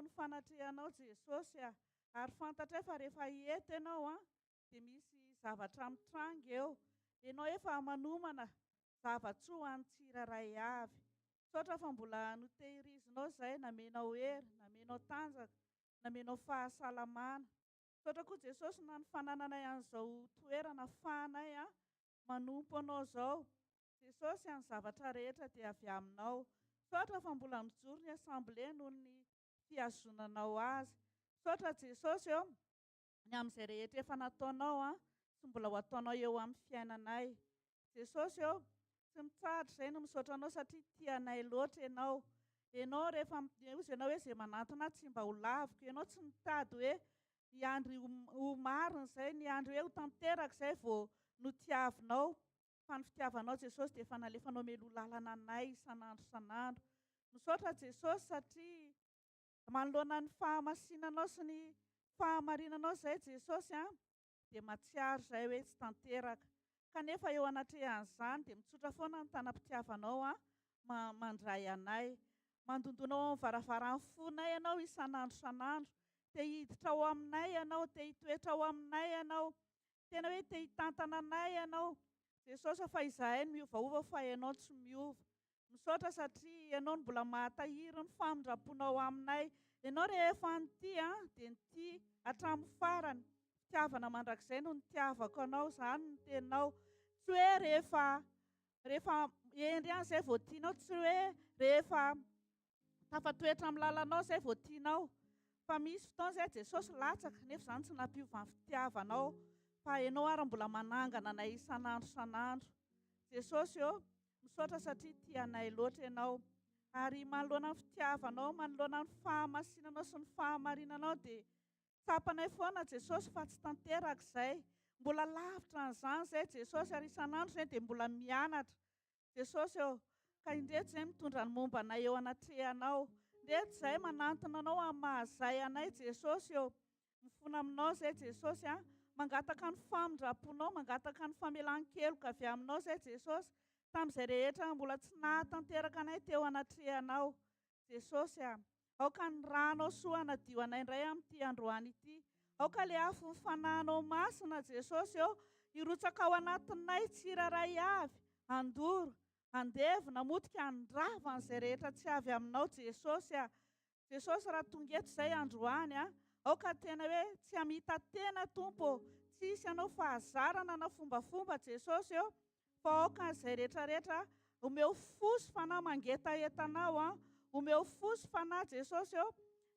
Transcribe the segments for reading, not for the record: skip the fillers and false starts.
ny fanatrehanao Jesosy ary fantatra fa rehefa hiety ianao dia misy zavatra mitranga eo. Ianao efa manomana zava-tsoa ho an'ny tsirairay avy. Saotra fa mbola notehirizinao izay, namenao hery, namenao tanjaka, namenao fahasalamana. Saotra koa Jesosy na ny fanananay an'izao toerana ahafahanay manompo anao izao. Jesosy ny zavatra rehetra dia avy aminao. Saotra fa mbola mijoro ny asamble noho ny fihazonanao azy. Saotra Jesosy ny amin'izay rehetra efa nataonao sy mbola ho ataonao eo amin'ny fiainanay. Jesosy tsy mitsahatra izay no misaotra anao satria tianay loatra ianao. Ianao rehefa ozy ianao hoe izay manantona tsy mba ho laviko. Ianao tsy mitady hoe hiandry ho marina izay, ny andry hoe ho tanteraka izay vao notiavinao. Fa ny fitiavanao Jesosy dia efa nalefanao melon-lalana anay isan'andro. Misaotra Jesosy satria manoloana ny fahamasinanao sy ny fahamarinanao izay Jesosy dia mahatsiaro izay hoe tsy tanteraka. Kanefa eo anatrehan'izany dia mitsotra foana ny tanam-pitiavanao mandray anay. Mandondonao amin'ny varavaran'ny fonay ianao isan'andro. Te hiditra ao aminay ianao, te hitoetra ao aminay ianao. Tena hoe te hitantana anay ianao. Jesosy fa izahay no miovaova fa ianao tsy miova. Misaotra satria ianao no mbola mahatahiry ny famindramponao aminay. Ianao rehefa nity dia nity hatramin'ny farany. Fitiavana mandrakizay no nitiavako anao, izany no teninao. Tsy hoe rehefa endry ihany izay vao tianao, tsy hoe rehefa tafatoetra amin'ny lalanao izay vao tianao. Fa misy fotoana izay Jesosy latsaka, nefa izany tsy nampiova ny fitiavanao. Fa ianao ary mbola manangana anay isan'andro. Jesosy misaotra satria tianay loatra ianao. Ary manoloana ny fitiavanao, manoloana ny fahamasinanao sy ny fahamarinanao dia tsapanay foana Jesosy fa tsy tanteraka izay. Mbola lavitra n'izany izay Jesosy ary isan'andro izay dia mbola mianatra. Jesosy ka indreto izay mitondra ny momba anay eo anatrehanao. Indreto izay manantona anao amin'ny mahazay anay Jesosy mifona aminao izay Jesosy mangataka ny famindramponao, mangataka ny famelan-keloka avy aminao izay Jesosy tamin'izay rehetra mbola tsy nahatanteraka anay teo anatrehanao. Jesosy aoka ny ranao soa hanadio anay indray amin'ity androany ity. Aoka ilay afo ny fanahinao masina Jesosy hirotsaka ao anatinay tsirairay avy, handoro, handevy, namotika, handrava an'izay rehetra tsy avy aminao Jesosy. Jesosy raha tonga eto izay androany aoka tena hoe tsy hamita tena Tompo, tsisy anao fahazarana na fombafomba Jesosy fa aoka izay rehetrarehetra omeo fosy fanahy mangetaentanao, omeo fosy fanahy Jesosy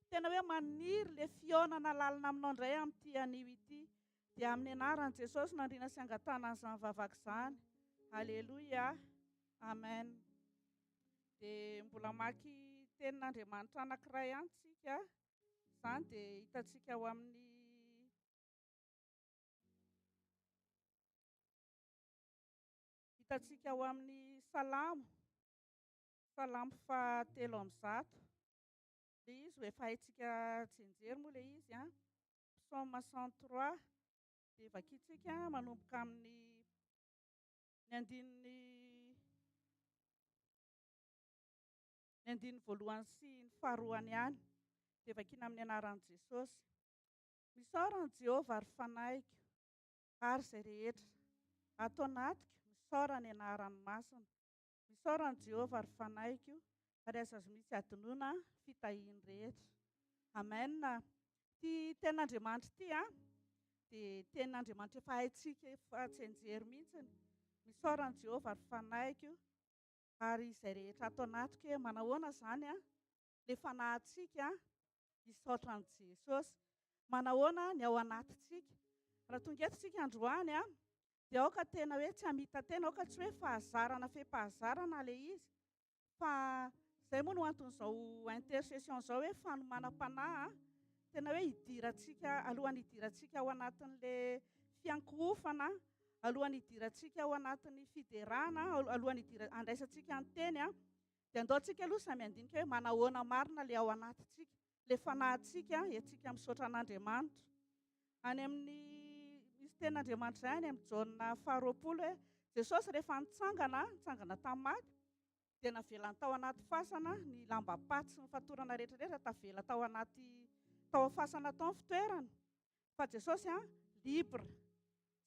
tena hoe maniry ilay fihaonana lalina aminao indray amin'ity anio ity. Dia amin'ny anaran'i Jesosy nandriana sy angatana an'izany vavaka izany. Aleloia. Amen. Dia mbola maky tenin'Andriamanitra anankiray ihany tsika. Izany dia hitantsika ao amin'ny Salamo 3:1. Dia izy ho efa haitsika jenjery moa ilay izy Psaume 103. Dia vakintsika manomboka amin'ny andininy voalohany sy ny faharoany ihany. Dia vakina amin'ny anaran'i Jesosy. Misaorana Jehovah ary fanaiko, ary izay rehetra ato anatiko, misaorana ny anarany masina. Misaorana Jehovah ary fanaiko, ary aza azo misy adinoina fitahiany rehetra. Amen. Ty tenin'Andriamanitra ity dia tenin'Andriamanitra efa haitsika efa tsenjery mihitsiny. Misaorana Jehovah ary fanaiko, ary izay rehetra ato anatiko. Manahoana izany ilay fanahintsika hisaotra an'i Jesosy? Manahoana ny ao anatintsika? Raha tonga eto isika androany dia aoka tena hoe tsy hamita tena, aoka tsy hoe fahazarana fehmpahazarana ilay izy, fa izay moa no anton'izao intercession izao hoe fanomanam-panahy, tena hoe hidirantsika alohan'ny hidirantsika ao anatin'ilay fiankohofana, alohan'ny hidirantsika ao anatin'ny fiderana, alohan'ny andraisantsika ny teny dia andaontsika aloha samy andinika hoe manahoana marina ilay ao anatintsika, ilay fanahintsika entsika misaotra an'Andriamanitra. Any amin'ny misy tenin'Andriamanitra izay any amin'ny Jaona 2:20 hoe Jesosy rehefa nitsangana tamin'ny maty tena velany tao anaty fasana ny lamba-paty sy ny fatorana rehetrarehetra tavela tao fasana tao ny fitoerany. Fa Jesosy libre.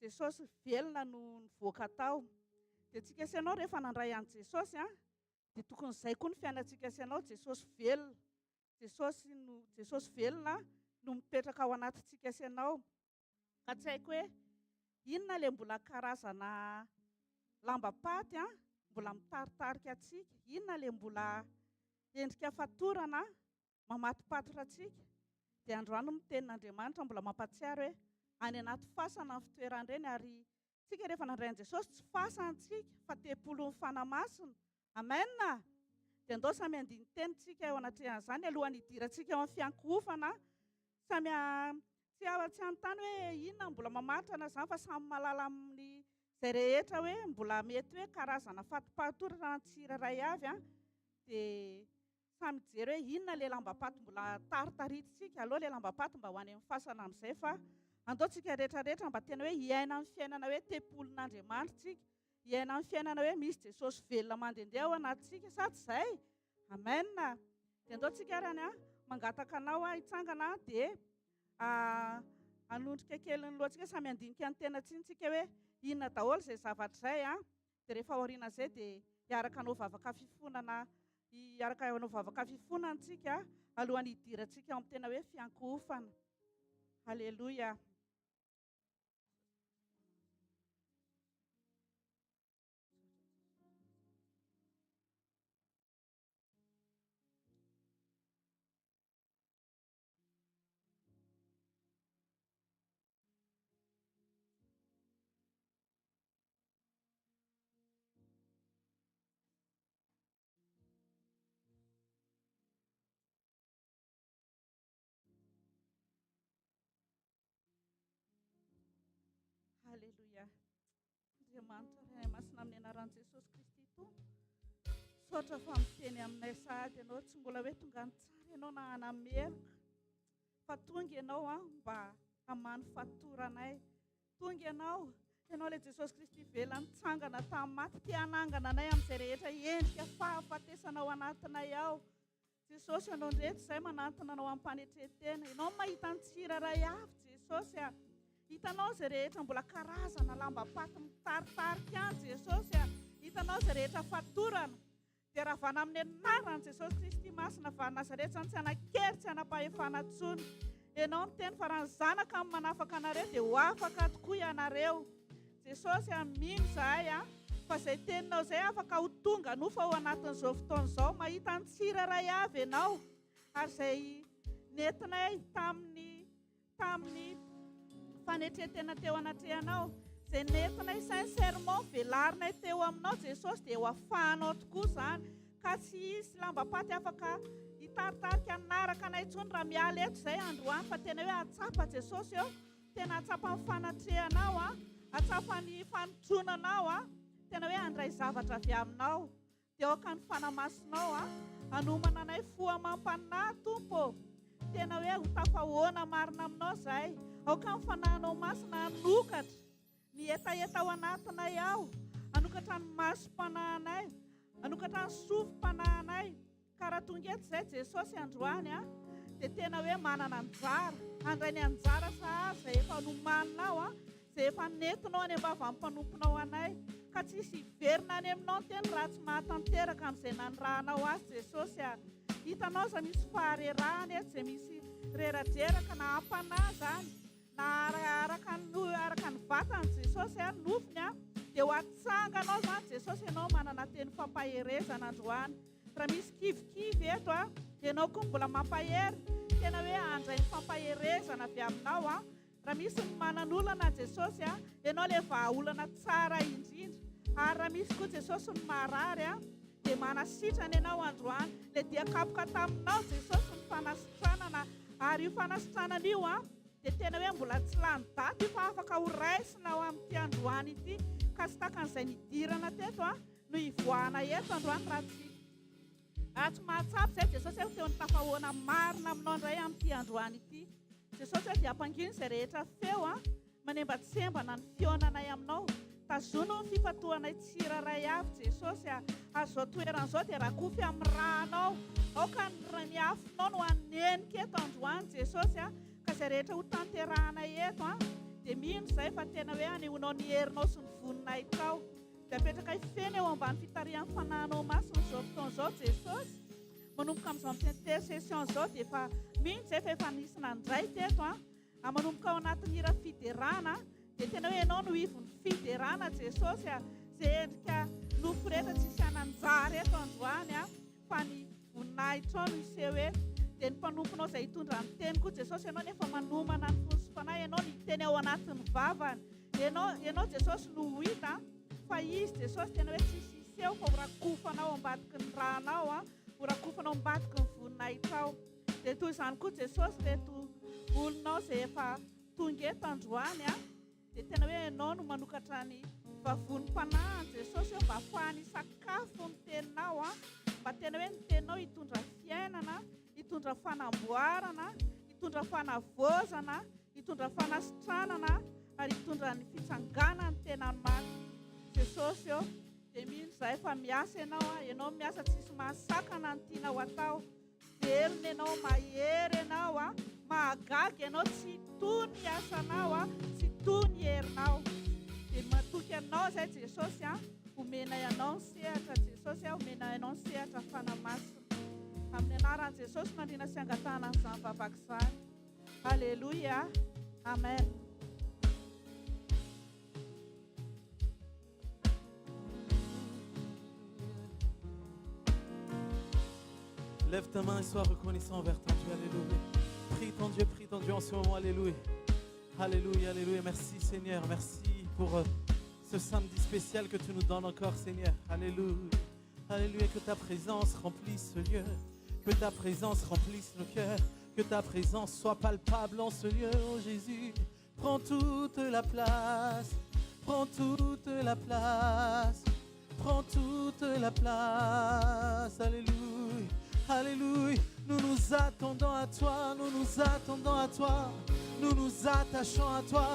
Jesosy velona no nivoaka tao. Dia tsika sy ianao rehefa nandray an Jesosy dia tokony izay koa ny fiainantsika sy ianao. Jesosy velona. Jesosy velona no mipetraka ao anatintsika sy ianao. Ka tsy haiko hoe inona ilay mbola karazana lamba-paty mbola mitaritarika atsika. Inona ilay mbola endrika fatorana mamatopatotra atsika. Dia androany ny tenin'Andriamanitra mbola mampatsiaro hoe any anaty fasana ny fitoeran'ireny, ary tsika rehefa nandray an Jesosy tsy fasantsika fa tempolon'ny fanamasina. Amen. Dia andao samy andiny tenitsika eo anatrehan'izany alohan'ny hidirantsika eo amin'ny fiankohofana. Tsy anontany hoe inona mbola mamaritra izany fa samy malala amin'ny izay rehetra hoe mbola mety hoe karazana fatopatotrana ny tsirairay avy dia samy mijery hoe inona ilay lamba-paty mbola taritaritsika. Aloha ilay lamba-paty mba ho any amin'ny fasana amin'izay, fa andaontsika rehetrarehetra mba tena hoe hiaina amin'ny fiainana hoe tempolin'Andriamanitra tsika, hiaina amin'ny fiainana hoe misy Jesosy velona mandendeha ao anatintsika, sa tsy izay? Amen. Dia andaontsika arany mangataka anao hitsangana dia anondrika kely ny lohantsika, samy andinika ny tenantsika hoe inona daholo izay zavatra izay dia rehefa aorian'izay dia hiaraka anao vavaka fifonantsika alohan'ny hidirantsika amin'ny tena hoe fiankohofana. Halleluja. Halleluja. Andriamanitra ray masina amin'ny anaran'i Jesosy Kristy tompoko. Saotra fa miteny aminay sahady ianao, tsy mbola hoe tonga ny tsara ianao na hanamerika, fa tonga ianao mba hamano fatoranay. Tonga ianao ilay Jesosy Kristy velona nitsangana tamin'ny maty, tia hanangana anay amin'izay rehetra endrika fahafatesana ao anatinay ao. Jesosy, ianao ndreto izay manantona anao amin'ny mpanetretena. Ianao mahita ny tsirairay avy Jesosy. Hitanao izay rehetra mbola karazana lamba-paty mitaritarika any Jesosy. Hitanao izay rehetra fatorana. Dia ravana amin'ny anaran'i Jesosy Kristy masina va Nazareta izany, tsy hanan-kery, tsy hanam-pahefana intsony. Ianao ny teny fa raha ny zanaka amin'ny manafaka anareo dia ho afaka tokoa ianareo. Jesosy, mino izahay fa izay teninao izay afaka ho tonga nofa ao anatin'izao fotoana izao. Mahita ny tsirairay avy ianao, ary izay nentinay tamin'ny fanetretena teo anatrehanao, izay nentinay sincèrement velarinay teo aminao Jesosy, dia ho afahanao tokoa izany. Ka tsy hisy lamba-paty afaka hitaritarika naraka anay intsony raha miala eto izay androany, fa tena hoe atsapa Jesosy eo, tena atsapa ny fanatrehanao, atsapa ny fanotronanao, tena hoe andray zavatra avy aminao. Dia aoka ny fanamasinao anomana anay fo amam-panahy Tompo. Tena hoe ho tafahoana marina aminao izay. Aoka ny fanahinao masina hanokatra ny etaeta ao anatinay ao, hanokatra ny masom-panahinay, hanokatra ny sofim-panahinay. Ka raha tonga eto izay Jesosy androany dia tena hoe manana anjara, handray ny anjara sahaza izay efa nomaninao, izay efa nentinao any ambava mpanomponao anay. Ka tsy hisy hiverina any aminao teny raha tsy mahatanteraka amin'izay nanirahanao azy Jesosy. Hitanao izay misy faharerahany eto, izay misy reradraraka na hampanahy izany, na araka ny vatany Jesosy nofiny dia ho atsanganao izany Jesosy. Ianao manana teny fampaherezana androany. Raha misy kivikivy eto ianao koa mbola mampahery, tena hoe handray ny fampaherezana avy aminao. Raha misy ny manan'olana Jesosy ianao ilay vahaolana tsara indrindra. Ary raha misy koa Jesosy ny marary dia manasitrana ianao androany. Ilay dia kapoka taminao Jesosy ny fanasitranana, ary io fanasitranana io dia tena hoe mbola tsy lany daty fa afaka ho raisinao amin'ity androany ity. Ka tsy takan'izay nidirana teto no hivoahana eto androany raha tsy mahatsapy izay Jesosy teo ny tafahoana marina aminao indray amin'ity androany ity. Jesosy dia hampanginy izay rehetra feo manembatsembana ny fionanay aminao. tazono ny fifatoanay tsiraray avy Jesosy azao toerana zao dia rakofy amin'ny ranao ao ka ny afinao no anenika eto androany Jesosy ka izay rehetra ho tanterahanay eto dia mino izay fa tena hoe anehoanao ny herinao sy ny voninay tao dia apetraka hifeny eo ambany fitarihan'ny fanahinao masina izao fotoan'izao Jesosy manomboka amin'izao intercession izao dia efa mino izay fa efa nisy nandray teto manomboka ao anatin'ny hira fiderana dia tena hoe ianao no ivon'ny fiderana Jesosy izay endrika nofireta tsisy ananjary eto androany fa ny voninahitra no iseho hoe dia ny mpanomponao izay hitondra ny teny koa Jesosy ianao nefa manomana ny fony sy fanahy ianao ny teny ao anatin'ny vavany ianao Jesosy no hita fa izy Jesosy tena hoe tsisy iseho fa horakofanao ambadiky ny ranao horakofanao ambadiky ny voninahitao dia toy izany koa Jesosy reto olonao izay efa tonga eto androany dia tena hoe ianao no manokatra ny vavony-panahiny Jesosy mba ahafahany sakafo ny teninao mba tena hoe ny teninao hitondra fiainana hitondra fanamboarana hitondra fanavozana hitondra fanasitranana ary hitondra ny fitsanganany tena maty Jesosy dia mino izay fa miasa ianao miasa tsisy mahasakana ny tianao atao velona ianao mahery ianao mahagaga ianao tsy toy ny asanao tsy toy ny herinao dia matoky ianao izay Jesosy omena ianao ny sehatra Jesosy omena ianao ny sehatra fanamasina amin'ny anaran'i Jesosy nandriana sy angatahana an'izany vavaka izany Alléluia Amen. Lève ta main et sois reconnaissant envers ton Dieu. Alléluia. Prie ton Dieu en ce moment. Alléluia. Alléluia, alléluia. Merci Seigneur. Merci pour ce samedi spécial que tu nous donnes encore Seigneur. Alléluia. Alléluia. Que ta présence remplisse ce lieu. Que ta présence remplisse nos cœurs. Que ta présence soit palpable en ce lieu. Oh Jésus, prends toute la place. Prends toute la place. Prends toute la place. Alléluia. Alléluia, nous nous attendons à toi, nous nous attendons à toi, nous nous attachons à toi.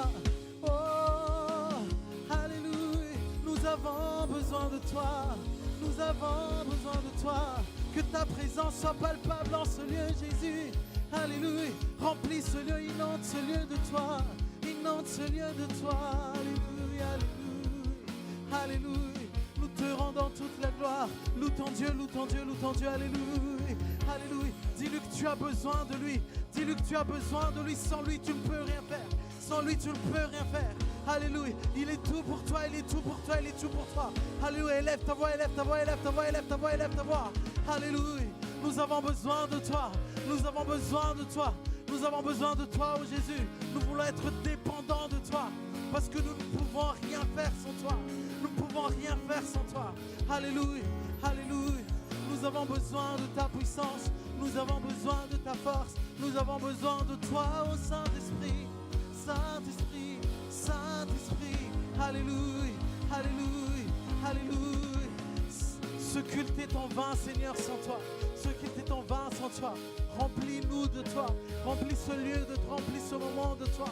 Oh, alléluia, nous avons besoin de toi, nous avons besoin de toi. Que ta présence soit palpable en ce lieu, Jésus. Alléluia, remplis ce lieu, inonde ce lieu de toi, inonde ce lieu de toi. Alléluia, alléluia, alléluia. Nous te rendons toute la gloire. Loue ton Dieu, loue ton Dieu, loue ton Dieu. Alléluia. Alléluia. Dis-lui que tu as besoin de lui. Dis-lui que tu as besoin de lui. Sans lui, tu ne peux rien faire. Sans lui, tu ne peux rien faire. Alléluia. Il est tout pour toi, il est tout pour toi, il est tout pour toi. Alléluia. Élève ta voix, élève ta voix, élève ta voix, élève ta voix, élève ta voix. Alléluia. Nous avons besoin de toi. Nous avons besoin de toi. Nous avons besoin de toi, oh Jésus. Nous voulons être dépendants de toi. Parce que nous ne pouvons rien faire sans toi. Nous ne pouvons rien faire sans toi. Alléluia, alléluia. Nous avons besoin de ta puissance. Nous avons besoin de ta force. Nous avons besoin de toi, ô Saint-Esprit. Saint-Esprit, Saint-Esprit. Alléluia, alléluia, alléluia. Ce culte est en vain, Seigneur, sans toi. Ce culte est en vain sans toi. Remplis-nous de toi. Remplis ce lieu de toi. Remplis ce moment de toi.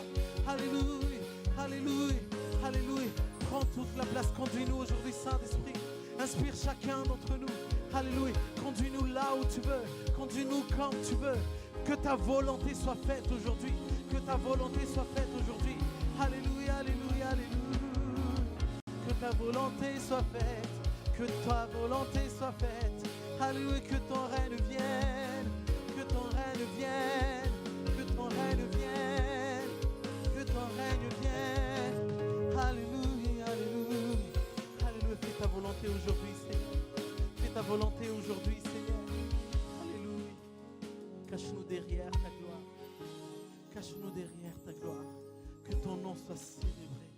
Alléluia, alléluia, alléluia. Prends toute la place. Conduis-nous aujourd'hui, Saint-Esprit. Inspire chacun d'entre nous. Alléluia. Conduis-nous là où tu veux. Conduis-nous comme tu veux. Que ta volonté soit faite aujourd'hui. Que ta volonté soit faite aujourd'hui. Alléluia, alléluia, alléluia. Que ta volonté soit faite. Que ta volonté soit faite. Alléluia, que ton règne vienne. Que ton règne vienne. Que ton règne vienne. Que ton règne vienne. Alléluia, alléluia. Alléluia, fais ta volonté aujourd'hui, Seigneur. Fais ta volonté aujourd'hui, Seigneur. Alléluia. Cache-nous derrière ta gloire. Cache-nous derrière ta gloire. Que ton nom soit célébré.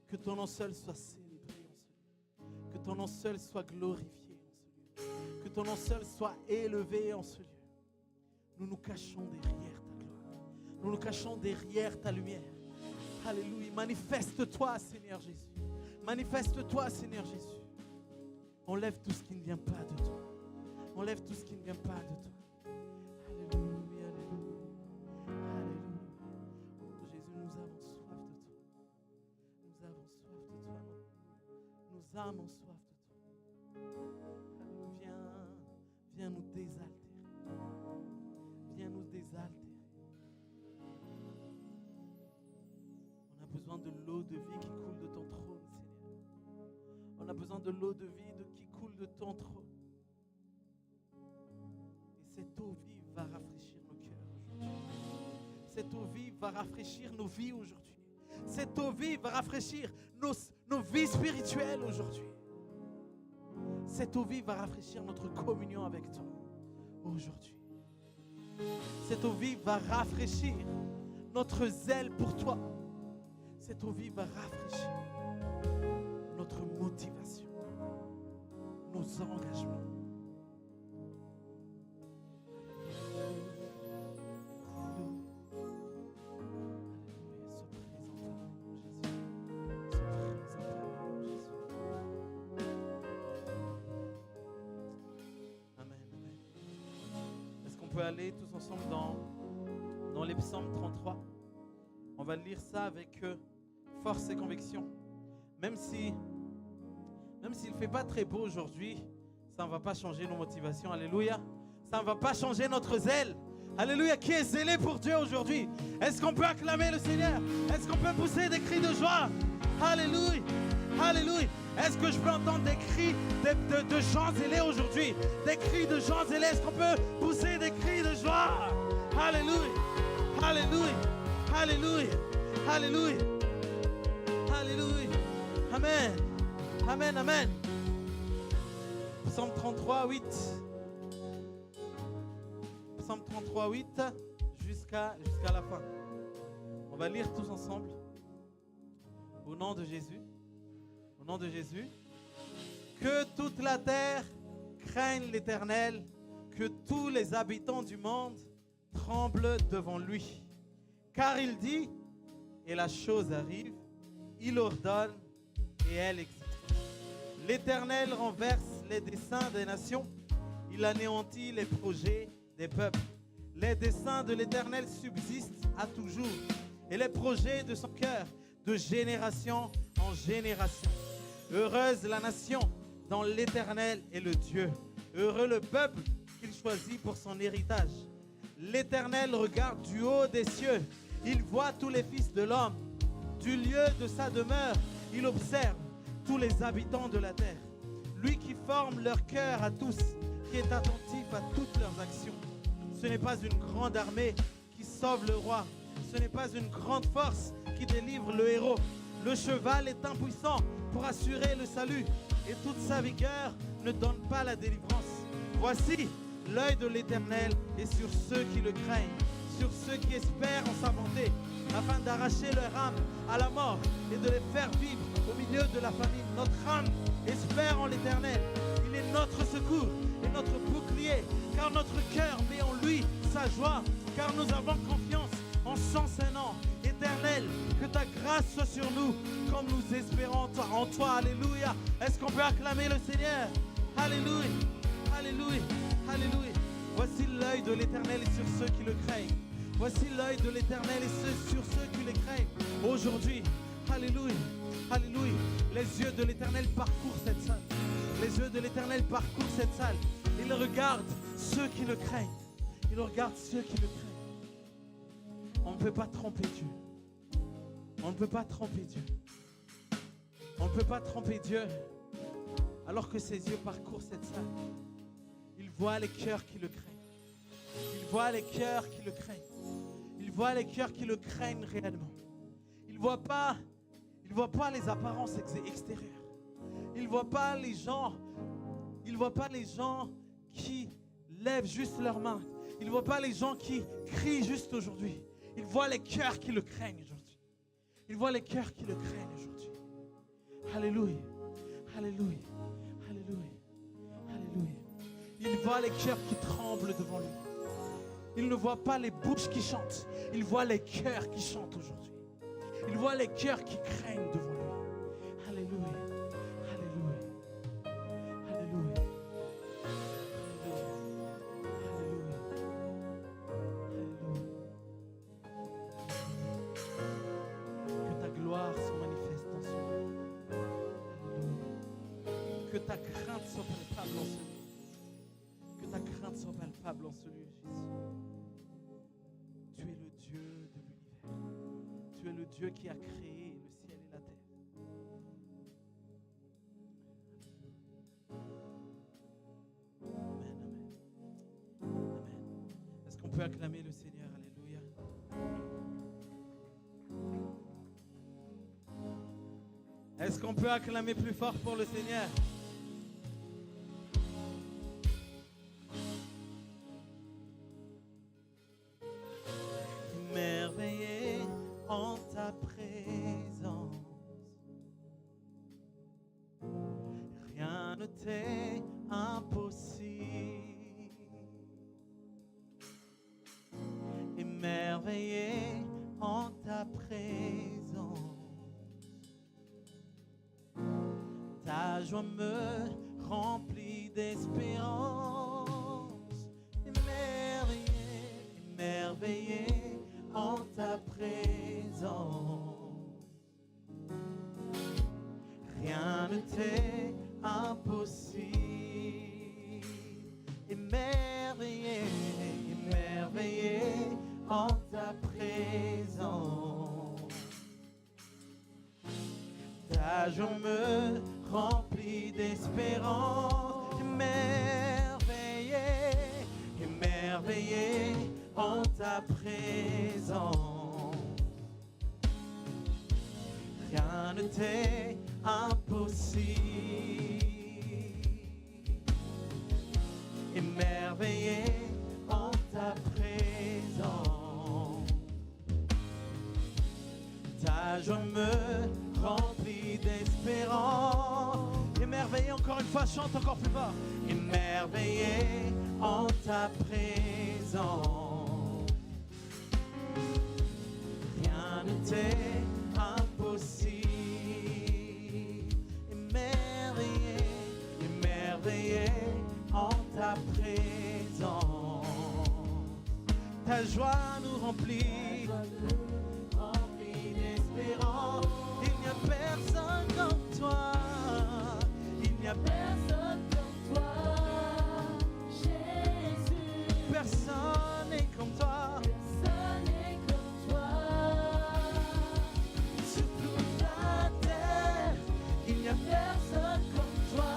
Que ton nom seul soit célébré en ce lieu. Que ton nom seul soit glorifié en ce lieu. Que ton nom seul soit élevé en ce lieu. Nous nous cachons derrière ta gloire. Nous nous cachons derrière ta lumière. Alléluia. Manifeste-toi, Seigneur Jésus. Manifeste-toi, Seigneur Jésus. Enlève tout ce qui ne vient pas de toi. Enlève tout ce qui ne vient pas de toi. Alléluia, alléluia, alléluia. Oh Jésus, nous avons soif de toi. Nous avons soif de toi. âmes ont soif de toi. Viens nous désaltérer. Viens nous désaltérer. On a besoin de l'eau de vie qui coule de ton trône, Seigneur. On a besoin de l'eau de vie qui coule de ton trône. Et cette eau vive va rafraîchir nos cœurs aujourd'hui. Cette eau vive va rafraîchir nos vies aujourd'hui. Cette eau vive va rafraîchir nos vies spirituelles aujourd'hui. Cette eau vive va rafraîchir notre communion avec toi aujourd'hui. Cette eau vive va rafraîchir notre zèle pour toi. Cette eau vive va rafraîchir notre motivation, nos engagements. Aller tous ensemble dans les psaumes 33. On va lire ça avec force et conviction. Même s'il ne fait pas très beau aujourd'hui, ça ne va pas changer nos motivations. Alléluia. Ça ne va pas changer notre zèle. Alléluia. Qui est zélé pour Dieu aujourd'hui? Est-ce qu'on peut acclamer le Seigneur? Est-ce qu'on peut pousser des cris de joie? Alléluia. Alléluia. Est-ce que je peux entendre des cris de gens zélés aujourd'hui? Des cris de gens zélés. Est-ce qu'on peut pousser des cris de joie? Alléluia. Alléluia. Alléluia. Alléluia. Alléluia. Amen. Amen. Amen. Psaume 33, 8. Psaume 33, 8 jusqu'à la fin. On va lire tous ensemble. Au nom de Jésus. Au nom de Jésus. Que toute la terre craigne l'Éternel, que tous les habitants du monde tremblent devant lui. Car il dit, et la chose arrive, il ordonne, et elle existe. L'Éternel renverse les desseins des nations, il anéantit les projets des peuples. Les desseins de l'Éternel subsistent à toujours, et les projets de son cœur de génération en génération. Heureuse la nation dont l'Éternel est le Dieu. Heureux le peuple qu'il choisit pour son héritage. L'Éternel regarde du haut des cieux. Il voit tous les fils de l'homme. Du lieu de sa demeure, il observe tous les habitants de la terre. Lui qui forme leur cœur à tous, qui est attentif à toutes leurs actions. Ce n'est pas une grande armée qui sauve le roi. Ce n'est pas une grande force qui délivre le héros. Le cheval est impuissant pour assurer le salut, et toute sa vigueur ne donne pas la délivrance. Voici, l'œil de l'Éternel est sur ceux qui le craignent, sur ceux qui espèrent en sa bonté, afin d'arracher leur âme à la mort et de les faire vivre au milieu de la famine. Notre âme espère en l'Éternel. Il est notre secours et notre bouclier, car notre cœur met en lui sa joie, car nous avons confiance en son Saint-Nom. Éternel, que ta grâce soit sur nous, comme nous espérons en toi. Alléluia. Est-ce qu'on peut acclamer le Seigneur? Alléluia. Alléluia. Alléluia. Voici l'œil de l'Éternel est sur ceux qui le craignent. Voici l'œil de l'Éternel est sur ceux qui le craignent. Aujourd'hui, alléluia. Alléluia. Les yeux de l'Éternel parcourent cette salle. Les yeux de l'Éternel parcourent cette salle. Il regarde ceux qui le craignent. Il regarde ceux qui le craignent. On ne peut pas tromper Dieu. On ne peut pas tromper Dieu. On ne peut pas tromper Dieu alors que ses yeux parcourent cette salle. Il voit les cœurs qui le craignent. Il voit les cœurs qui le craignent. Il voit les cœurs qui le craignent réellement. Il ne voit pas les apparences extérieures. Il ne voit pas les gens. Il ne voit pas les gens qui lèvent juste leurs mains. Il ne voit pas les gens qui crient juste aujourd'hui. Il voit les cœurs qui le craignent aujourd'hui. Il voit les cœurs qui le craignent aujourd'hui. Alléluia. Alléluia. Alléluia. Alléluia. Il voit les cœurs qui tremblent devant lui. Il ne voit pas les bouches qui chantent. Il voit les cœurs qui chantent aujourd'hui. Il voit les cœurs qui craignent devant lui. Alléluia. Alléluia. Alléluia. Gloire se manifeste en ce moment. Alléluia. ta crainte soit palpable en ce lieu. Que ta crainte soit palpable en ce lieu, Jésus. Tu es le Dieu de l'univers. Tu es le Dieu qui a créé le ciel et la terre. Amen, amen. Amen. Est-ce qu'on peut acclamer le Seigneur? Alléluia. Est-ce qu'on peut acclamer plus fort pour le Seigneur? Émerveillé en ta présence, rien ne t'est impossible. Émerveillé en ta présence, ta joie me remplit d'espérance. Émerveillé, émerveillé en ta présence, rien ne t'est impossible. Émerveillé, émerveillé en ta présence, ta joie me remplit d'espérance. Émerveillé, émerveillé en ta présence, rien ne t'est impossible. Émerveillé en ta présence, ta joie me remplit d'espérance. Émerveillé, encore une fois, chante encore plus fort. Émerveillé en ta présence, rien ne t'est impossible. Émerveillé, émerveillé en ta présence, ta joie nous remplit d'espérance. Il n'y a personne comme toi. Il n'y a personne comme toi, Jésus. Personne n'est comme toi. Personne n'est comme toi. Sur toute la terre, il n'y a personne comme toi,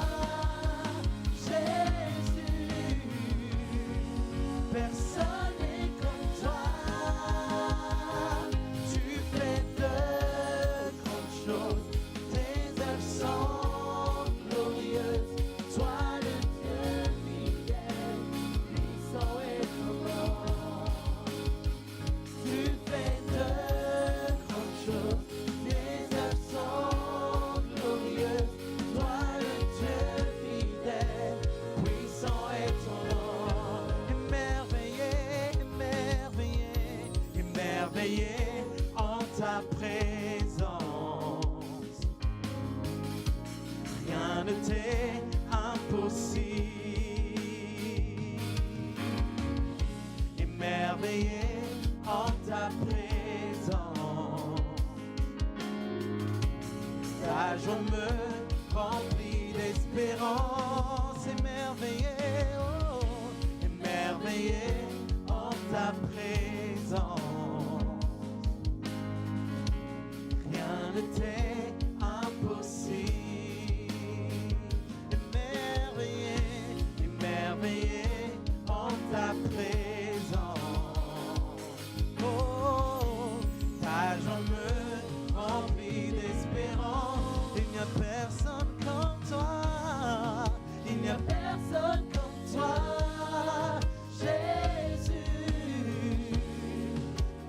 Jésus. Personne n'est comme toi. Tu fais de grandes choses. Tes œuvres sont glorieuses. Toi le Dieu fidèle, puissant et grand. Tu fais de grandes choses. Tes œuvres sont glorieuses. Toi le Dieu fidèle, puissant et grand. Émerveillé, émerveillé, émerveillé en ta présence, rien ne t'est impossible. Émerveillé en ta présence, ta joie me remplit d'espérance. Émerveillé, oh, émerveillé en ta présence, rien ne t'est impossible. Émerveillé, émerveillé en ta présence, oh, ta joie me remplit d'espérance. Il n'y a personne comme toi. Il n'y a personne comme toi, Jésus.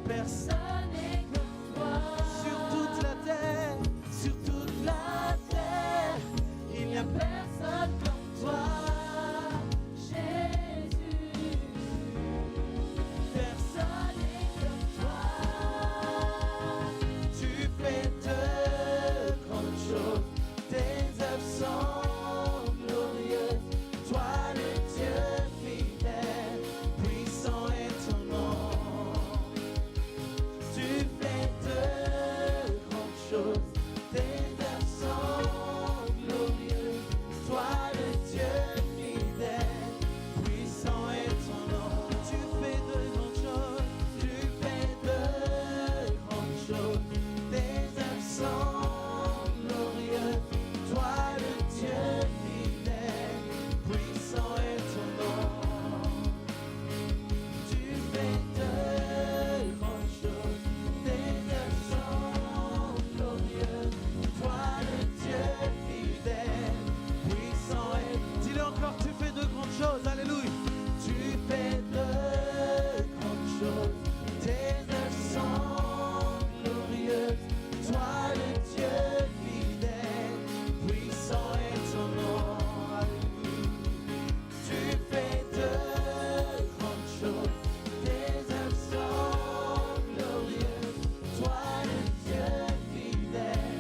Personne n'est comme toi. Sur toute la terre, sur toute la terre, il n'y a personne comme toi, Jésus. Personne n'est comme toi. Tu fais de grandes choses. Tes œuvres sont glorieuses. Toi le Dieu fidèle, puissant est ton nom. tes œuvres sont glorieuses. Toi le Dieu fidèle, puissant est ton nom. Tu fais de grandes choses, tes œuvres sont glorieuses. Toi le Dieu fidèle,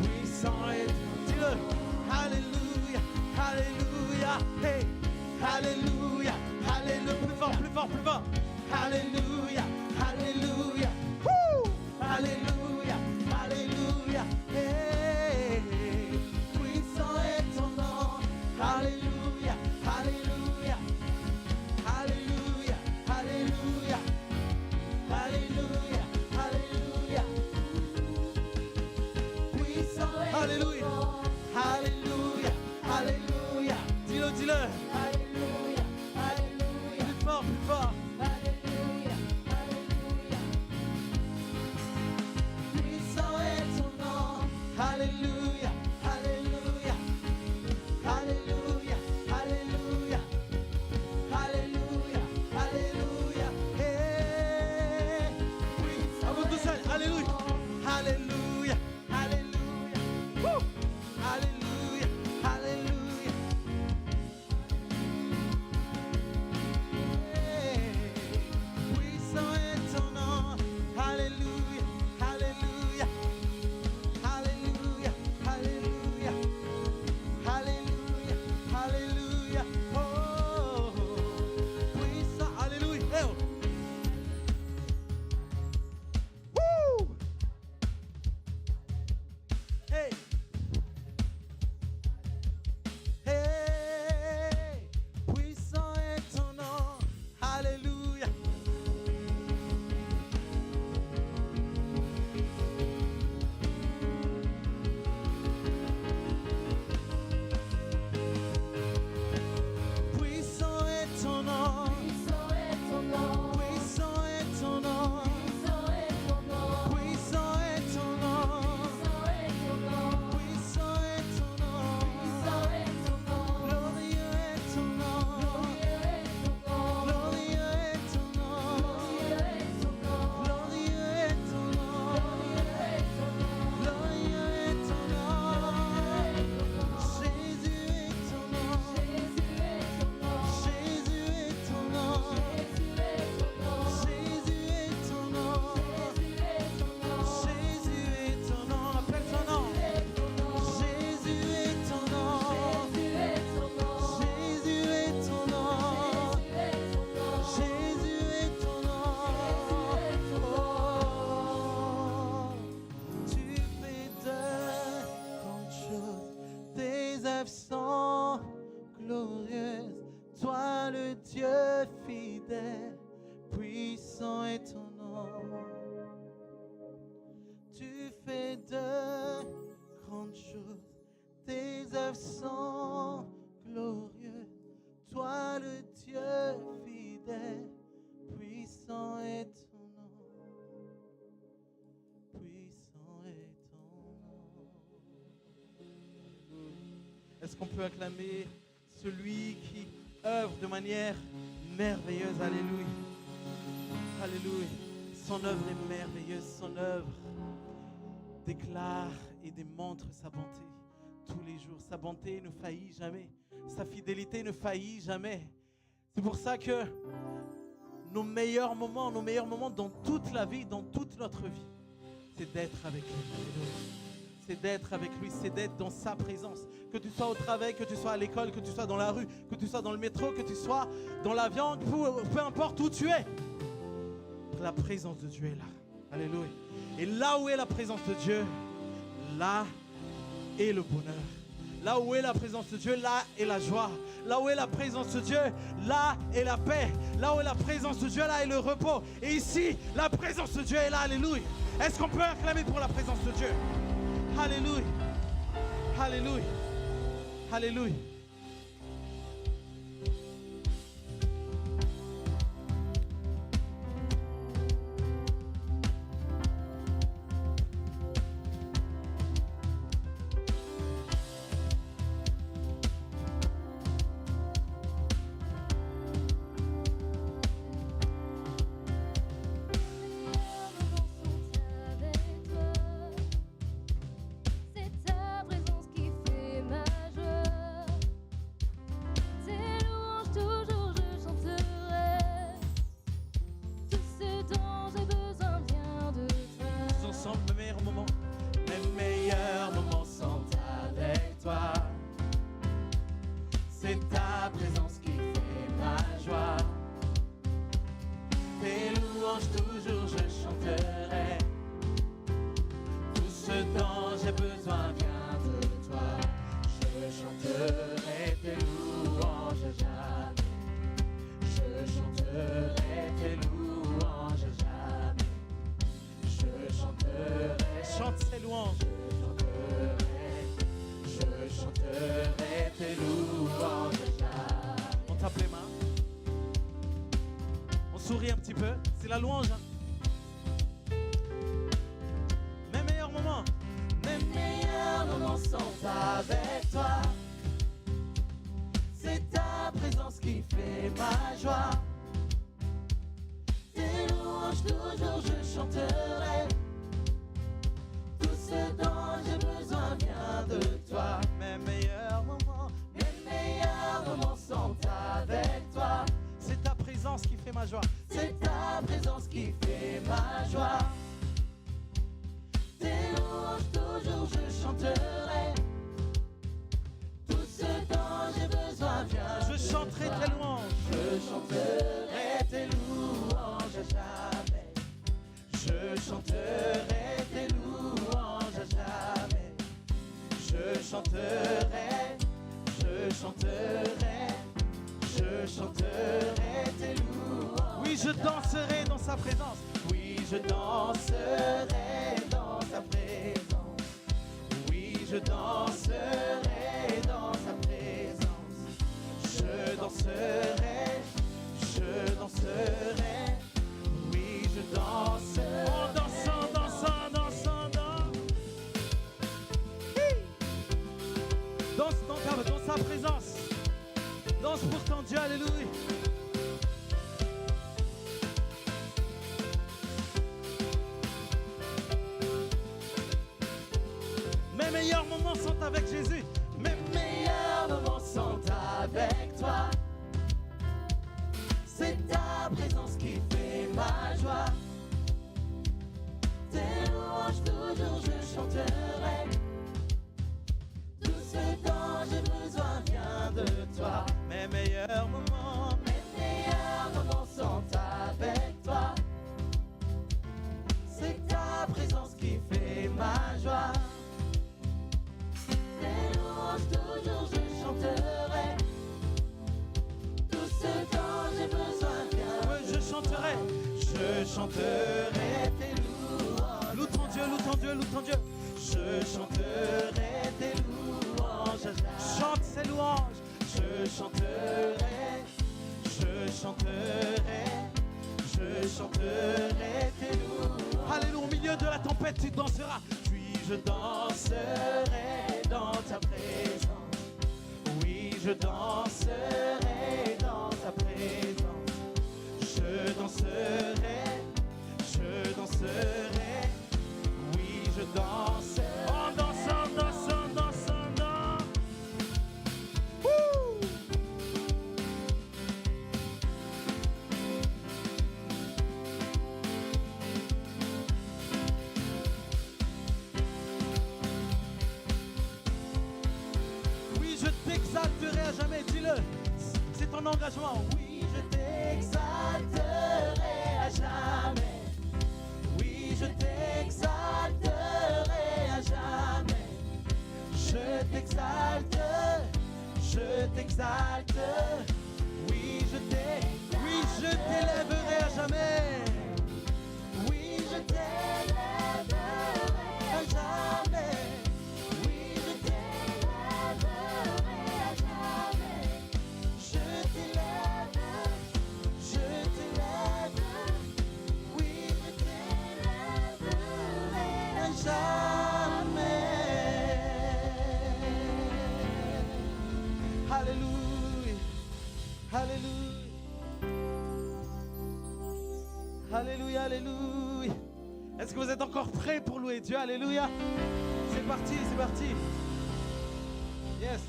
puissant est ton nom. Dis-le, Alléluia, Alléluia, hey, Alléluia, Alléluia, plus fort, plus fort, plus fort. Alléluia, Alléluia, woo! Alléluia, Alléluia, hey, puissant est ton nom. Alléluia, Alléluia, Alléluia, Alléluia, Alléluia, Alléluia, puissant est ton Alléluia. nom. Alléluia, Alléluia, dis-le, dis-le. Alléluia, Alléluia, Plus fort, plus fort. Alléluia, Alléluia. Puissant est ton nom. Alléluia, Alléluia, Alléluia, Alléluia, Alléluia, Alléluia. Hey, puissant. À vous tout seul. Alléluia, Alléluia, Alléluia. Woo! Alléluia, Alléluia. Hey, puissant est ton nom. Alléluia, Alléluia. Alléluia, Alléluia, Alléluia, Alléluia, oh, puissant, Alléluia, hey, oh. Woo! Hey, hey, puissant est ton nom, Alléluia. Puissant est ton nom, Puissant est ton nom, puissant est ton nom, puissant est ton nom, puissant est ton nom, puissant est ton nom, puissant est ton nom, puissant est ton nom, glorieux est ton nom, glorieux est ton nom, glorieux est ton nom, glorieux est ton nom, glorieux est ton nom, glorieux est ton nom, Jésus est ton nom, Jésus est ton nom, Jésus est ton nom, Jésus est ton nom, Jésus est ton nom, appelle son nom. Jésus est ton nom, Jésus est ton nom, Jésus est ton nom, Jésus est ton nom. Oh, tu fais de grandes choses, tes œuvres sont glorieuses. Toi le Dieu fidèle, puissant est ton nom. Tu fais de grandes choses, tes œuvres sont glorieuses. Toi le Dieu fidèle, puissant est ton nom. Puissant est ton nom. Est-ce qu'on peut acclamer celui qui œuvre de manière merveilleuse? Alléluia. Alléluia. Son œuvre est merveilleuse. Son œuvre déclare et démontre sa bonté tous les jours. Sa bonté ne faillit jamais. Sa fidélité ne faillit jamais. C'est pour ça que nos meilleurs moments dans toute la vie, dans toute notre vie, c'est d'être avec lui. Alléluia. C'est d'être avec lui, c'est d'être dans sa présence. Que tu sois au travail, que tu sois à l'école, que tu sois dans la rue, que tu sois dans le métro, que tu sois dans l'avion, peu importe où tu es. La présence de Dieu est là. Alléluia. Et là où est la présence de Dieu, là est le bonheur. Là où est la présence de Dieu, là est la joie. Là où est la présence de Dieu, là est la paix. Là où est la présence de Dieu, là est le repos. Et ici, la présence de Dieu est là. Alléluia. Est-ce qu'on peut acclamer pour la présence de Dieu? Alléluia. Alléluia. Alléluia. louanges. Je chanterai tes louanges. On tape les mains. On sourit un petit peu. C'est la louange. Hein. Mes meilleurs moments. Mes meilleurs moments sont avec toi. C'est ta présence qui fait ma joie. Tes louanges toujours je chanterai. Tout ce dont j'ai besoin vient de toi. Mes meilleurs moments. Mes meilleurs moments sont avec toi. C'est ta présence qui fait ma joie. C'est ta présence qui fait ma joie. Tes louanges toujours je chanterai. Tout ce dont j'ai besoin vient Je chanterai tes louanges. Je chanterai tes louanges à jamais. Je chanterai tes louanges à jamais. Je chanterai, je chanterai, je chanterai tes louanges. Oui, je danserai dans sa présence. Oui, je danserai dans sa présence. Oui, je danserai dans sa présence. Je danserai, je danserai. Oui, je danserai. En dansant, dansant, dansant, dans sa présence. Danse pour ton Dieu, alléluia. Mes meilleurs moments sont avec Jésus. Mes meilleurs moments sont avec toi. C'est ta présence qui fait ma joie. Tes louanges toujours je chanterai. Tout ce dont j'ai besoin vient de toi. Mes meilleurs moments. Mes meilleurs moments sont avec toi. C'est ta présence qui fait ma joie. Tes louanges toujours je chanterai. Tout ce dont j'ai besoin vient. Oui, je chanterai. Je chanterai tes louanges. Loue ton Dieu, loue ton Dieu, loue ton Dieu. Je chanterai tes louanges. Chante ses louanges. Je chanterai, je chanterai, je chanterai tes louanges. Alléluia, au milieu de la tempête, tu danseras. Puis je danserai dans ta présence. Oui, je danserai dans ta présence. Je danserai, je danserai. Oui, je danserai. En dansant, dansant, dansant, dansant. Oui, je t'exalterai à jamais, dis-le. C'est ton engagement. Oui, je t'exalterai à jamais. Oui, je t'exalterai à jamais. Je t'exalte, je t'exalte. Oui, je t'élèverai à jamais. Oui, je t'élèverai à jamais. Oui, je t'élèverai à jamais. Je t'élève, oui, je t'élèverai à jamais. Alléluia. Alléluia. Alléluia, alléluia. Est-ce que vous êtes encore prêts pour louer Dieu? Alléluia. C'est parti, c'est parti. Yes.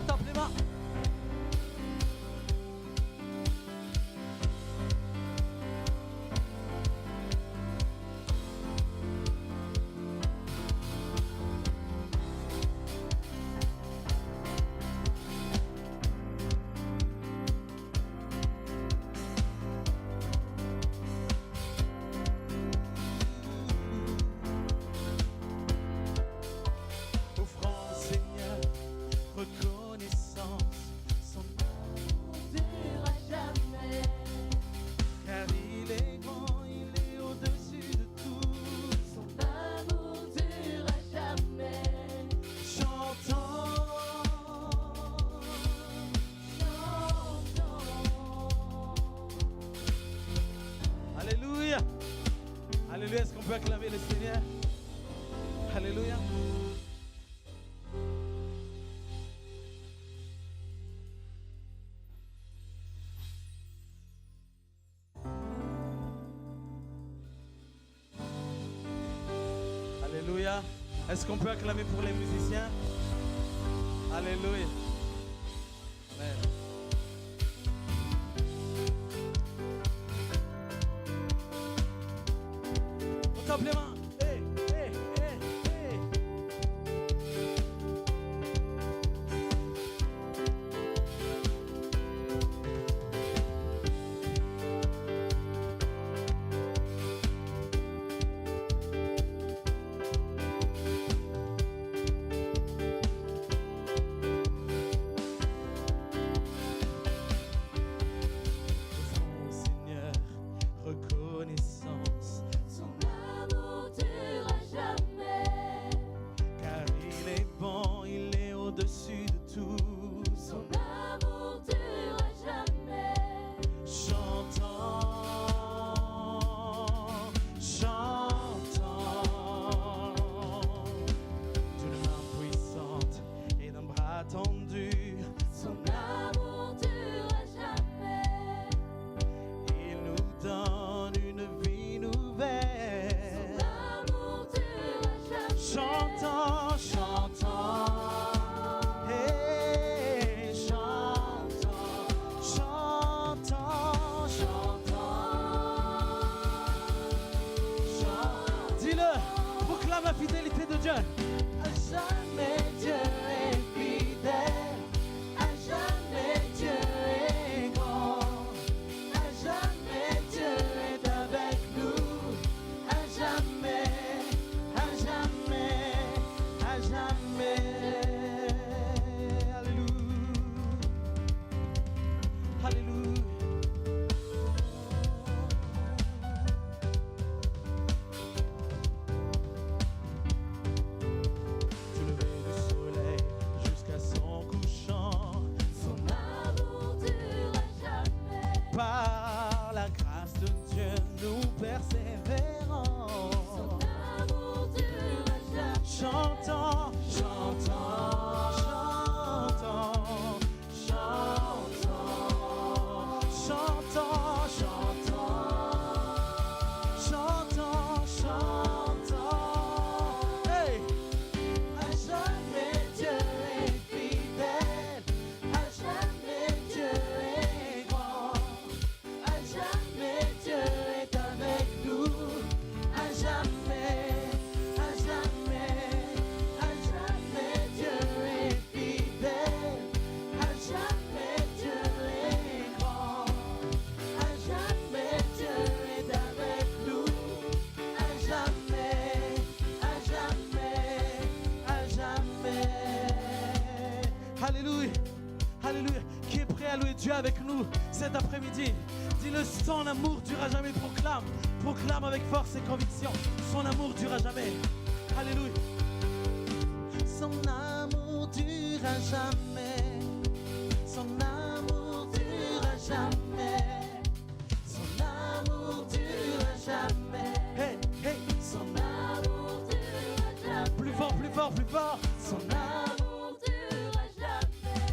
Tape les mains. Alléluia. Alléluia. Est-ce qu'on peut acclamer pour les musiciens? Alléluia. Amen. On tape les mains. Hey, hey, hey, hey. Seigneur, reconnaissance, Son amour durera jamais. car il est bon, il est au-dessus de tout. Son amour durera jamais. Chantons, chantons, d'une main puissante et d'un bras tendu. Son amour durera jamais. Il nous donne une vie nouvelle. Son amour durera jamais. Chantons, chantons, hey, chantons, chantons, chantons. Dis-le, proclame la fidélité de Dieu. À jamais Dieu est fidèle. À jamais Dieu est grand. À jamais Dieu est avec nous. À jamais, à jamais, à jamais. Alléluia. Alléluia. Du lever du soleil jusqu'à son couchant, Son amour durera jamais. par la grâce de Dieu nous persévérons. Son amour durera jamais. Chantons, chantons, chantons, chantons, chantons, chantons, chantons, chantons. Hey! À jamais Dieu est fidèle. À jamais Dieu est grand. À jamais Dieu est avec nous. À jamais, à jamais, à jamais Dieu est fidèle. À jamais Dieu est grand. À jamais Dieu est avec nous. À jamais, à jamais, à jamais. Alléluia, alléluia. Qui est prêt à louer Dieu avec nous cet après-midi? Dis-le, son amour durera jamais. Proclame, proclame avec force et conviction. Son amour durera jamais. Alléluia. Son amour durera jamais. Son amour durera jamais. Son amour durera jamais. Hey, hey. Son amour durera jamais. Plus fort, plus fort, plus fort. Son amour durera jamais.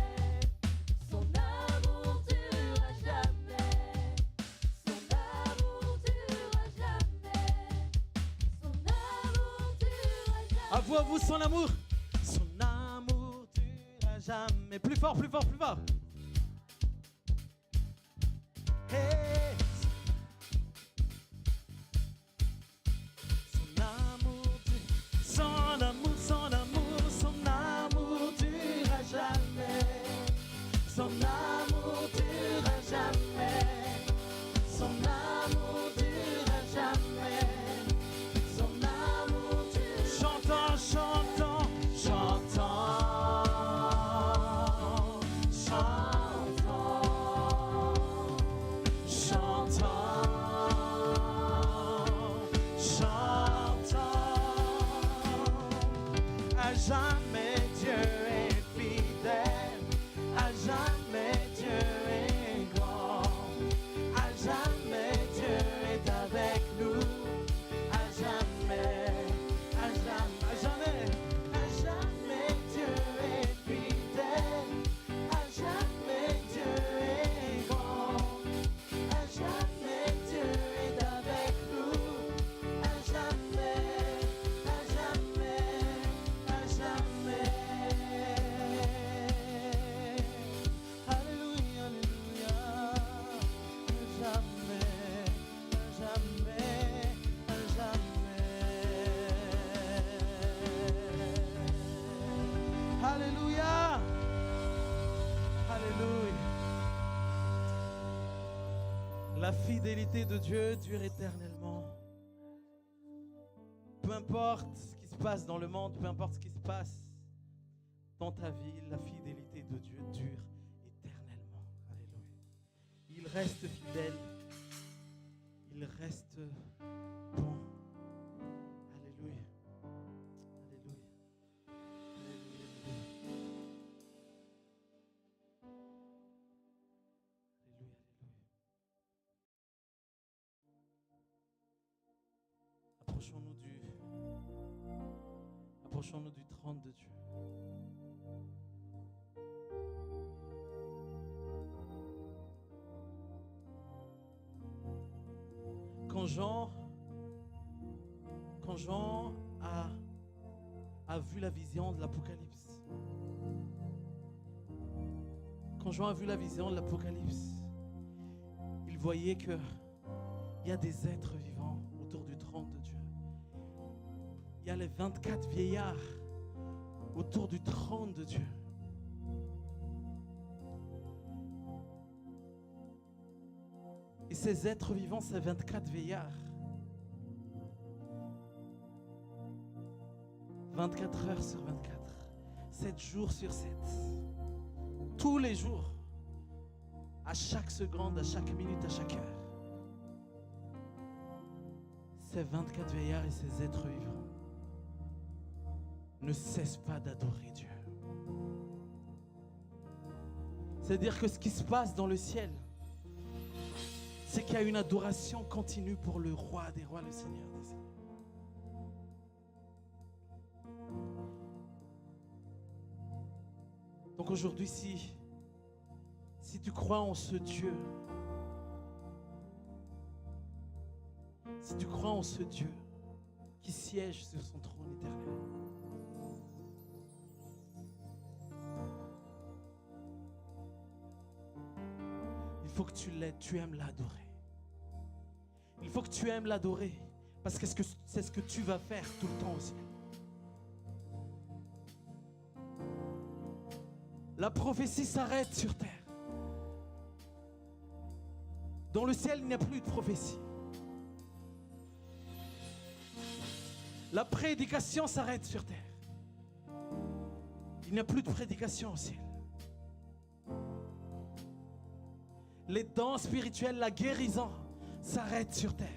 Son amour durera jamais. Son amour durera jamais. Son amour durera jamais. À vous, son amour. Son amour durera jamais. Plus fort, plus fort, plus fort. Hey. Son amour, son amour, son amour, son amour durera jamais. Son amour durera jamais. Son amour durera jamais. Son amour durera Chantons, chantons, chantons, chantons, chantons, chantons. À jamais Dieu est fidèle. À jamais Dieu est grand. À jamais Dieu est avec nous. À jamais, à jamais, à jamais. La fidélité de Dieu dure éternellement. Peu importe ce qui se passe dans le monde, peu importe ce qui se passe dans ta vie, la fidélité de Dieu dure éternellement. Alléluia. Il reste fidèle. Il reste bon. Alléluia. Alléluia. Alléluia. Alléluia. Approchons-nous du trône de Dieu. Quand Jean a vu la vision de l'Apocalypse, il voyait qu'il y a des êtres vivants autour du trône de Dieu. Il y a les 24 vieillards autour du trône de Dieu. Et ces êtres vivants, ces 24 vieillards, 24 heures sur 24, 7 jours sur 7, tous les jours, à chaque seconde, à chaque minute, à chaque heure, ces 24 vieillards et ces êtres vivants ne cessent pas d'adorer Dieu. C'est-à-dire que ce qui se passe dans le ciel, c'est qu'il y a une adoration continue pour le roi des rois, le Seigneur des seigneurs. Donc aujourd'hui, si tu crois en ce Dieu, si tu crois en ce Dieu qui siège sur son trône éternel, il faut que tu aimes l'adorer. Il faut que tu aimes l'adorer parce que c'est ce que tu vas faire tout le temps aussi. La prophétie s'arrête sur terre. Dans le ciel, il n'y a plus de prophétie. La prédication s'arrête sur terre. Il n'y a plus de prédication au ciel. Les dons spirituels, la guérison s'arrête sur terre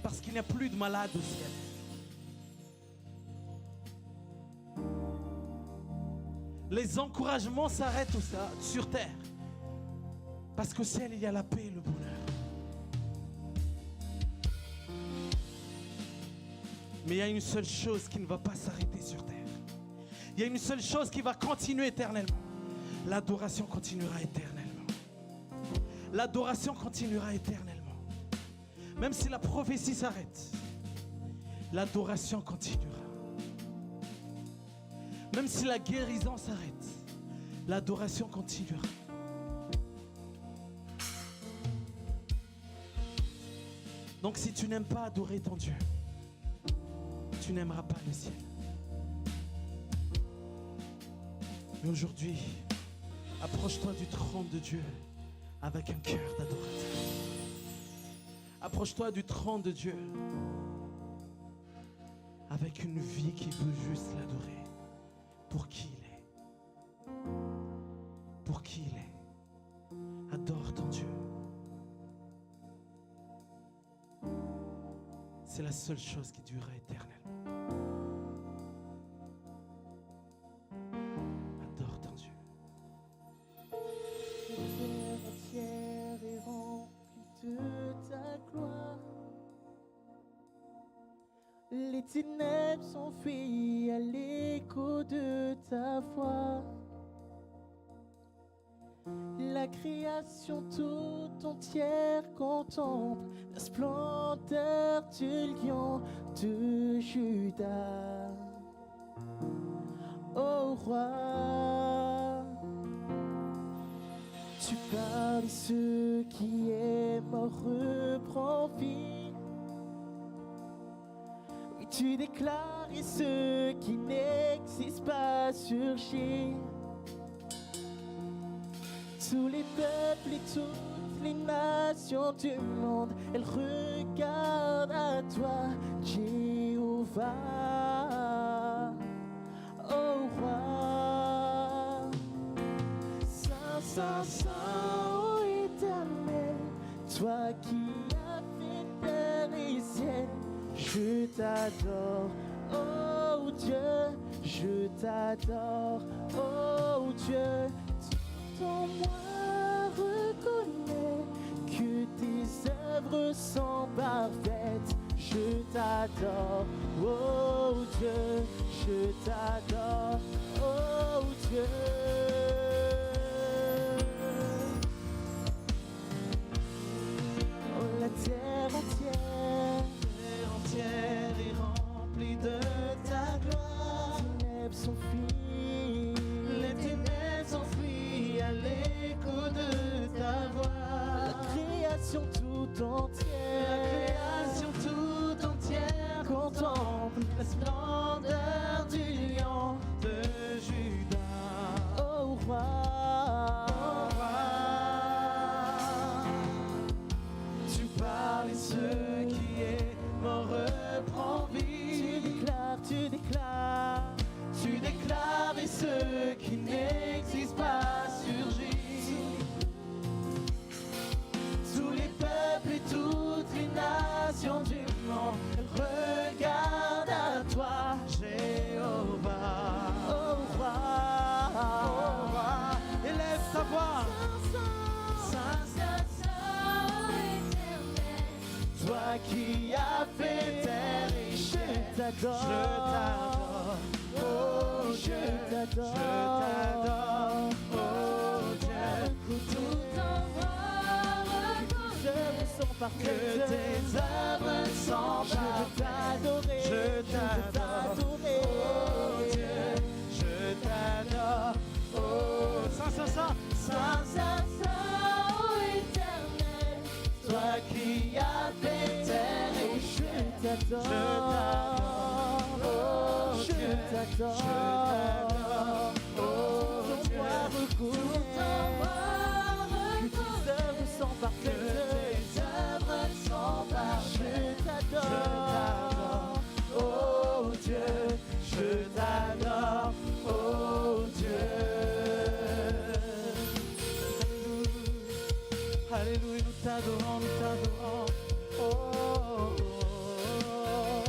parce qu'il n'y a plus de malades au ciel. Les encouragements s'arrêtent sur terre parce qu'au ciel il y a la paix et le bonheur. Mais il y a une seule chose qui ne va pas s'arrêter sur terre. Il y a une seule chose qui va continuer éternellement. L'adoration continuera éternellement. L'adoration continuera éternellement. Même si la prophétie s'arrête, l'adoration continuera. Même si la guérison s'arrête, l'adoration continuera. Donc si tu n'aimes pas adorer ton Dieu, tu n'aimeras pas le ciel. Mais aujourd'hui, approche-toi du trône de Dieu avec un cœur d'adorateur. Approche-toi du trône de Dieu avec une vie qui veut juste l'adorer pour qui il est. Pour qui il est. Adore ton Dieu. C'est la seule chose qui durera éternellement. Adore ton Dieu. La terre entière est remplie de ta gloire. Les ténèbres s'enfuient à l'écho de ta voix. La création tout entière contemple la splendeur du lion de Juda. Ô roi, tu parles, ce qui est mort reprend vie. Oui, tu déclares, et ce qui n'existe pas surgit. Tous les peuples et toutes toutes les nations du monde, elles regardent à toi, Jéhovah, ô roi. Saint, Saint, Saint, ô Éternel, toi qui as fait terre et ciel, je t'adore, oh Dieu, je t'adore, oh Dieu. Tout en moi reconnaît que tes œuvres sont parfaites. Je t'adore, oh Dieu, je t'adore, oh Dieu. Oh, la terre entière est remplie de ta gloire. Les ténèbres s'enfuient, les ténèbres s'enfuient à l'écho de ta voix. La création tout entière, contemple la splendeur du lion de Juda. Oh roi, tu parles et ce qui est mort reprend vie. Tu déclares et ce qui n'existe pas surgit. Tous les peuples et toutes les nations du monde regardent à toi, Jéhovah. Oh roi, élève ta voix. Saint, Saint, Saint, éternel, toi qui as fait terre et ciel, je t'adore, oh je t'adore, oh Dieu. Tout en moi que tes œuvres sont parfaites. Je t'adore, oh Dieu, je t'adore, oh Saint, Saint, Saint, Saint, Saint, Saint, oh Éternel, toi qui as fait terre et ciel, je t'adore, oh Dieu, je t'adore, oh Dieu. Tout en moi que tes œuvres sont parfaites. Je t'adore, oh Dieu, je t'adore, oh Dieu. Alléluia, alléluia, nous t'adorons, oh, oh, oh.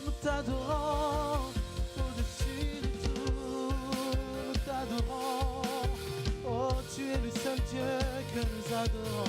Nous t'adorons au-dessus de tout, nous t'adorons, oh tu es le seul Dieu que nous adorons.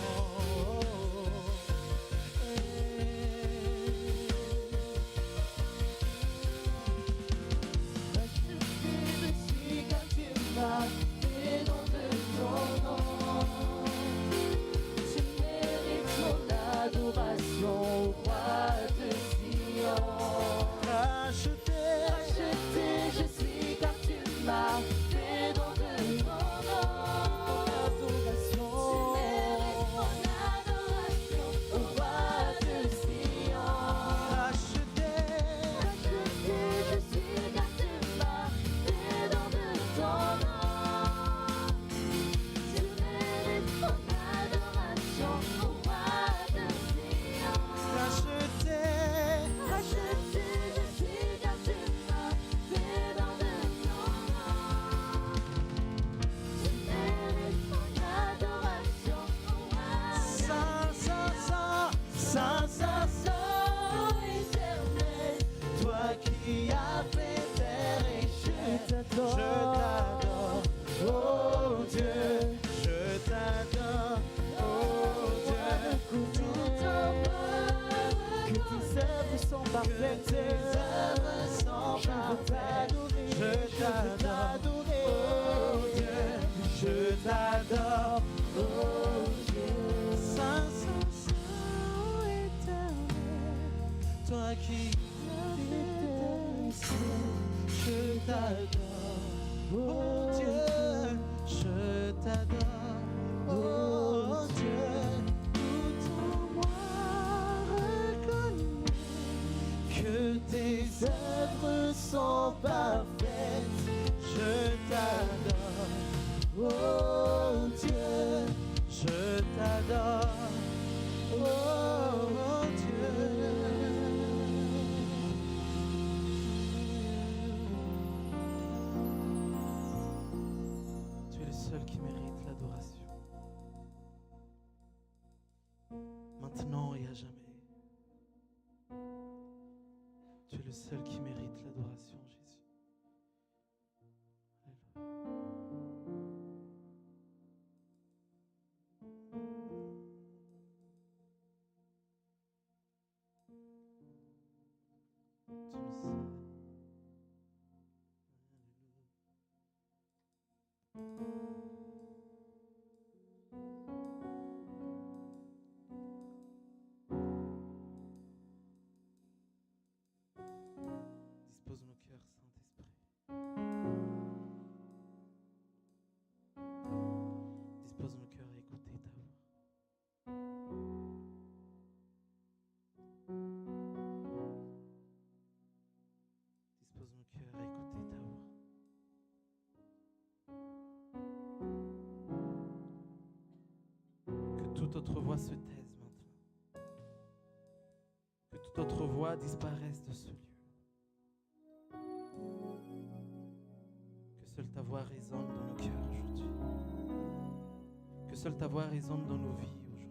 Toi qui je t'adore, oh Dieu, je t'adore, oh Dieu, tout en moi reconnaît que tes œuvres sont parfaites, je t'adore, oh Dieu. seul qui mérite l'adoration. Maintenant et à jamais. Tu es le seul qui mérite l'adoration, Jésus. Dispose nos cœurs, Saint-Esprit. Dispose nos cœurs à écouter ta voix. Dispose nos cœurs à écouter ta voix. Que toute autre voix se taise maintenant. Que toute autre voix disparaisse de ce lieu. Que seule ta voix résonne dans nos cœurs aujourd'hui. Que seule ta voix résonne dans nos vies aujourd'hui.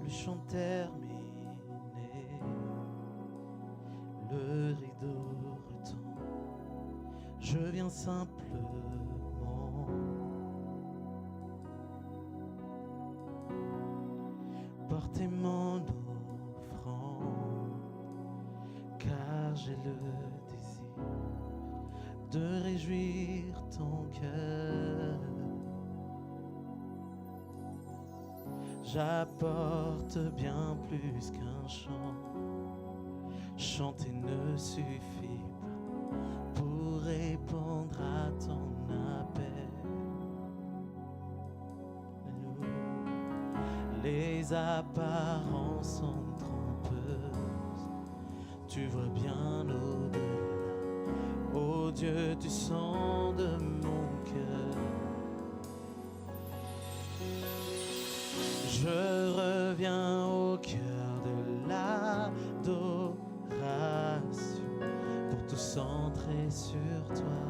Le chant terminé, le rideau retombe, je viens simplement porter mon offrande, car j'ai le désir de réjouir ton cœur. J'apporte bien plus qu'un chant. Chanter ne suffit pas pour répondre à ton appel. Les apparences sont trompeuses. Tu vois bien au-delà. Oh Dieu, tu sondes mon cœur. Je reviens au cœur de l'adoration pour tout centrer sur toi,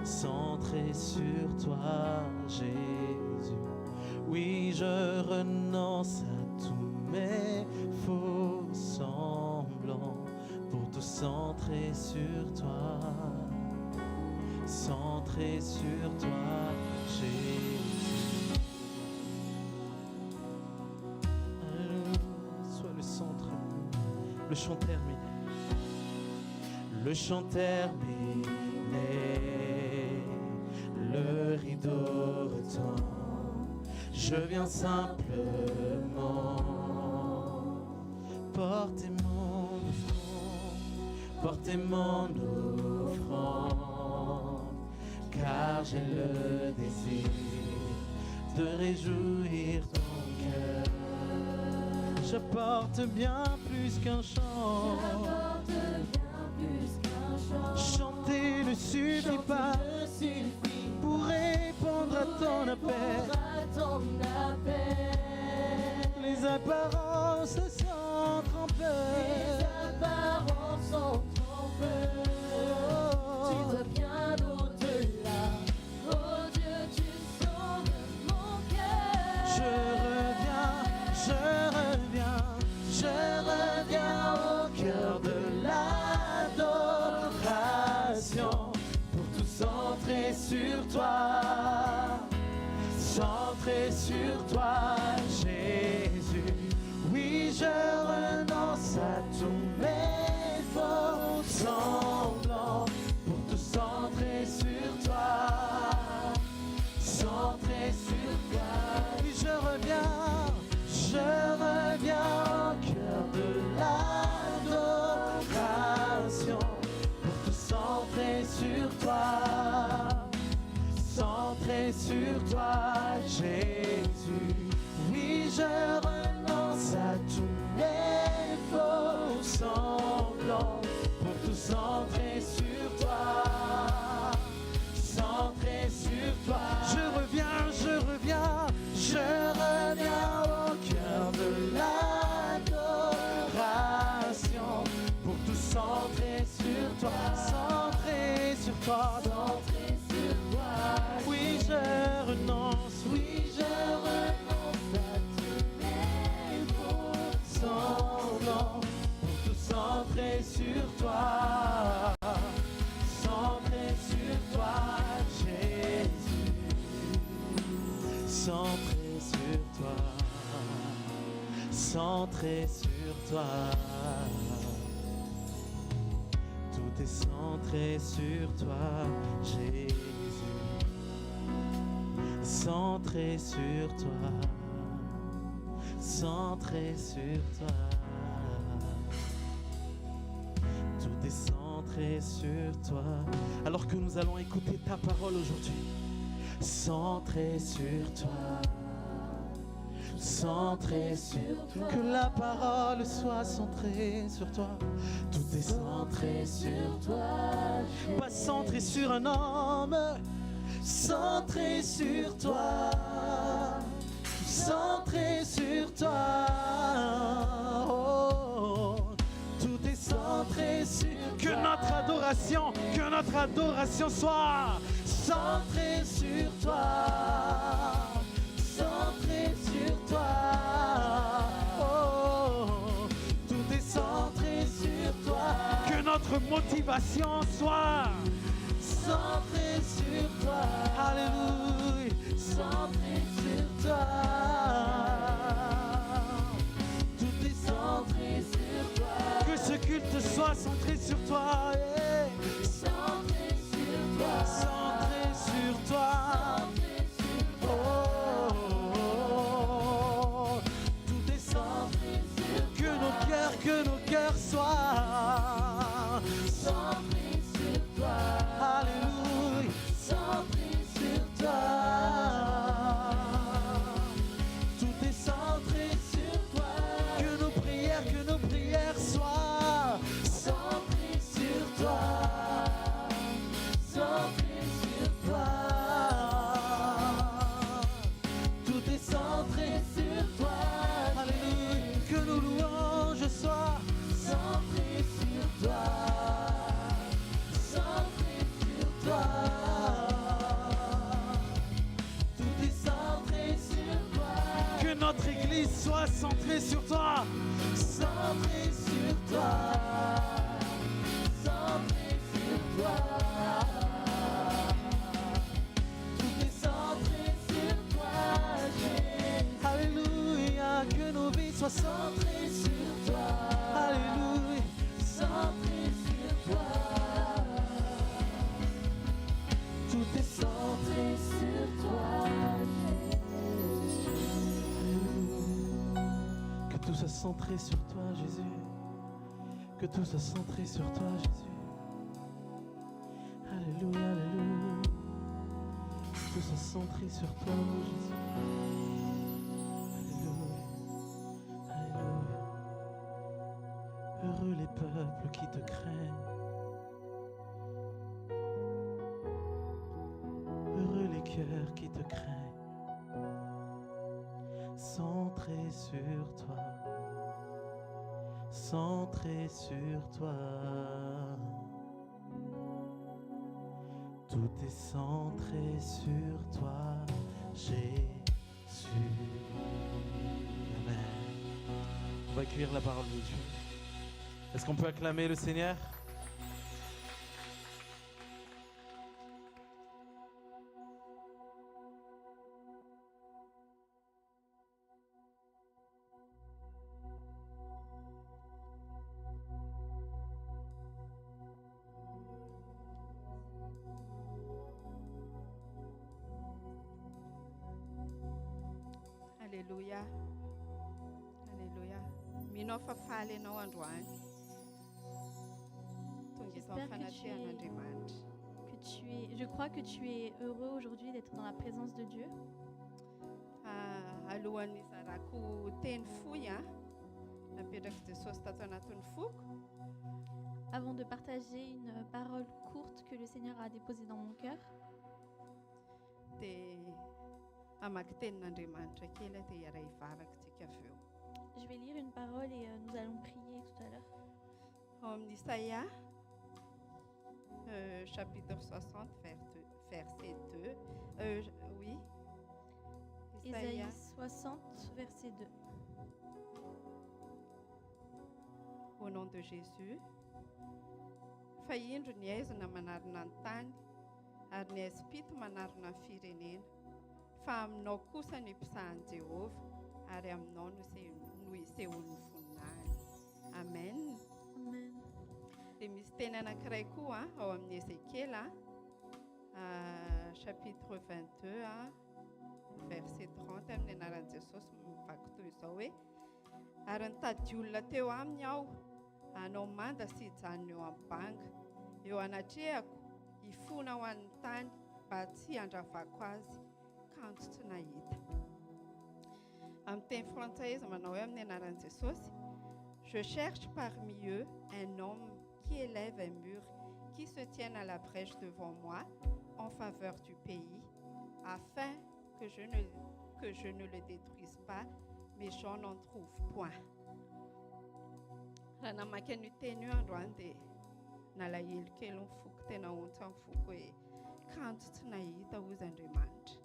centrer sur toi, Jésus. Oui, je renonce à tous mes faux semblants pour tout centrer sur toi, centrer sur toi, Jésus. Le chant terminé, le chant terminé, le rideau retombe, je viens simplement porter mon offrande, car j'ai le désir de réjouir ton cœur. J'apporte bien plus qu'un chant. Chanter ne suffit pas pour répondre à ton appel. Les apparences sont trompeuses. Tu vois bien au-delà. Oh Dieu, tu sondes mon cœur. Je reviens au cœur de l'adoration pour tout centrer sur toi, centrer sur toi, Jésus. Oui, je renonce à tous mes faux semblants pour tout centrer sur toi, centrer sur toi. Oui, je reviens au cœur de l'adoration pour tout centrer sur toi, centrer sur toi, Jésus. Oui, je renonce à tous mes faux semblants pour tout centrer centré sur toi. Tout est centré sur toi, Jésus. Centré sur toi, centré sur toi. Tout est centré sur toi. Alors que nous allons écouter ta parole aujourd'hui, centré sur toi, centré sur toi. Que la parole soit centrée sur toi. Tout est centré sur toi. Pas centré sur un homme, centré sur toi, centré sur toi. Oh, tout est centré sur que notre adoration soit centrée sur toi, centrée sur toi. Oh, tout est centré sur toi. Que notre motivation soit centré sur toi. Alléluia. Centré sur toi. Tout est centré sur toi. Que ce culte soit centré sur toi. Yeah. Centré sur toi. Centré sur toi. Oh, tout est centré sur toi. Que nos cœurs soient centrés sur toi. Alléluia. Centré sur toi. Tout est centré sur toi. Que nos prières soient centrées sur toi. Centrées sur toi. Tout est centré sur toi. Alléluia. Que nos louanges soient centrées sur toi. Centrées sur toi. Tout est centré sur toi. Que notre église soit centrée sur toi. Centrée sur toi. Centrée sur toi. Tout est centré sur toi, Jésus. Alléluia. Que nos vies soient centrées sur toi. Alléluia. Centrées sur toi. Tout est centré sur toi. Que tout soit centré sur toi, Jésus. Que tout soit centré sur toi, Jésus. Alléluia, alléluia. Que tout soit centré sur toi, Jésus. Alléluia, alléluia. Heureux les peuples qui te craignent. Heureux les cœurs qui te craignent. Centré sur toi. Centré sur toi. Tout est centré sur toi, Jésus. Amen. On va accueillir la parole de Dieu. Est-ce qu'on peut acclamer le Seigneur? Alléluia. Alléluia. Minofa fale na wandwan. J'espère je crois que tu es heureux aujourd'hui d'être dans la présence de Dieu. Aluani saraku ten fuya. Na pedak de sostatonatun fuk. Avant de partager une parole courte que le Seigneur a déposée dans mon cœur, je vais lire une parole et nous allons prier tout à l'heure. Isaïe, chapitre 60, verset 2. Oui. Isaïe 60, verset 2. Au nom de Jésus. Faïndre niaise na manarna tany, ary ny espito manarna firenena. Fa aminao kosa ny mpisahan Jehova, ary aminao no fiteon'ny voninahiny. Amen. Amen. Dia misy teny anankiray koa ao amin'ny Ézéchiel chapitre 22 verset 30 amin'ny anaran'i Jesosy mivaky toy izao hoe: ary nitady olona teo aminy aho, hanao manda sy hijanona eo am-banga, eo anatrehako hifona ho an'ny tany mba tsy handravako azy, kanto tsy nahita. Amin'ny teny frantsay izy manao hoe amin'ny anaran'i Jesosy: je cherche parmi eux un homme qui élève un mur, qui se tienne à la brèche devant moi en faveur du pays, afin que je ne le détruise pas, mais j'en n'en trouve point. Raha namaky an'io teny io androany dia nalahelo kely ny foko, tena ontsy amin'ny foko hoe kanto tsy nahita hozy Andriamanitra.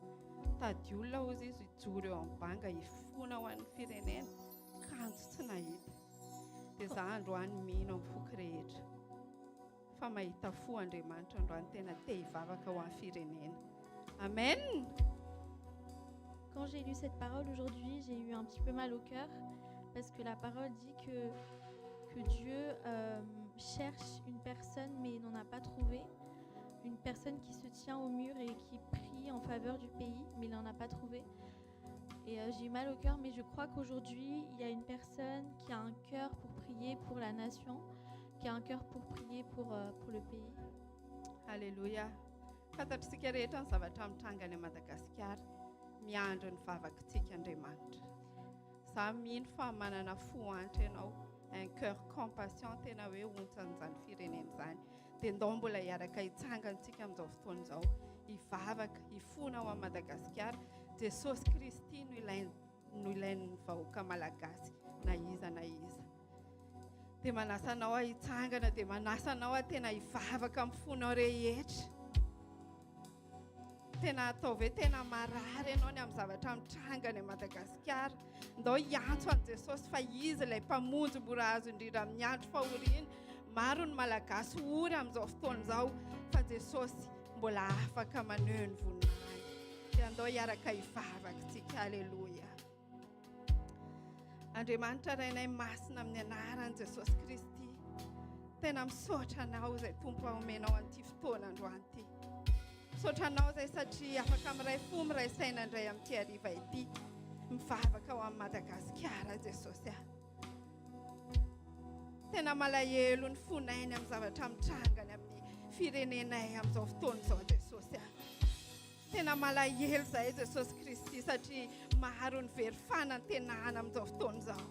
Tady olona hozy izy hijoro eo am-banga hifona ho an'ny firenena, kanto tsy nahita. Dia za androany mino amin'ny foko rehetra fa mahita fo Andriamanitra androany tena te hivavaka ho amin'ny firenena. Amen. Quand j'ai lu cette parole aujourd'hui, j'ai eu un petit peu mal au cœur parce que la parole dit que Dieu cherche une personne mais n'en a pas trouvé. Une personne qui se tient au mur et qui prie en faveur du pays, mais il n'en a pas trouvé. Et j'ai eu mal au cœur, mais je crois qu'aujourd'hui, il y a une personne qui a un cœur pour prier pour la nation, qui a un cœur pour prier pour le pays. Alléluia. Fantatritsika rehetra ny zavatra mitranga any Madagasikara, miandro ny vavakantsika Andriamanitra. Za mino fa manana fo antra ianao, un cœur compassion tena hoe ontsan'izany firenena izany. Dia ndao mbola hiaraka hitsangantsika amin'izao fotoana izao, hivavaka, hifona ao a Madagasikara. Jesosy Kristy no ilain'ny vahoaka malagasy na iza na iza. Dia manasa anao hitsangana, dia manasa anao tena hivavaka amin'ny fonao rehetra. Tena ataovy hoe tena marary ianao ny amin'ny zavatra mitrangana a Madagasikara. Ndao hiantso an' Jesosy fa izy ilay mpamonjy mora azo indrindra amin'ny andro fahoriana. Maro ny malagasy ory amin'izao fotoana izao fa Jesosy mbola afaka maneho ny voninahiny. Dia andao hiaraka hivavakantsika. Aleluia. Andriamanitra rainay masina amin'ny anaran'i Jesosy Kristy, tena misaotra anao izay tompo omenao an'ity fotoana androany ity. Misaotra anao izay satria afaka miray fo miray saina indray amin'ity hariva ity, mivavaka ao amin'ny Madagasikara Jesosy. Tena malahelo ny fonainy amin'ny zavatra mitrangany amin'ny firenenay amin'izao fotoana izao Jesosy. Tena malahelo izay Jesosy Kristy satria maro ny very fanantenana amin'izao fotoana izao.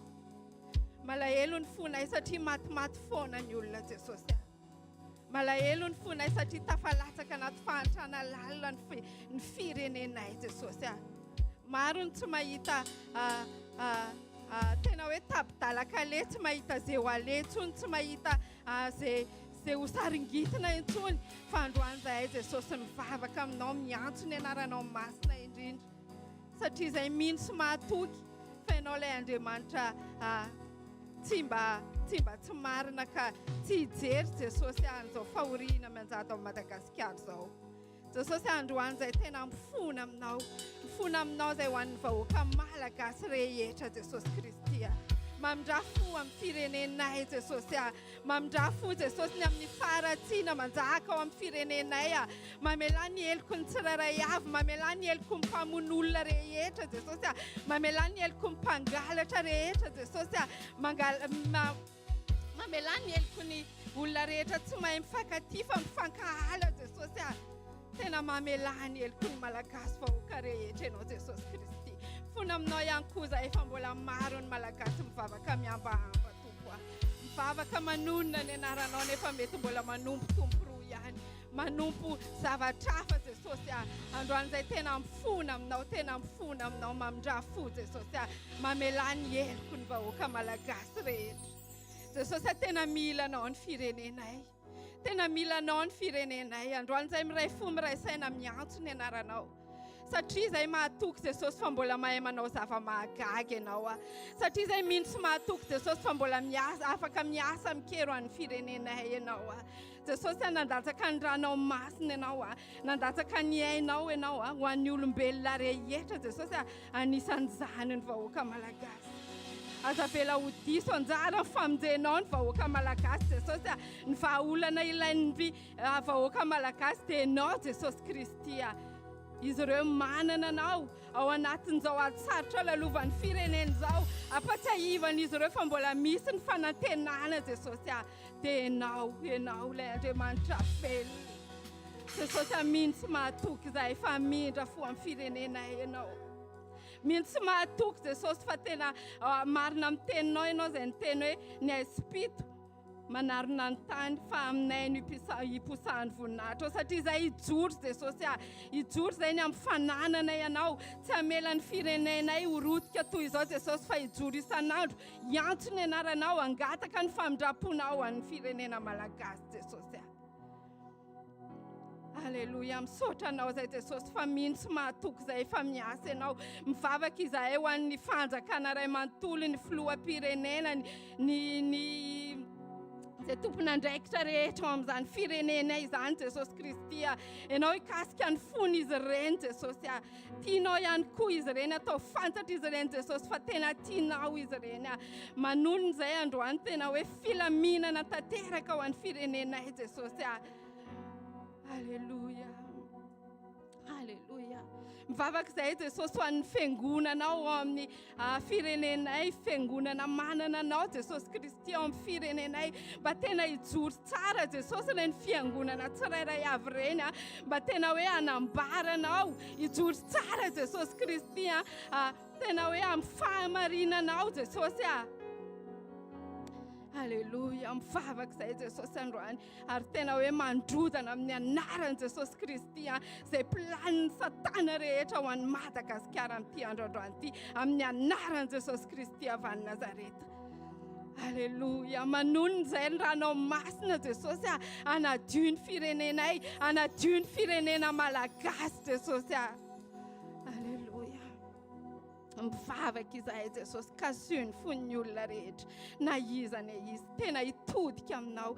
Malahelo ny fonay satria matimaty foana ny olona Jesosy. Malahelo ny fonay satria tafalatsaka anaty fahantrana lalina ny firenenay Jesosy. Maro ny tsy mahita tena hoe tabidalaka le, tsy mahita zay ho ale intsony, tsy mahita zay hosaringitina intsony. Fa androany zahay Jesosy mivavaka aminao, miantso ny anaranao masina indrindra. Satria izay mino sy mahatoky fa ianao ilay Andriamanitra tsy mba tsy marina ka tsy hijery Jesosy an'izao fahoriana manjado ao Madagasikara izao. Jesosy androany izay tena mifona aminao, mifona aminao izay ho an'ny vahoaka malagasy rehetra Jesosy Kristy. Mamindra fo amin'ny firenenay Jesosy. Mamindra fo Jesosy ny amin'ny faratsiana manjaka ao amin'ny firenenay. Mamela ny heloko ny tsirairay avy, mamela ny heloko ny mpamon'olona rehetra Jesosy. Mamela ny heloko ny mpangalatra rehetra Jesosy. Mamela ny heloko ny olona rehetra tsy mahay mifankatia fa mifankahala Jesosy. Tena mamela ny heloko ny malagasy vahoaka rehetra ianao Jesosy Kristy. Fona aminao ihany koa zahay fa mbola maro ny malagasy mivavaka miambahamba tompo. Mivavaka manonona ny anaranao nefa mety mbola manompo tompo roa ihany. Manompo zavatra hafa Jesosy. Androany izay tena mifona aminao, tena mifona aminao, mamindra fo Jesosy. Mamela ny heloko ny vahoaka malagasy rehetra. Jesosy tena mila anao ny firenenay. Tena mila anao ny firenenay. Androany izay miray fo miray saina miantso ny anaranao. Satria izay mahatoky Jesosy fa mbola mahay manao zava-mahagaga ianao. Satria izay mino sy mahatoky Jesosy fa mbola afaka miasa mikero an'ny firenenay ianao. Jesosy nandatsaka ny ranao masina ianao. Nandatsaka ny ainao ianao ho an'ny olombelona rehetra Jesosy anisan'izany ny vahoaka malagasy. aza vela ho diso anjara ny famonjenao ny vahoaka malagasy jesosy ny vahaolana ilain'ny vahoaka malagasy dia ianao jesosy Kristy izy ireo manana anao ao anatin'izao ady sarotra lalovan'ny firenen'izao ampatsiahivan'izy ireo fa mbola misy ny fanantenana jesosy dia ianao ilay Andriamanitra velona jesosy mihitsy mahatoky izahay fa mindra fo amin'ny firenenay ianao mihitsy mahatoky jesosy fa tena marina amin'ny teninao ianao izay ny teny hoe ny Espito manarina ny tany fa aminay no hiposahany voninahitra satria izay hijoro jesosy hijoro izay ny amin'ny fananana ianao tsy hamela ny firenenay horotika toy izao jesosy fa hijoro isan'andro hiantso ny anaranao hangataka ny famindraponao amin'ny firenena malagasy jesosy Halleluja misaotra anao izay jesosy fa mihitsy mahatoky izay efa miasa ianao mivavaka izahay ho an'ny fanjakana ray manontolo ny filoham-pirenena izay tompon'andraikitra rehetra amin'izany firenena izany jesosy Kristy ianao hikasika ny fony izy ireny jesosy tianao ihany koa izy ireny atao fantatra izy ireny jesosy fa tena tianao izy ireny manolo izay androany tena hoe filaminana tanteraka ho an'ny firenenay jesosy Halleluja Halleluja mivavaka izay jesosy ho an'ny fiangonanao amin'ny firenenay fiangonana manana anao jesosy Kristy ao amin'ny firenenay mba tena hijoro tsara jesosy ilay ny fiangonana tsirairay avy ireny mba tena hoe hanambaranao hijoro tsara jesosy Kristy tena hoe amin'ny fahamarinanao jesosy Halleluja mivavaka izay jesosy androany ary tena hoe mandrodana amin'ny anaran'i jesosy Kristy izay planin'ny satana rehetra ho an'ny Madagasikara amin'ity andro androany ity amin'ny anaran'i jesosy Kristy avy any Nazareta Halleluja manolo izay ny ranomasina jesosy hanadio ny firenenay hanadio ny firenena malagasy jesosy Halleluja mivavaka izahay jesosy kasoiny fon'ny olona rehetra na iza na izy tena hitodika aminao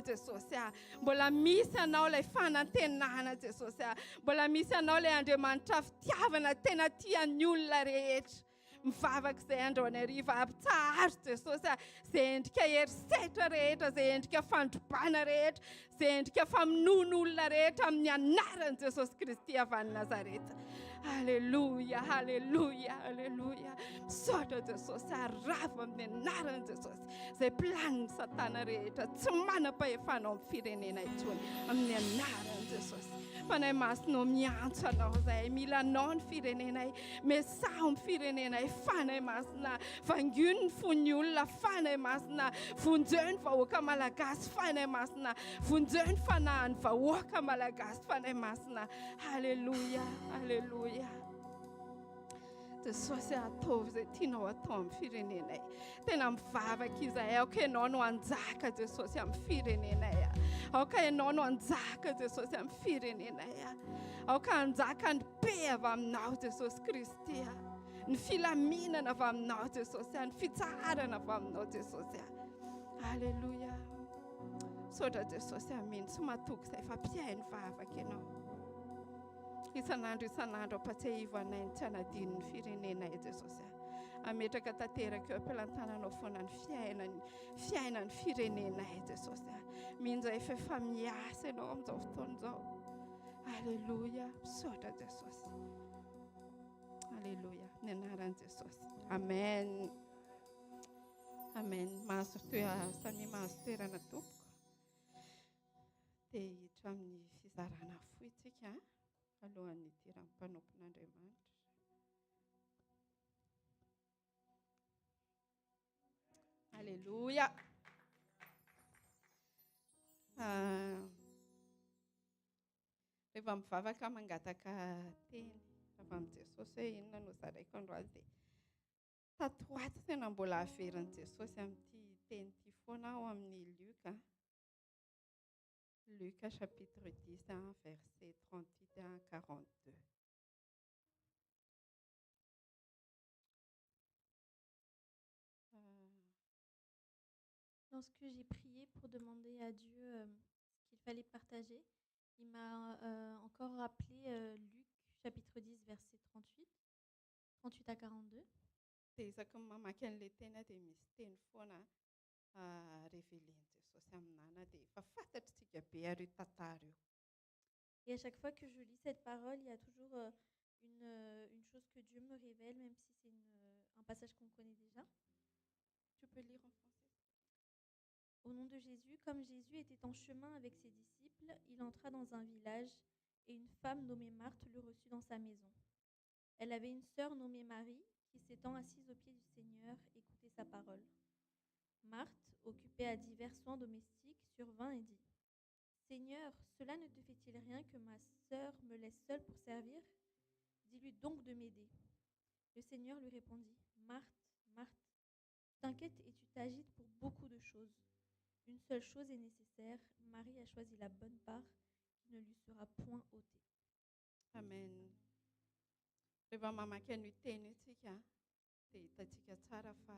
jesosy mbola misy anao ilay fanantenana jesosy mbola misy anao ilay Andriamanitra fitiavana tena tian'ny olona rehetra mivavaka izay androany hariva ampitsahary jesosy izay endrika herisetra rehetra izay endrika fandrobana rehetra izay endrika famonoana olona rehetra amin'ny anaran'i jesosy Kristy avy any Nazareta Halleluja Halleluja Halleluja misaotra jesosy arava amin'ny anaran'i jesosy izay planin'ny satana rehetra tsy manam-pahefanao amin'ny firenena intsony amin'ny anaran'i jesosy fanay masinao miantso anao izay mila anao ny firenenay mesaho amin'ny firenenay fanay masina vangino ny fon'ny olona fanay masina vonjeo ny vahoaka malagasy fanay masina vonjeo ny fanahin'ny vahoaka malagasy fanay masina Halleluja Halleluja jesosy ataovy izay tianao atao amin'ny firenenay tena mivavaka izahay aoka ianao no anjaka jesosy amin'ny firenenay aoka ianao no anjaka jesosy amin'ny firenenay aoka anjaka ny be avy aminao jesosy Kristy ny filaminana avy aminao jesosy ny fitsarana avy aminao jesosy Halleluja misaotra jesosy aminy tsy mahatoky izay fa mpiay ny vavaka ianao isan'andro ampatsiahivo anay ny tsy hanadino ny firenenay jesosy ametraka tanteraka eo am-pelantananao foana ny fiainan'ny firenenay jesosy minjay efa miasa ianao amin'izao fotoan'izao Halleluja misaotra jesosy Halleluja ny anaran'i jesosy amen amen mahazo samy mahazo toerana tompoko dia hiditra amin'ny fizarana fo isika alohan'ny idiran'ny mpanompon'Andriamanitra Alléluia. Rehefa mivavaka mangataka teny avy amin'ny Jesosy hoe inona no zaraiko androany dia tatoato tena mbola averin'i Jesosy amin'ity teny ity foana ao amin'ny Luc chapitre 10 verset 38 à 42. Lorsque j'ai prié pour demander à Dieu ce qu'il fallait partager, il m'a encore rappelé Luc chapitre 10 verset 38 à 42. dia isaky ny mamaky an'ilay teny dia misy teny foana révélen'i Jesosy aminana dia efa fantatritsika be ary io tantara io. Et à chaque fois que je lis cette parole, il y a toujours une chose que Dieu me révèle, même si c'est un passage qu'on connaît déjà. Tu peux lire en français? Au nom de Jésus, comme Jésus était en chemin avec ses disciples, il entra dans un village et une femme nommée Marthe le reçut dans sa maison. Elle avait une sœur nommée Marie qui, s'étant assise aux pieds du Seigneur, écoutait sa parole. Marthe, occupée à divers soins domestiques, survint et dit : Seigneur, cela ne te fait-il rien que ma sœur me laisse seule pour servir ? Dis-lui donc de m'aider. Le Seigneur lui répondit : Marthe, Marthe, tu t'inquiètes et tu t'agites pour beaucoup de choses. Une seule chose est nécessaire. Marie a choisi la bonne part qui ne lui sera point ôtée. Amen. Rehefa mamaky an'io teny io tsika dia hitantsika tsara fa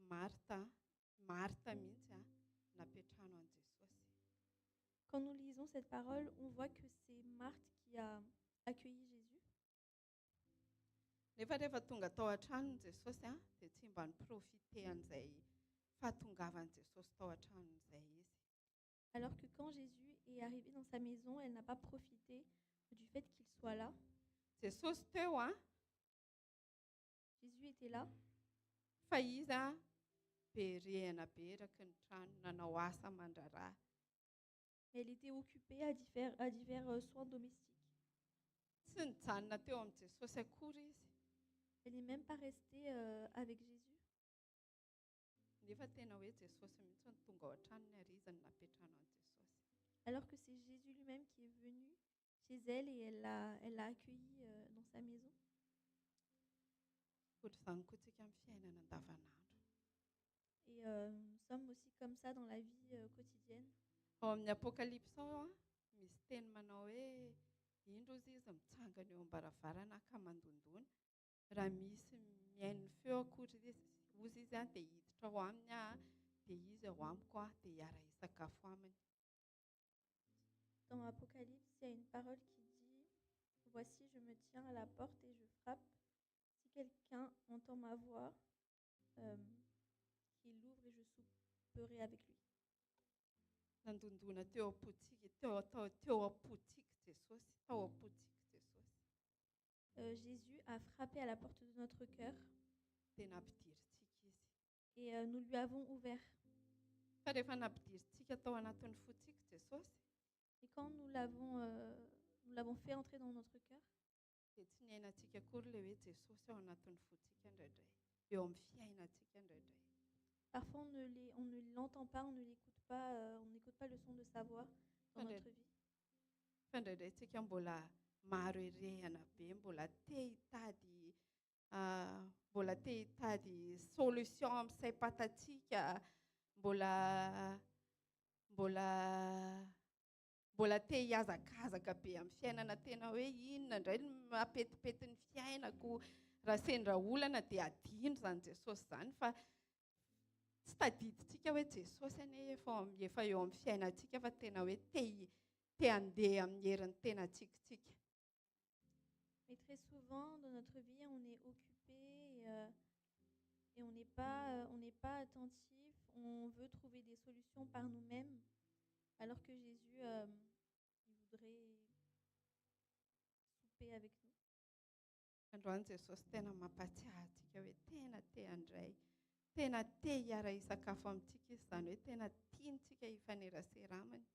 Martha mihitsy napetrahany an'i Jesosy. Quand nous lisons cette parole, on voit que c'est Marthe qui a accueilli Jésus. Nefa rehefa tonga tao an-tranony Jesosy dia tsy mba niprofite an'izay fahatongavan'i Jesosy tao an-tranon'izay izy. Alors que quand Jésus est arrivé dans sa maison, elle n'a pas profité du fait qu'il soit là. Jesosy teo Jésus était là, fa izy be rihana be eraky ny trano nanao asa mandraraha. mais elle était occupée à divers soins domestiques. Tsy nijanona teo amin'i Jesosy akory izy. Elle n'est même pas restée avec Jésus. Nefa tena hoe Jesosy mihitsy ny tonga ao an-tranony ary izy ny napetrahana an'i Jesosy. Alors que c'est Jésus lui-même qui est venu chez elle et elle l'a accueillie dans sa maison. Ohatr'izany koa tsika amin'ny fiainana andavanandro. Et nous sommes aussi comme ça dans la vie quotidienne. Ao amin'ny Apocalypse ao misy teny manao hoe indro ozy izy mitsangana eo am-baravarana ka mandondona. Raha misy mihaino feo akory ozy izy dia hiditra ao aminy dia izy ao amiko dia hiara hisakafo aminy. Dans Apocalypse, il y a une parole qui dit : Voici, je me tiens à la porte et je frappe. Si quelqu'un entend ma voix, qu'il ouvre et je souperai avec lui. Nandondona teo apotsiky tao apotsiky Jesosy, tao apotsiky Jesosy. Jésus a frappé à la porte de notre cœur Dia nampidirintsika izy. et nous lui avons ouvert. Fa rehefa nampidirintsika tao anatin'ny fotsika Jesosy Et quand nous l'avons fait entrer dans notre cœur, dia tsy niainantsika akory ilay hoe Jesosy ao anatin'ny fotsika indraindray, eo amin'ny fiainantsika indraindray. parfois on ne l'entend pas, on n'écoute pas le son de sa voix dans notre vie. Fa indraindray tsika mbola maro herehana be, mbola te hitady solution amin'ny saim-patatsika, mbola te hiazakazaka be amin'ny fiainana tena hoe inona indray no mapetipety ny fiainako, raha sendra olana dia adino izany Jesosy izany, fa tsy tadidintsika hoe Jesosy anie efa eo amin'ny fiainantsika fa tena hoe te handeha amin'ny herin'ny tenatsika. Mais très souvent dans notre vie, on est occupé et on n'est pas attentif. On veut trouver des solutions par nous-mêmes, alors que Jésus il voudrait souper avec nous. Androany Jesosy tena mampatsiahy antsika hoe tena te handray, tena te hiara hisakafo amintsika izy, izany hoe tena tiantsika hifanerasera aminy.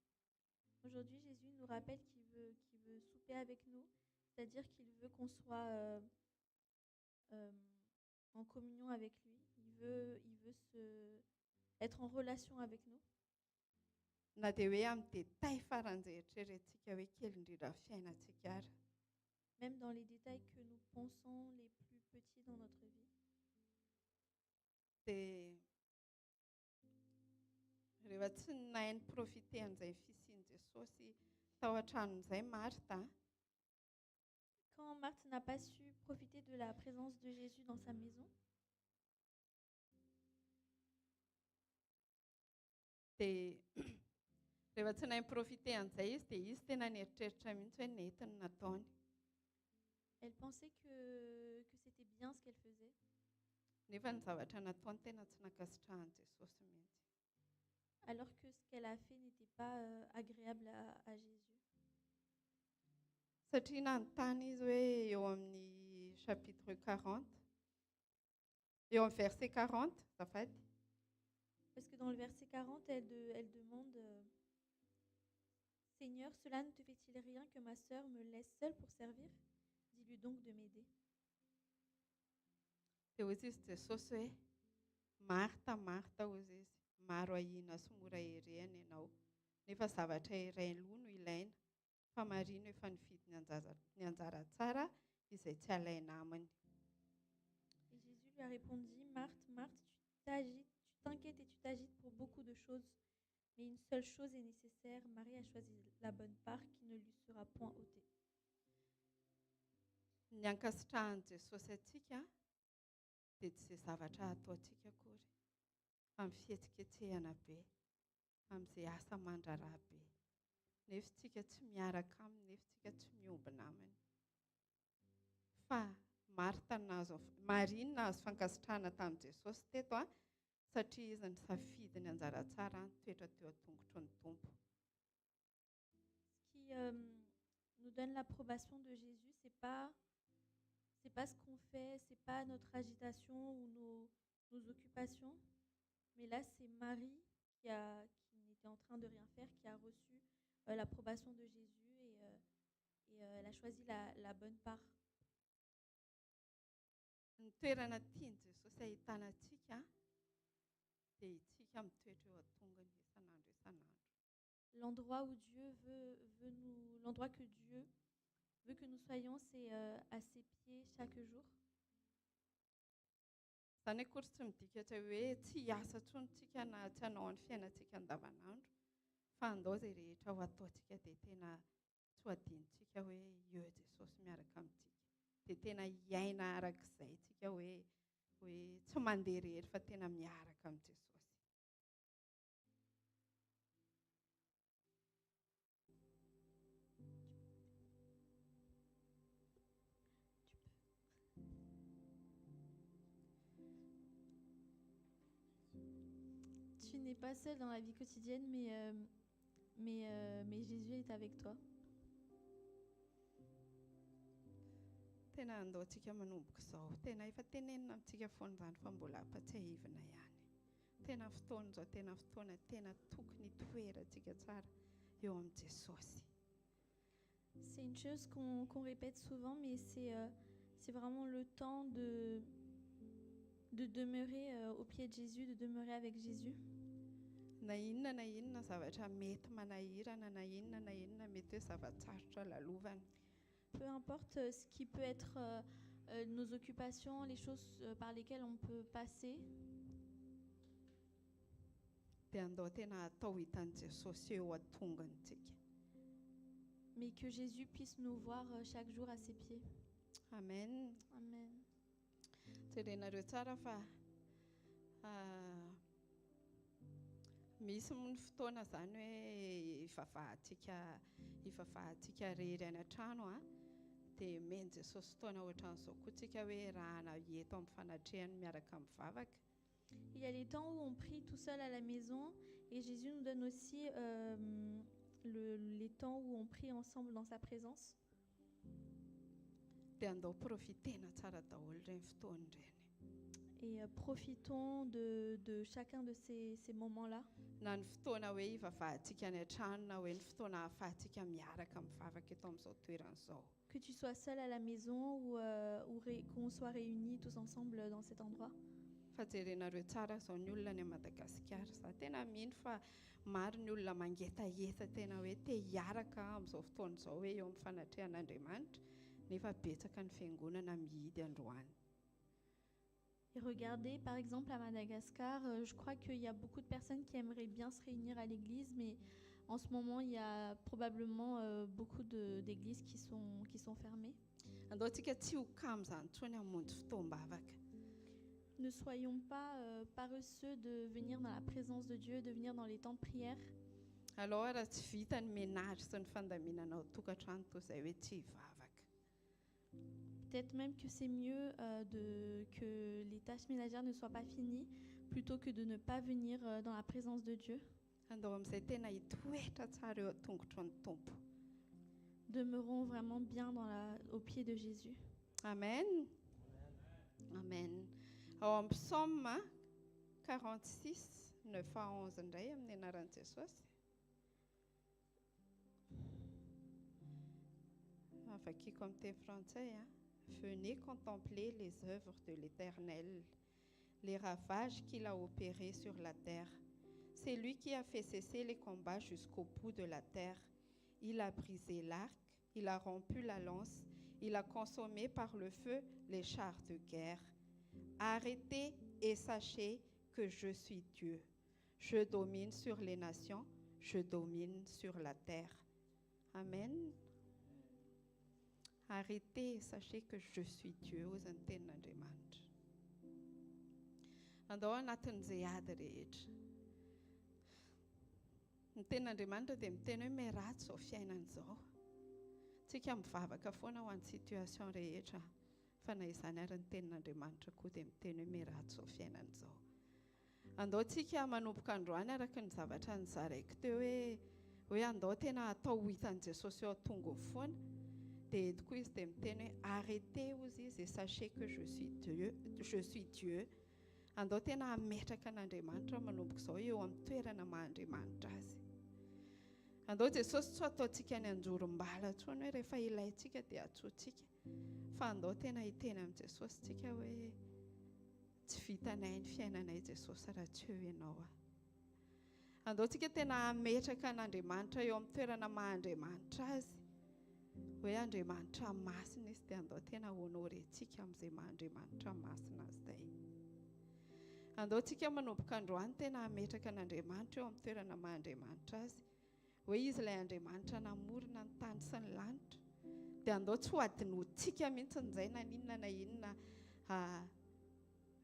Aujourd'hui, Jésus nous rappelle qu'il veut souper avec nous, c'est-à-dire qu'il veut qu'on soit en communion avec lui. Il veut être en relation avec nous. Na dia hoe amin'ny détail farany izay eritreretintsika hoe kely indrindra fiainantsika ary. Même dans les détails que nous pensons les plus petits dans notre vie. Dia rehefa tsy nahay niprofite an'izay fisian'i Jesosy tao an-tranon'izay Martha, Quand Marthe n'a pas su profiter de la présence de Jésus dans sa maison, dia rehefa tsy nahay niprofite an'izay izy dia izy tena nieritreritra mihitsy hoe nentiny nataony. elle pensait que c'était bien ce qu'elle faisait. nefa ny zavatra nataony tena tsy nakasitrahan'i Jesosy mihitsy. alors que ce qu'elle a fait n'était pas agréable à Jésus. Satria nanontany izy hoe eo amin'ny chapitre 40, eo amin'ny verset 40, zafady. Parce que dans le verset 40, elle demande Seigneur, cela ne te fait-il rien que ma sœur me laisse seule pour servir? Dis-lui donc de m'aider. Dia hozy izy Jesosy hoe Marta, Marta hozy izy, maro ahina sy mora herehana ianao, nefa zavatra iray aloha no ilaina, fa marina efa nifidy ny anjara tsara izay tsy alaina aminy. Et Jésus lui a répondu, Marthe, Marthe, tu t'inquiètes et tu t'agites pour beaucoup de choses, mais une seule chose est nécessaire. Marie a choisi la bonne part qui ne lui sera point ôtée. Ny ankasitrahan'i Jesosy atsika dia tsy izay zavatra ataontsika akory, amin'ny fihetsiketsehana be, amin'izay asa mandraraha be, nefa tsika tsy miaraka aminy, nefa tsika tsy miombina aminy. Fa Maria nahazo fankasitrahana tamin'i Jesosy teto satria izy nisafidy ny anjara tsara nitoetra teo an-tongotry ny Tompo. Ce qui nous donne l'approbation de Jésus, c'est pas ce qu'on fait, c'est pas notre agitation ou nos occupations, mais là c'est Marie qui n'était en train de rien faire, qui a reçu l'approbation de Jésus et elle a choisi la bonne part. Ny toerana tiany Jesosy ahitana antsika dia itsika mitoetra eo an-tongony isan'andro isan'andro. L'endroit où Dieu l'endroit que Dieu veut que nous soyons, c'est à ses pieds chaque jour. Izany akory tsy midikatra hoe tsy hiasa intsony tsika na tsy hanao ny fiainantsika andavanandro, fa andao izay rehetra ho ataontsika dia tena tsy ho adinontsika hoe eo Jesosy miaraka amintsika. Dia tena hiaina arak'izay tsika hoe tsy mandeha rehetra fa tena miaraka amin'ny Jesosy. Tu n'es pas seul dans la vie quotidienne, mais Jésus est avec toi. Tena andaontsika manomboka izao, tena efa tenenina amintsika foana izany fa mbola ampatsiahivana ihany. Tena fotoana izao, tena fotoana tena tokony hitoerantsika tsara eo amin'ny Jesosy. C'est une chose qu'on répète souvent, mais c'est vraiment le temps de demeurer au pied de Jésus, de demeurer avec Jésus. Na inona zavatra mety manahirana, na inona mety hoe zavatsarotra lalovana. Peu importe ce qui peut être nos occupations, les choses par lesquelles on peut passer. Dia andao tena atao hitan'i Jesosy eo an-tongontsika. Mais que Jésus puisse nous voir chaque jour à ses pieds. Amen. Amen. Jerenareo tsara fa misy ny fotoana izany hoe hivavahantsika rery any an-trano dia meny Jesosy fotoana ohatran'izao koa tsika hoe rahana eto amin'ny fanatrehany miaraka mivavaka. Il y a les temps où on prie tout seul à la maison et Jésus nous donne aussi les temps où on prie ensemble dans sa présence. Dia andao profitena tsara daholo ireny fotoana ireny. Et profitons de chacun de ces moments-là. Na ny fotoana hoe hivavahantsika any an-trano na hoe ny fotoana ahafahantsika miaraka mivavaka eto amin'izao toerana izao. Que tu sois seul à la maison ou qu'on soit réunis tous ensemble dans cet endroit. Fa jerenareo tsara izao ny olona any Madagasikara, za tena mino fa maro ny olona mangetaheta tena hoe te hiaraka amin'izao fotoana izao hoe eo amin'ny fanatrehan'Andriamanitra, nefa betsaka ny fiangonana mihidy androany. Et regardez, par exemple, à Madagascar, je crois qu'il y a beaucoup de personnes qui aimeraient bien se réunir à l'église, mais en ce moment, il y a probablement beaucoup d'églises qui sont fermées. Andaontsika tsy ho kamo izany intsony hamonjy fotoam-bavaka. Ne soyons pas paresseux de venir dans la présence de Dieu, de venir dans les temps de prière. Alors raha tsy vita ny menary sy ny fandaminana ao tokantrano toy izay hoe tsy hivavaka. peut-être même que c'est mieux que les tâches ménagères ne soient pas finies plutôt que de ne pas venir dans la présence de Dieu. Andao amin'izay tena hitoetra tsara eo an-tongotro ny Tompo. Demeurons vraiment bien au pied de Jésus. Amen. Amen. Ao amin'ny psaume 46, 9 à 11 indray amin'ny anaran'i Jesosy. Vakiako amin'ny teny frantsay. Venez contempler les œuvres de l'Éternel, les ravages qu'il a opérés sur la terre. C'est lui qui a fait cesser les combats jusqu'au bout de la terre. Il a brisé l'arc, il a rompu la lance, il a consommé par le feu les chars de guerre. Arrêtez et sachez que je suis Dieu. Je domine sur les nations, je domine sur la terre. Amen. Arrêtez et sachez que je suis Dieu aux antennes d'Andriamanitra. Andao anatin'izay ady rehetra. Ny tenin'Andriamanitra dia miteny hoe miaratsy izao fiainana izao. Tsika mivavaka foana ho an'ny situation rehetra, fa na izany ary ny tenin'Andriamanitra koa dia miteny hoe miaratsy izao fiainana izao. Andao tsika manomboka androany araka ny zavatra nizaraiko teo hoe andao tena atao hitan'i Jesosy eo an-tongony foana. Dia eto koa izy dia miteny hoe arrêtez ozy izy et sachez que je suis Dieu. Andao tena ametraka an'Andriamanitra manomboka izao eo amin'ny toerana maha-Andriamanitra azy. Andao Jesosy tsy ataontsika ny anjorom-bala intsony hoe rehefa ilaintsika dia atsoantsika, fa andao tena hiteny amin'ny Jesosy tsika hoe tsy vitanay ny fiainanay Jesosy raha tsy eo ianao. Andao tsika tena ametraka an'Andriamanitra eo amin'ny toerana maha-Andriamanitra azy, hoe Andriamanitra masina izy, dia andao tena honorentsika amin'izay maha-Andriamanitra masina azy izay. Andao tsika manomboka androany tena ametraka an'Andriamanitra eo amin'ny toerana maha-Andriamanitra azy, hoe izy ilay Andriamanitra namorona ny tany sy ny lanitra. Dia andao tsy ho adinoantsika mihitsy izay na inona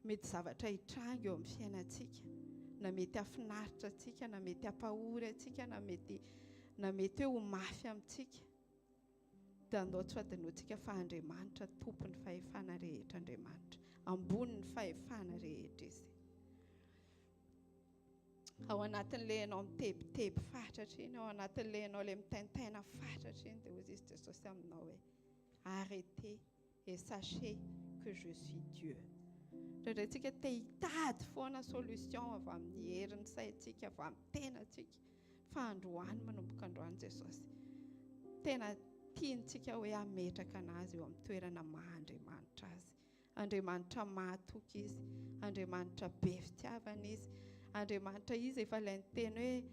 mety zavatra hitranga eo amin'ny fiainantsika, na mety hafinaritra antsika, na mety hampahory antsika, na mety hoe ho mafy amintsika. Dia andao tsy ho adinoantsika fa Andriamanitra tompon'ny fahefana rehetra, Andriamanitra ambonin'ny fahefana rehetra izy. Ao anatin'ilay ianao mitebiteby fatratra iny, ao anatin'ilay ianao ilay mitaintaina fatratra iny, dia hozy izy Jesosy aminao hoe arrêtez et sachez que je suis Dieu. Rehetratsika te hitady foana solution avy amin'ny herin'ny saintsika, avy amin'ny tenantsika, fa androany manomboka androany Jesosy tena tiantsika hoe ametraka anazy eo amin'ny toerana maha-Andriamanitra azy. Andriamanitra mahatoky izy, Andriamanitra be fitiavana izy, Andriamanitra izy efa ilay teny hoe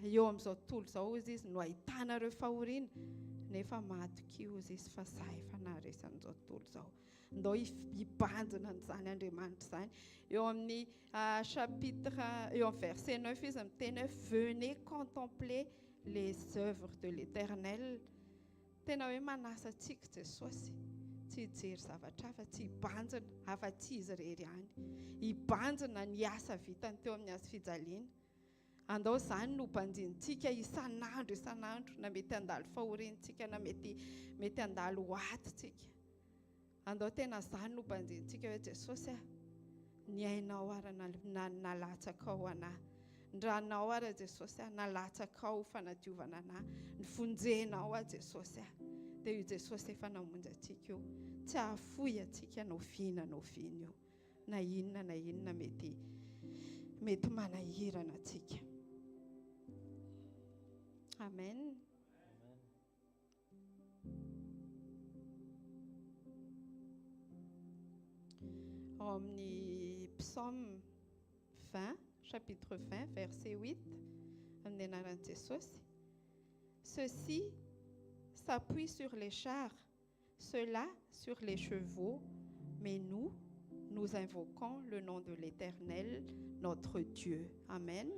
eo amin'izao tontolo izao ozy izy no ahitana ireo fahoriana, nefa mahatoky ozy izy fa za efa naharesan'izao tontolo izao. Andao hibanjina n'izany Andriamanitra izany. Eo amin'ny chapitre, eo amin'ny verset 9 izy miteny hoe venez contempler les œuvres de l'Éternel. Tena hoe manasa antsika Jesosy tsy hijery zavatra hafa, tsy hibanjina afa-tsy izy irery ihany, hibanjina ny asa vitany teo amin'ny asa fijaliana. Andao izany no banjintsika isan'andro isan'andro, na mety handalo fahoriantsika, na mety handalo atintsika. Andao tena izany no banjintsika hoe Jesosy ny ainao ary nalatsakao anahy, ndranao ary Jesosy nalatsakao fanadiovana anahy, ny vonjenao Jesosy. Dia io Jesosy efa namonjy antsika io, tsy hahafoy antsika noviana io, na inona mety manahirana antsika. Amen. Ao amin'ny psaume 20, chapitre 20, verset 8, amin'ny anaran'i Jesosy. Ceux-ci s'appuient sur les chars, ceux-là sur les chevaux, mais nous invoquons le nom de l'Éternel, notre Dieu. Amen.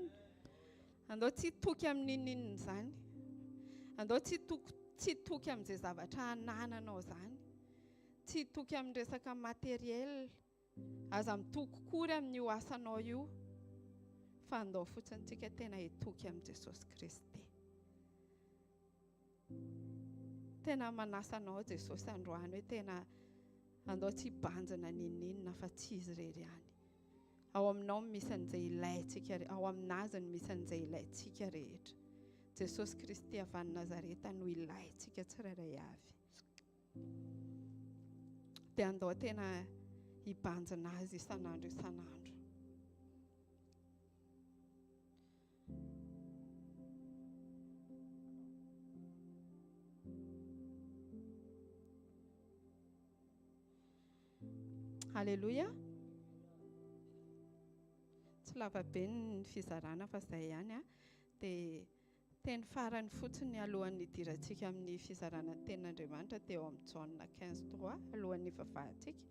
Andao tsy toky amin'in'inona izany. Andao tsy toky amin'izay zavatra anananao izany. Tsy toky amin'ny resaka materiel, aza mitoky kory amin'io asanao io, fa andao fotsiny tsika tena hitoky amin'ny Jesosy Kristy. Tena manasanao Jesosy androany hoe tena andao tsy hibanjana ninninona fa tsy izy rery ihany. Ao aminao misy an'izay ilayntsika, ao aminazy misy an'izay ilayntsika rehetra. Jesosy Kristy avy any Nazareta no ilayntsika tsirairay avy. Dia andao tena hibanjana azy isan'andro isan'andro. Halleluja. Tsy lava be ny fizarana fa izay ihany a. Dia teny farany fotsiny alohan'ny hidirantsika amin'ny fizarana ny tenin'Andriamanitra dia eo amin'ny Jaona 15:3 alohan'ny vavahantsika.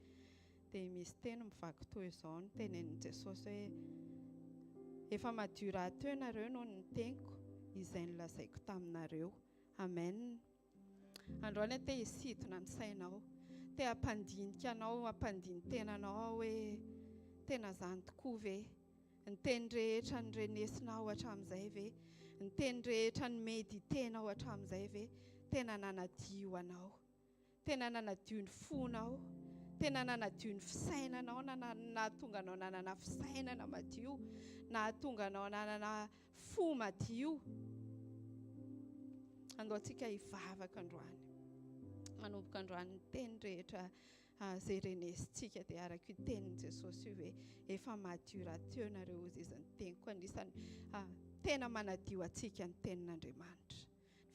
Dia misy teny mivaky toy izao ny tenenin' Jesosy hoe efa madio rahateo ianareo noho ny teniko izay nolazaiko taminareo. Amen. Androany te hisintona ny sainao, te hampandinika anao, hampandiny tenanao hoe tena zany tokoa ve? Ny teny rehetra ny renesinao hatramin'izay ve? Ny teny rehetra ny meditenao hatramin'izay ve? Tena nanadio anao, tena nanadio ny fonao, tena nanadio ny fisainanao, nahatonga anao nanana fisainana madio, nahatonga anao nanana fo madio. Andaontsika hivavaka androany, manomboka androany ny teny rehetra izay renesintsika dia araka io tenin' Jesosy io hoe efa madio rahateo ianareo ozy izy ny teniko. Anisany tena manadio atsika ny tenin'Andriamanitra,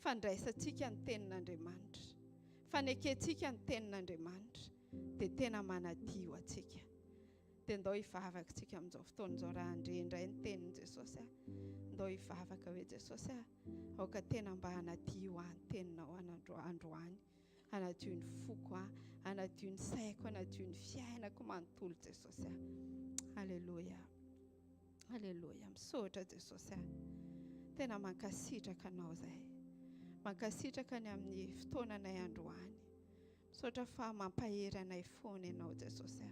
fandraisantsika ny tenin'Andriamanitra, fanekentsika ny tenin'Andriamanitra dia tena manadio atsika. Dia andao hivavaka tsika amin'izao fotoan'izao raha handre ny tenin' Jesosy andao hivavaka hoe Jesosy aoka tena mba hanadio ny teninao androany, hanadio ny foko, hanadio ny saiko, hanadio ny fiainako manontolo Jesosy. Halleluja, halleluja. Misaotra Jesosy, tena mankasitraka anao zahay, mankasitraka ny amin'ny fotoananay androany. Misaotra fa mampahery anay foana ianao Jesosy.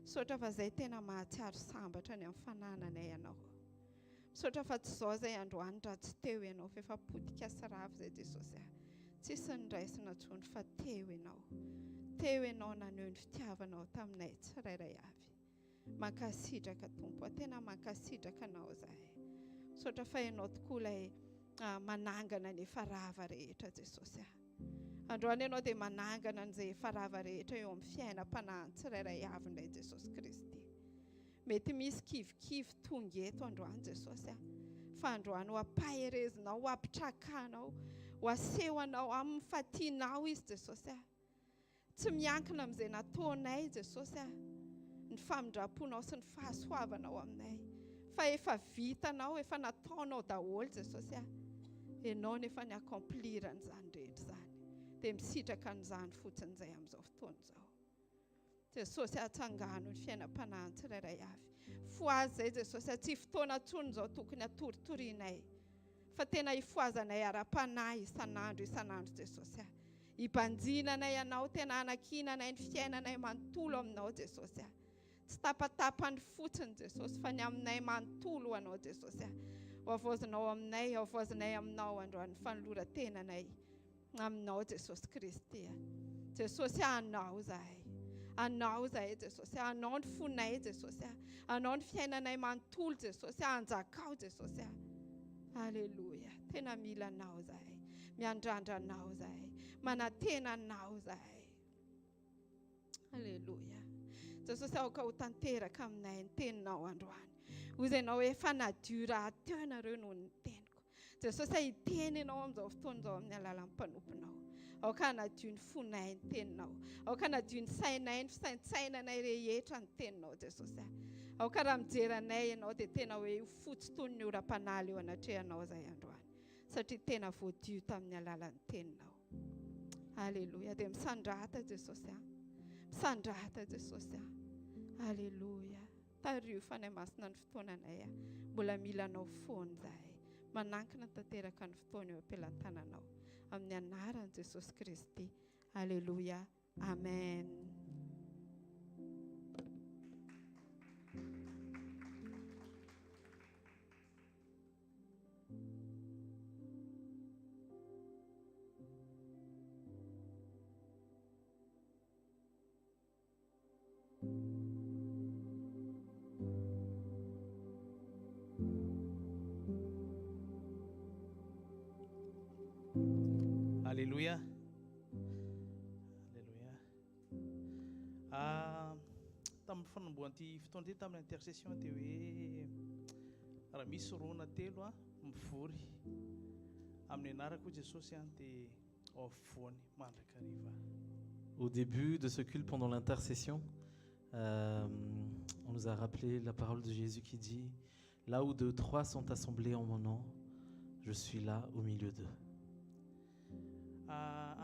Misaotra fa izay tena mahatsiaro sambatra ny amin'ny fanananay ianao. Misaotra fa tsy izao izay androany raha tsy teo ianao fa efa potika sy ravo izay Jesosy. Tsisy ny raisina intsony fa teo ianao. Teo ianao naneho ny fitiavanao taminay tsirairay avy. Mankasitraka Tompo, tena mankasitraka anao zahay. Misaotra fa ianao tokoa ilay manangana ny efa rava rehetra Jesosy. Androany ianao dia manangana an'izay efa rava rehetra eo amin'ny fiainam-panahy tsirairay avy indray Jesosy Kristy. Mety misy kivikivy tonga eto androany Jesosy, fa androany ho ampaherezinao, ho ampitrakanao, ho asehoanao amin'ny fatianao izy Jesosy. Tsy miankina amin'izay nataonay Jesosy ny famindram-ponao sy ny fahasoavanao aminay, fa efa vitanao, efa nataonao daholo Jesosy. Ianao nefa ny akomplirana izany rehetra izany. Dia misitraka an'izany fotsiny izay amin'izao fotoana izao. Jesosy hatsangano ny fiainam-panahy tsirairay avy. Foazy izay Jesosy, tsy fotoana intsony izao tokony hatoritorianay, fa tena hifoazanay ara-panahy isan'andro isan'andro Jesosy. Hibanjinanay ianao, tena hanakinanay ny fiainanay manontolo aminao Jesosy. Tsy tapatapany fotsiny Jesosy, fa ny aminay manontolo anao Jesosy. Ho avozinao aminay, ho avozinay aminao androany fanoloran-tenanay aminao Jesosy Kristy. Jesosy anao zahay, anao zahay Jesosy, anao ny fonay Jesosy, anao ny fiainanay manontolo Jesosy, anjakao Jesosy. Halleluja, tena mila anao zahay, miandrandra anao zahay, manantena anao zahay. Halleluja. Jesosy aoka ho tanteraka aminay ny teninao androany. Hoy ianao hoe efa nadio rahateo ianareo noho ny teniko. Jesosy hiteny ianao amin'izao fotoana izao amin'ny alalan'ny mpanomponao. Aoka hanadio ny fonay ny teninao. Aoka hanadio ny sainay, ny fisaintsainanay rehetra ny teninao Jesosy. Aoka raha mijeranay ianao dia tena hoe ho fotsy toy ny oram-panahy eo anatrehanao izay androany. Satria tena voadio tamin'ny alalan'ny teninao. Halleluja. Dia misandrata Jesosy. Misandrata Jesosy. Halleluja. Tario fanay masina ny fotoananay. Mbola mila anao foana zahay. Manankina tanteraka ny fotoana eo am-pelantananao. Amin'ny anaran'i Jesosy Kristy. Halleluja. Amen. Alléluia. Alléluia. Tamin'ny fanomboan'ity fotoana ity tamin'ny intercession dia hoe raha misy rona telo mivory amin'ny anarako Jesosy dia ao afovoany mandrakariva. Au début de ce culte, pendant l'intercession, on nous a rappelé la parole de Jésus qui dit « Là où deux, trois sont assemblés en mon nom, je suis là au milieu d'eux. »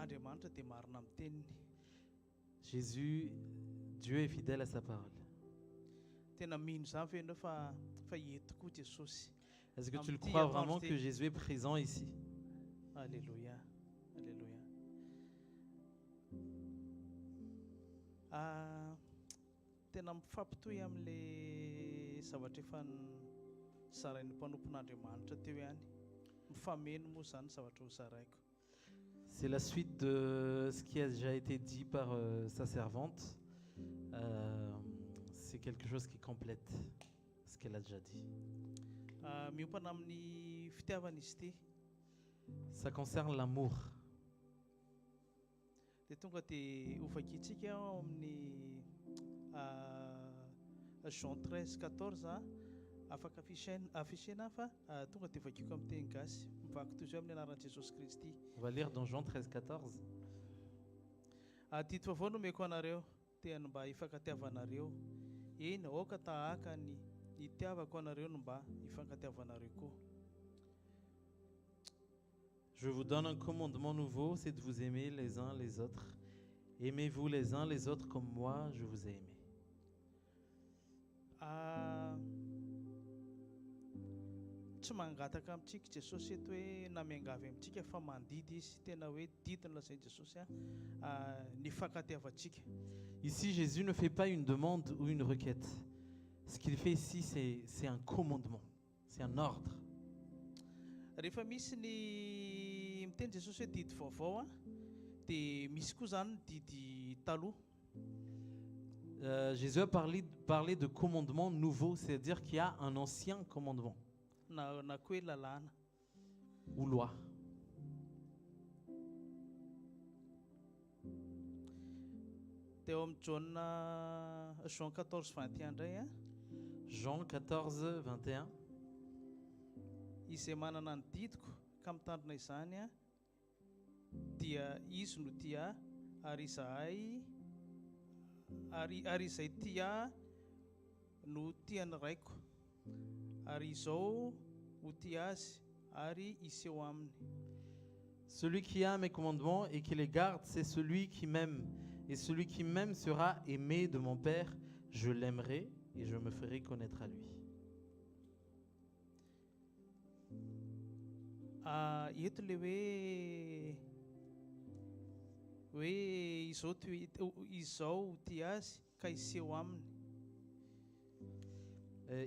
Andriamanitra dia marina amin'ny teniny. Jésus, Dieu est fidèle à sa parole. Tena mino izany fe ianao fa eto koa Jesosy. Est-ce que tu le crois vraiment que Jésus est présent ici? Alléluia. Alléluia. Tena mifampitohy amin'ilay zavatra efa zarain'ny mpanompon'Andriamanitra teo ihany. Mifameno moa izany zavatra ho zaraiko. C'est la suite de ce qui a déjà été dit par sa servante. C'est quelque chose qui complète ce qu'elle a déjà dit. Miompana amin'ny fitiavana izy ity. Ça concerne l'amour. Dia tonga dia ovakintsika ao amin'ny Jean 13:14 afaka affichena fa tonga dia vakiko amin'ny teny gasy mivako toy izao amin'ny anaran'i Jesosy Kristy. On va lire dans Jean 13:14. Tito avao no meko anareo teny mba hifankatiavanareo. Eny aoka tahaka ny itiavako anareo no mba hifankatiavanareo koa. Je vous donne un commandement nouveau, c'est de vous aimer les uns les autres. Aimez-vous les uns les autres comme moi, je vous ai aimé. Tsy mangataka amintsika Jesosy eto hoe namiangavy amintsika fa mandidy izy tena hoe didiny lazainy Jesosy ny fankatiavantsika. Ici, Jésus ne fait pas une demande ou une requête. Ce qu'il fait ici, c'est un commandement, c'est un ordre. Rehefa misy ny miteny Jesosy hoe didy vaovao dia misy koa zany didy taloha. Jésus a parlé de commandement nouveau, c'est-à-dire qu'il y a un ancien commandement. Na koa hoe lalàna. Ou loi. Teo amin'ny Jean 14:21 indray Jean 14:21. Izay manana ny didiko ka mitandrina izany dia izy no tia ary izay tia no tiany raiko ary izao ho tia azy ary iseho aminy. Celui qui a mes commandements et qui les garde, c'est celui qui m'aime. Et celui qui m'aime sera aimé de mon Père. Je l'aimerai et je me ferai connaître à lui. Eto le hoe izao ho tia azy ka iseho aminy.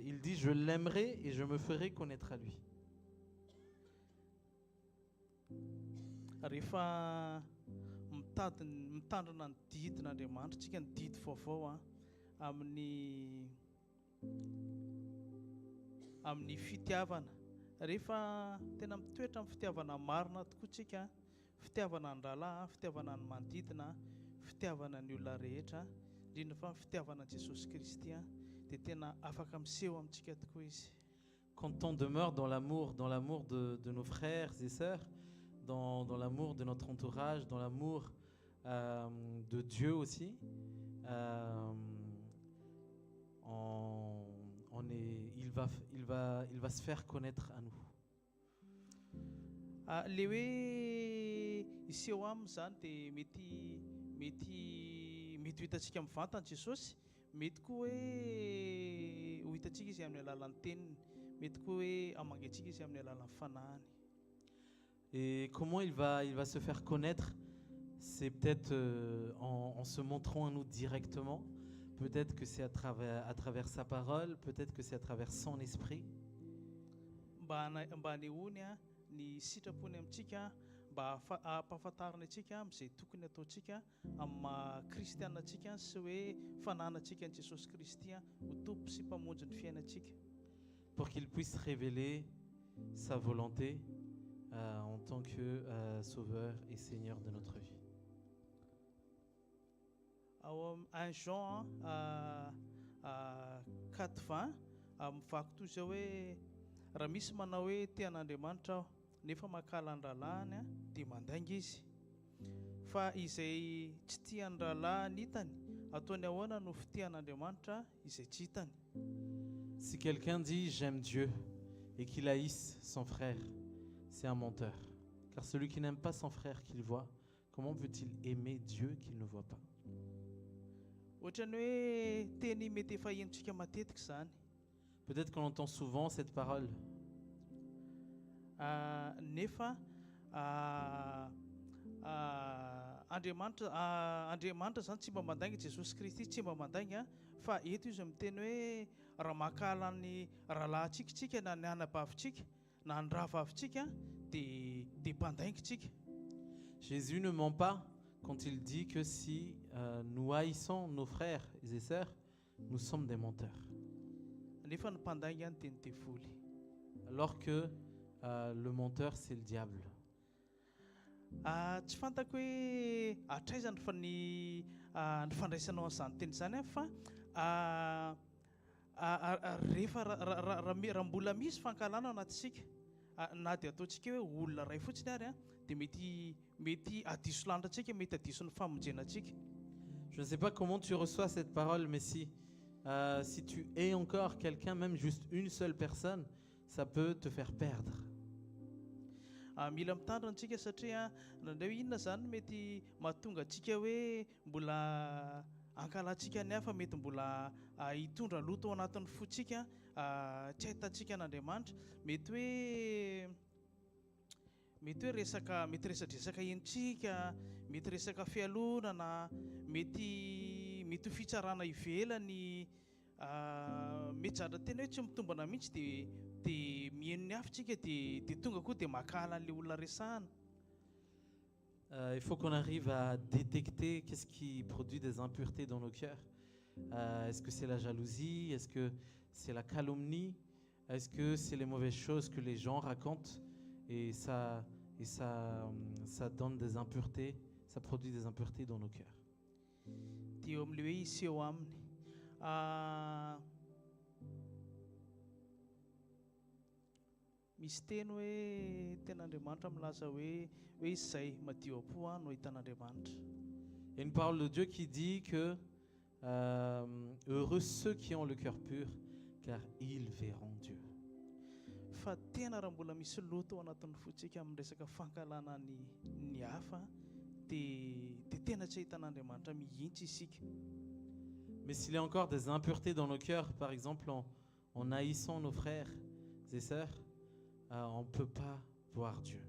Il dit, je l'aimerai et je me ferai connaître à lui. Rehefa mitandrina ny didin'Andriamanitra tsika ny didy vaovao amin'ny fitiavana. Rehefa tena mitoetra amin'ny fitiavana marina tokoa tsika, fitiavana ny rahalahy, fitiavana ny manodidina, fitiavana ny olona rehetra, indrindra fa fitiavana Jesosy Kristy dia tena afaka miseho amintsika tokoa izy. Quand on demeure dans l'amour de nos frères et sœurs, dans l'amour de notre entourage, dans l'amour de Dieu aussi, il va se faire connaître à nous. Le hoe iseho aminy zany dia mety ho hitantsika mivantana Jesosy, mety koa hoe ho hitantsika izy amin'ny alalan'ny teniny, mety koa hoe hamangatsika izy amin'ny alalan'ny fanahany. Et comment il va se faire connaître? C'est peut-être en se montrant à nous directement. Peut-être que c'est à travers sa parole. Peut-être que c'est à travers son esprit. Mba anehoany ny sitrapony amintsika mba hampahafantarana antsika amin'izay tokony ataontsika amin'ny maha-kristianantsika sy hoe fananantsika an'i Jesosy Kristy ho tompo sy mpamonjy ny fiainantsika. Pour qu'il puisse révéler sa volonté en tant que Sauveur et Seigneur de notre vie. Ao un Jean 4:20 mivako toy izao hoe raha misy manao hoe te an'Andriamanitra aho nefa makala ny rahalahy a dia mandainga izy fa izay tsy tia ny rahalahy ny hitany ataony ahoana no fitian'Andriamanitra izay tsy hitany. Si quelqu'un dit j'aime Dieu et qu'il haïsse son frère, c'est un menteur. Car celui qui n'aime pas son frère qu'il voit, comment peut-il aimer Dieu qu'il ne voit pas? Ohatrany hoe teny mety efa henontsika matetika izany. Peut-être qu'on entend souvent cette parole. Nefa Andriamanitra zany tsy mba mandainga Jesosy Kristy tsy mba mandainga fa eto izy miteny hoe raha makala ny rahalahintsika na ny anabavintsika na ny rahavavintsika dia mpandaingitsika. Jésus ne ment pas quand il dit que si nous haïssons nos frères et sœurs, nous sommes des menteurs. Nefa ny mpandainga ny teny devoly. Alors que le menteur, c'est le diable. Tsy fantako hoe atraizany fa ny fandraisanao an'izany teny izany fa rehefa raha mbola misy fankalana anatisika na dia ataontsika hoe olona ray fotsiny ary dia mety hadiso landratsika, mety hadiso ny famonjenantsika. Je ne sais pas comment tu reçois cette parole, mais si tu es encore quelqu'un, même juste une seule personne, ça peut te faire perdre. Mila mitandrina antsika satria nandray inona zany mety mahatonga antsika hoe mbola ankalantsika ny hafa, mety mbola hitondra loto ao anatin'ny fotsika tsy ahitantsika an'Andriamanitra, mety hoe resadresaka henontsika, mety resaka fialonana, mety ho fitsarana ivelany, mety zatra tena hoe tsy mitombana mihitsy dia mihaino ny hafintsika dia tonga koa dia makala an'ilay olona resahana. Il faut qu'on arrive à détecter qu'est-ce qui produit des impuretés dans nos cœurs. Est-ce que c'est la jalousie? Est-ce que c'est la calomnie? Est-ce que c'est les mauvaises choses que les gens racontent et ça donne des impuretés, ça produit des impuretés dans nos cœurs? Dia eo amin'ilay hoe iseho aminy. Misy teny hoe ten'Andriamanitra milaza hoe izay madio am-po no hitan'Andriamanitra. Il y a une parole de Dieu qui dit que heureux ceux qui ont le cœur pur, car ils verront Dieu. Fa tena raha mbola misy loto ao anatin'ny fotsika amin'ny resaka fankalana ny hafa dia tena tsy hitan'Andriamanitra mihintsy isika. Mais s'il y a encore des impuretés dans nos cœurs, par exemple en haïssant nos frères et sœurs, on ne peut pas voir Dieu.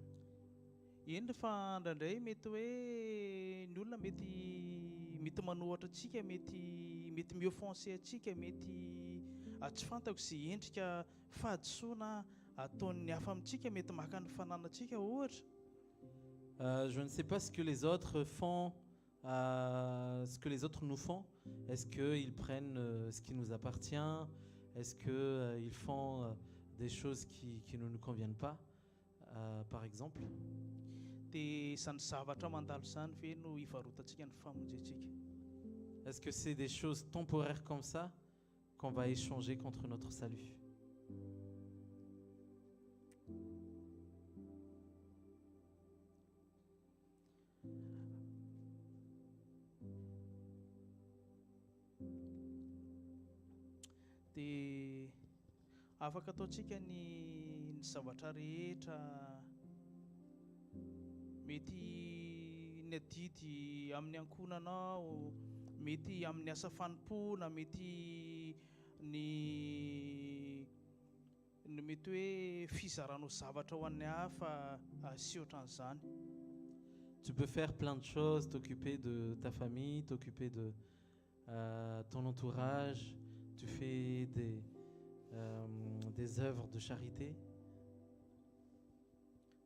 Eny fa ndraindray mety hoe ny olona mety manohatra antsika, mety mioffense antsika, mety tsy fantako izay endrika fahadisoana ataon'ny hafa amintsika, mety maka ny fananantsika ohatra. Je ne sais pas ce que les autres font, ce que les autres nous font. Est-ce qu'ils prennent ce qui nous appartient? Est-ce qu'ils font des choses qui ne nous conviennent pas, par exemple? Dia izany zavatra mandalo izany ve no hivarotantsika ny famonjentsika? Est-ce que c'est des choses temporaires comme ça qu'on va échanger contre notre salut? Dia afaka ataontsika ny zavatra rehetra, mety ny adidy amin'ny ankonanao, mety amin'ny asa fanompona, mety mety hoe fizaranao zavatra ho an'ny hafa sy ohatran'izany. Tu peux faire plein de choses, t'occuper de ta famille, t'occuper de ton entourage, tu fais des œuvres de charité.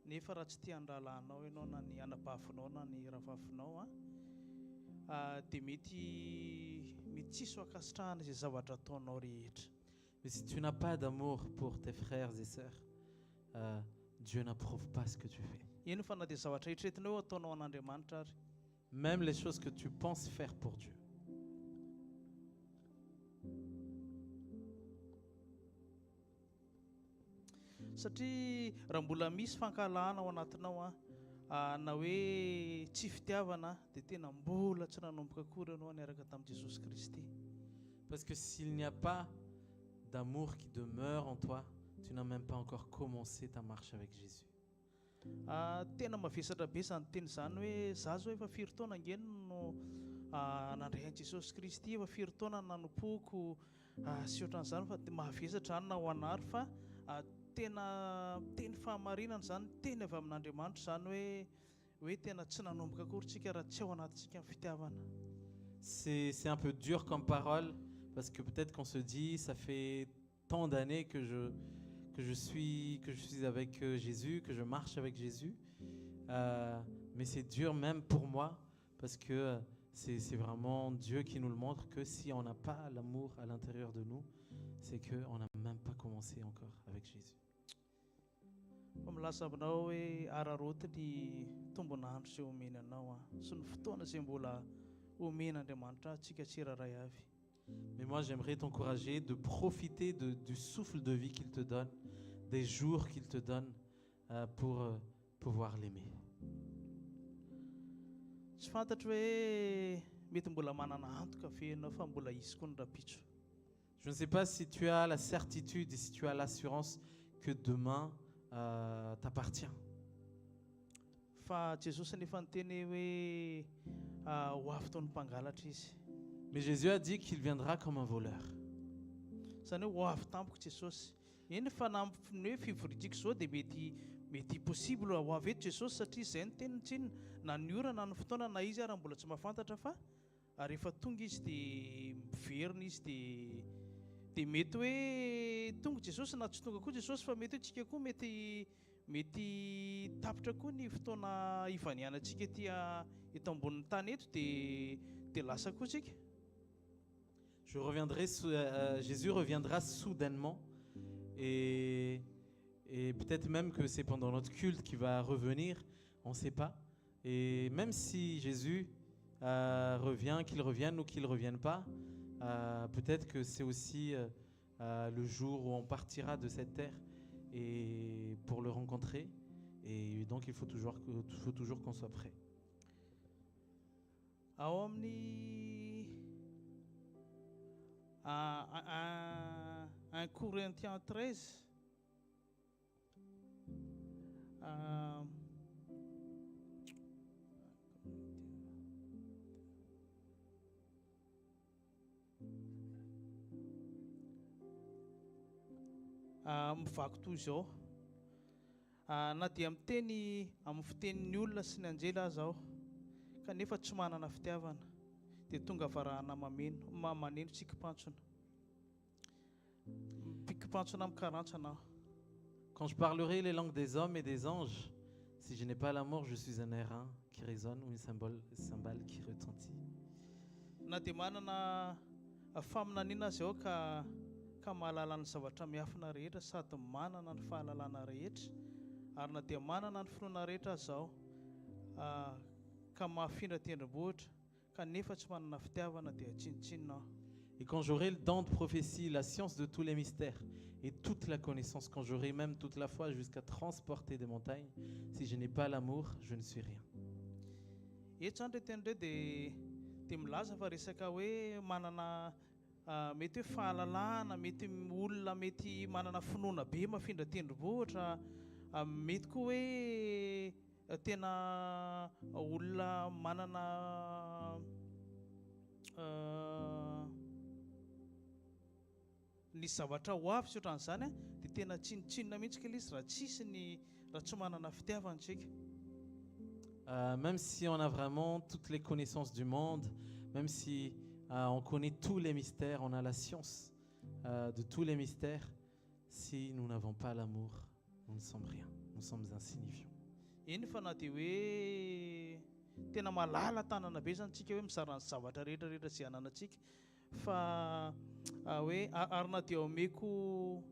Nefa raha tsy tian'ny rahalahinao ianao na ny anabavinao na ny rahavavinao dia mety tsisy ho ankasitrahana izay zavatra ataonao rehetra. Mais si tu n'as pas d'amour pour tes frères et sœurs, Dieu n'approuve pas ce que tu fais. iny fa na dia zavatra hitretinao ataonao an'Andriamanitra ary. Même les choses que tu penses faire pour Dieu. Satria raha mbola misy fankalahana ao anatinao na hoe tsy fitiavana dia tena mbola tsy nanomboka akory ianao niaraka tamin'i Jesosy Kristy. Parce que s'il n'y a pas d'amour qui demeure en toi, tu n'as même pas encore commencé ta marche avec Jésus. Tena mavesatra be izany teny izany hoe za zao efa firy taona angeny no nandray an'i Jesosy Kristy, efa firy taona nanompoako sy ohatran'izany, fa mavesatra any na ho anary fa tena teny fahamarinana zany, teny avy amin'Andriamanitra zany hoe tena tsy nanomboka akory tsika raha tsy ao anatintsika amin'ny fitiavana. C'est un peu dur comme parole, parce que peut-être qu'on se dit, ça fait tant d'années que je suis avec Jésus, que je marche avec Jésus. Mais c'est dur même pour moi, parce que c'est vraiment Dieu qui nous le montre, que si on n'a pas l'amour à l'intérieur de nous, c'est qu'on n'a même pas commencé encore avec Jésus. Milaza aminao hoe araroty ny tombon'andro izay omeny anao sy ny fotoana izay mbola omen'Andriamanitra antsika tsirairay avy. Mais moi, j'aimerais t'encourager de profiter du souffle de vie qu'il te donne, des jours qu'il te donne pour pouvoir l'aimer. Tsy fantatro hoe mety mbola manana antoka ve ianao fa mbola izy koa ny rapitso. Je ne sais pas si tu as la certitude et si tu as l'assurance que demain t'appartient. Fa Jesosy nefa niteny hoe ho avy taon'ny mpangalatra izy. Mais Jésus a dit qu'il viendra comme un voleur. Zany hoe ho avy tampoko Jesosy. Eny fa na ny hoe fivoridiako zao dia mety possible ho avy eto Jesosy, satria izay ny teniny tsinona na ny ora na ny fotoana na izy ary mbola tsy mahafantatra, fa rehefa tonga izy dia miverina izy dia mety hoe tonga Jesosy na tsy tonga koa Jesosy, fa mety hoe tsika koa mety tapitra koa ny fotoana ivanianantsika eto ambonin'ny tany eto dia lasa koa tsika. Jésus reviendra soudainement et peut-être même que c'est pendant notre culte qu'il va revenir, on ne sait pas. Et même si Jésus revient, qu'il revienne ou qu'il ne revienne pas, peut-être que c'est aussi le jour où on partira de cette terre et pour le rencontrer. Et donc il faut toujours qu'on soit prêt. Ao amin'ny 1 Corinthiens 13 mivaky toy izao, na dia miteny amin'ny fitenin'ny olona sy ny anjely aza aho kanefa tsy manana fitiavana dia tonga varahana maneno tsikimpantsona amin'ny karantsana. Quand je parlerai les langues des hommes et des anges, si je n'ai pas l'amour, je suis un airain qui résonne ou une cymbale qui retentit. Na dia manana faminaniana azy ao ka mahalala ny zavatra miafina rehetra sady manana ny fahalalana rehetra, ary na dia manana ny finoana rehetra azy ao ka mahafindra tendrombohitra kanefa tsy manana fitiavana dia tsinotsinona aho. Et quand j'aurai le don de prophétie, la science de tous les mystères et toute la connaissance, quand j'aurai même toute la foi jusqu'à transporter des montagnes, si je n'ai pas l'amour, je ne suis rien. Eto zany reten'ireo dia milaza fa resaka hoe manana mety hoe fahalalana, mety olona mety manana finoana be mafindra tendrombohitra, mety koa hoe tena olona manana ny zavatra ho avy sy ohatran'izany dia tena tsinotsinona mihitsy kely izy raha tsy manana fitiavantsika. Même si on a vraiment toutes les connaissances du monde, même si on connaît tous les mystères, on a la science de tous les mystères, si nous n'avons pas l'amour, nous ne sommes rien, nous sommes insignifiants. Eny fa na dia hoe tena malala tanana be zany tsika hoe mizara ny zavatra rehetrarehetra izay ananantsika, fa hoe ary na dia omeko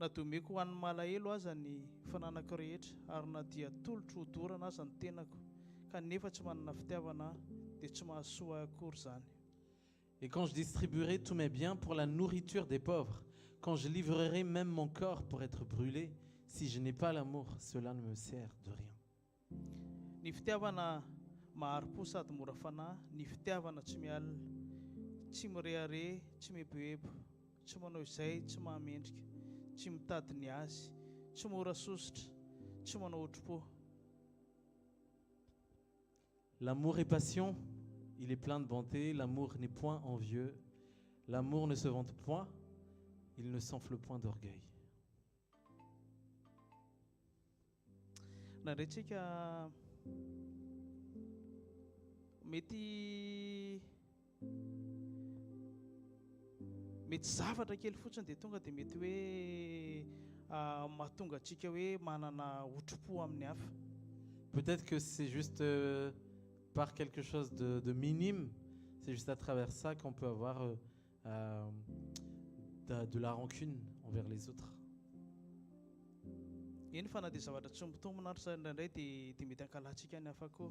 nadomeko ho an'ny malahelo aza ny fananako rehetra ary na dia tolotra hodorana aza ny tenako kanefa tsy manana fitiavana dia tsy mahasoa akory zany. Et quand je distribuerai tous mes biens pour la nourriture des pauvres, quand je livrerai même mon corps pour être brûlé, si je n'ai pas l'amour, cela ne me sert de rien. Ny fitiavana maharo-po sady mora fanahy, ny fitiavana tsy mialina, tsy mirehare, tsy mihebohebo, tsy manao izay, tsy mahamendrika, tsy mitady ny azy, tsy mora sositra, tsy manao otro-po. L'amour est passion, il est plein de bonté, l'amour n'est point envieux, l'amour ne se vante point, il ne s'enfle point d'orgueil. Naretsika mety zavatra kely fotsiny dia tonga dia mety hoe mahatonga antsika hoe manana otro-po amin'ny hafa. Peut-être que c'est juste par quelque chose de minime, c'est juste à travers ça qu'on peut avoir de la rancune envers les autres. Eny fa na dia zavatra tsy mitombina ary sa indraindray dia mety ankalantsika ny hafa koa.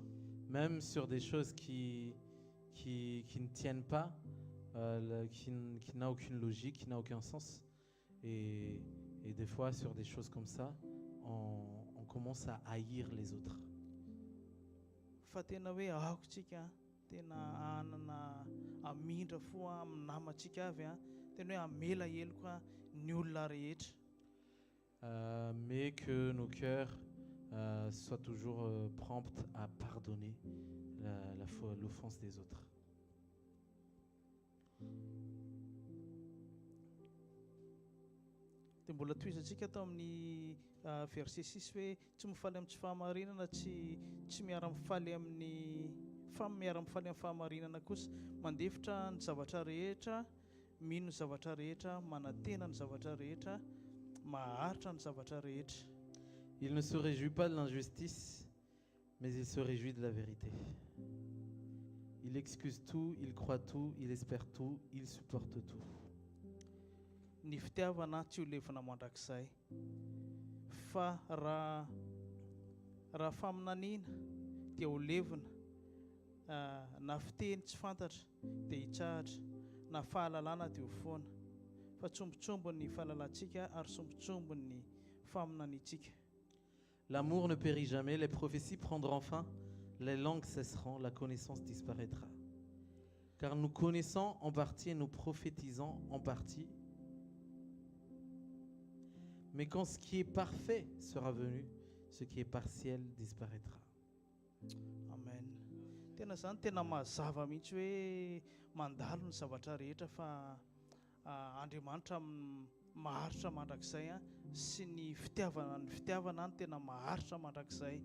Même sur des choses qui ne tiennent pas, qui n'a aucune logique, qui n'a aucun sens. Et des fois, sur des choses comme ça, on commence à haïr les autres. Fa tena hoe aokontsika tena anana amindra fo amin'ny namantsika avy tena hoe amela helo koa ny olona rehetra. Mais que nos cœurs soient toujours prompts à pardonner l'offense des autres. Dia mbola toizantsika tao amin'ny verset 6 hoe tsy mifaly amin'ny tsy fahamarinana, tsy miara-mifaly amin'ny miara-mifaly amin'ny fahamarinana kosa, mandefitra ny zavatra rehetra, mino ny zavatra rehetra, manantena ny zavatra rehetra, maharitra ny zavatra rehetra. Il ne se réjouit pas de l'injustice, mais il se réjouit de la vérité. Il excuse tout, il croit tout, il espère tout, il supporte tout. Ny fitiavana tsy ho levina mandrakizay, fa raha faminaniana dia ho levina, na fiteny tsy fantatra dia hitsahatra, na fahalalana dia ho foana, fa tsombotsombo ny fahalalantsika ary tsombotsombo ny faminanitsika. L'amour ne périt jamais, les prophéties prendront fin, les langues cesseront, la connaissance disparaîtra. Car nous connaissons en partie et nous prophétisons en partie. Mais quand ce qui est parfait sera venu, ce qui est partiel disparaîtra. Amen. Tena zany tena mazava mihitsy hoe mandalo ny zavatra rehetra fa Andriamanitra maharitra mandrakizay sy ny fitiavana ny tena maharitra mandrakizay.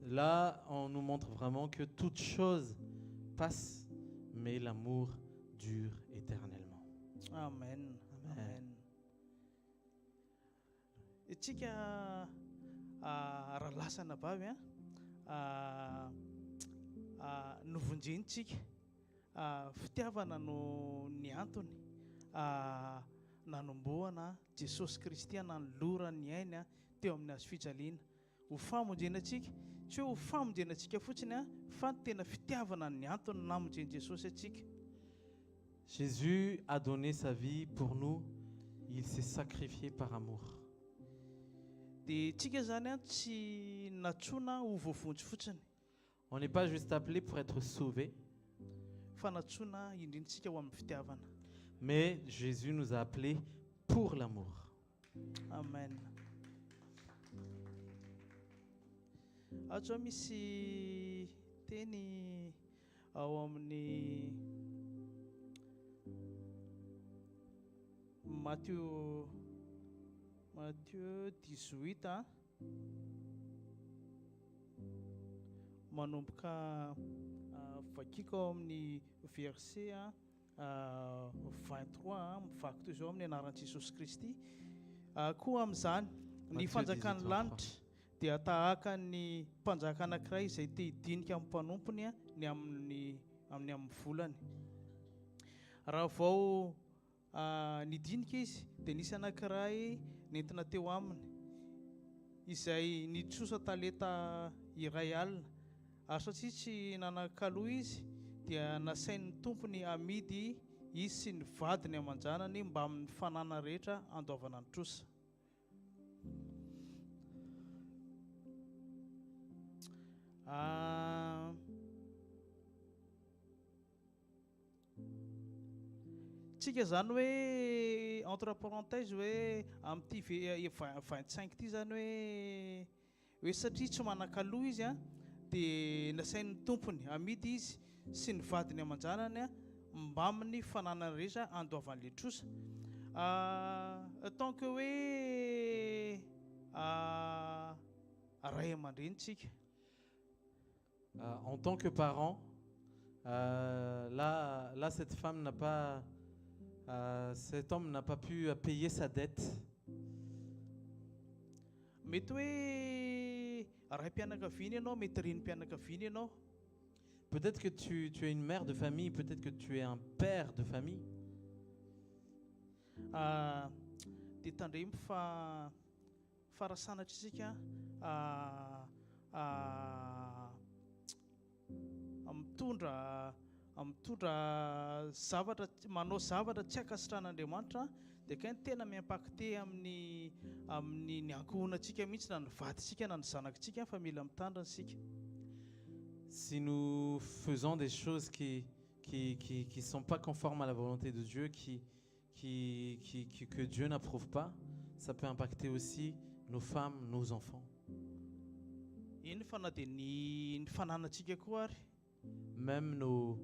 Là, on nous montre vraiment que toute chose passe, mais l'amour dure éternellement. Amen. Amen. Itsika raha lasana vavy novonjenitsika fitiavana no ny antony nanomboana Jesosy Kristy nanolorany ainy teo amin'ny hazo fijaliana. Ho famonjenatsika, tsy hoe ho famonjenatsika fotsiny fa tena fitiavana ny antony namonjeny Jesosy atsika. Jésus a donné sa vie pour nous, il s'est sacrifié par amour. Dia tsika zany tsy natsoina ho voavonjy fotsiny. On n'est pas juste appelé pour être sauvé, fa natsoina indrintsika ho amin'ny fitiavana. Mais Jésus nous a appelés pour l'amour. Amen. Atso misy teny ao amin'ny Matthieu 18 manomboka vakiko ao amin'ny verset 23 mivako toy izao amin'ny anaran'i Jesosy Kristy. Koa amin'izany ny fanjakan'ny lanitra dia tahaka ny mpanjaka anankiray izay te hidinika amin'ny mpanompony ny amin'ny volany. Raha vao nidinika izy dia nisy anankiray nentina teo aminy izay nitrosa talenta iray alina ary satria tsy nanan-kaloha izy dia nasain'ny tompony amidy izy sy ny vadiny aman-janany mba amin'ny fanana rehetra andoavana ny trosa. Tsika zany hoe entre parenthèse hoe amin'ity 25 ity zany hoe satria tsy manan-kaloha izy a dia nasain'ny tompony amidy izy sy ny vadiny aman-janany mba amin'ny fananana rehetra andoavan'le trosa. Tant que hoe ray aman-drenitsika. En tant que parent, là, cette femme n'a pas, cet homme n'a pas pu payer sa dette. Mety hoe ray mpianakaviana ianao, mety renim-pianakaviana ianao. Peut-être que tu es une mère de famille, peut-être que tu es un père de famille. Dia tandremo fa farasanatra isika mitondra zavatra, manao zavatra tsy akasitran'Andriamanitra dia kay tena miimpacte amin'ny ny ankohonantsika mihitsy na ny vadintsika na ny zanakitsika fa mila mitandrina isika. Si nous faisons des choses qui sont pas conformes à la volonté de Dieu, que Dieu n'approuve pas, ça peut impacter aussi nos femmes, nos enfants. Iny fa na dia ny fananantsika koa ary. Même nos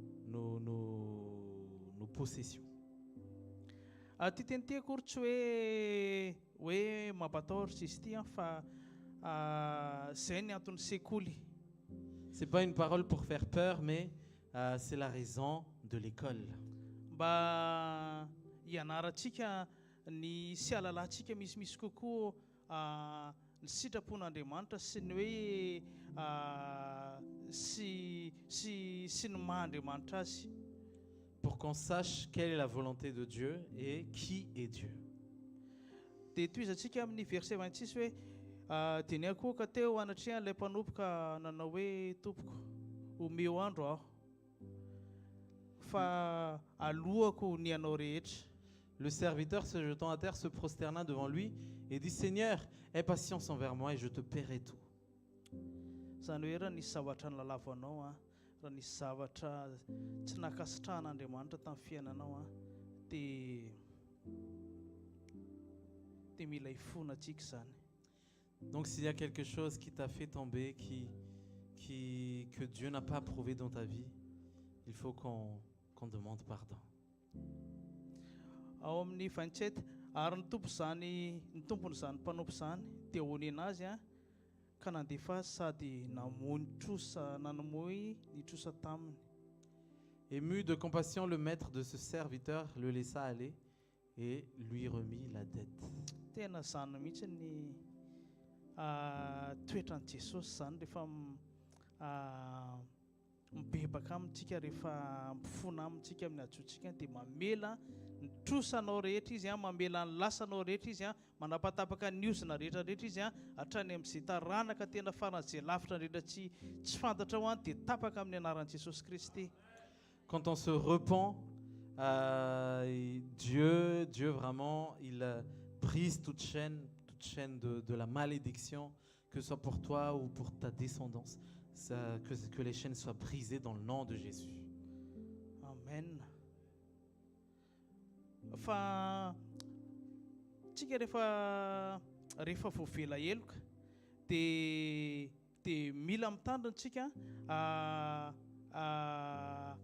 possessions. Ty teny ty akory tsy hoe mampatahotra izy ty fa zay ny antony sekoly. C'est pas une parole pour faire peur, mais c'est la raison de l'école. Mba hianarantsika ny sy alalantsika misimisy kokoa ny sitrapon'Andriamanitra sy ny hoe sy ny maha-Andriamanitra azy. Pour qu'on sache quelle est la volonté de Dieu et qui est Dieu. Dia toizantsika amin'ny verset 26 hoe dia ny akoka teo anatrehan ilay mpanompoka nanao hoe tompoko omeo andro aho fa alohako ny anao rehetra. Le serviteur se jetant à terre se prosterna devant lui et dit Seigneur, aie patience envers moi et je te paierai tout. Zany hoe raha nisy zavatra nilalavanao raha nisy zavatra tsy nakasitrahan'Andriamanitra tamin'ny fiainanao dia mila ifona antsika zany. Donc s'il y a quelque chose qui t'a fait tomber, que Dieu n'a pas approuvé dans ta vie, il faut qu'on demande pardon. Ao amin'ny 27 ary ny tompony zany mpanompo zany dia hony anazy ka nandefa sady namoy ny trosa nanamoy ny trosa taminy. Ému de compassion, le maître de ce serviteur le laissa aller et lui remit la dette. Tena zany mihitsy ny toetran'i Jesosy zany rehefa mibebaka amintsika, rehefa mpifona amintsika amin'ny ajotsika dia mamela ny trosanao rehetra izy mamela ny lasanao rehetra izy manapatapaka ny ozina rehetrarehetra izy hatrany amin'izay taranaka tena faran'izay lavitra rehetra tsy fantatra dia tapaka amin'ny anaran'i Jesosy Kristy. Quand on se repent, Dieu vraiment, il brise toute chaîne de la malédiction, que ce soit pour toi ou pour ta descendance, que les chaînes soient brisées dans le nom de Jésus. Amen. Fa tsika rehefa voavela heloka dia mila mitandrina tsika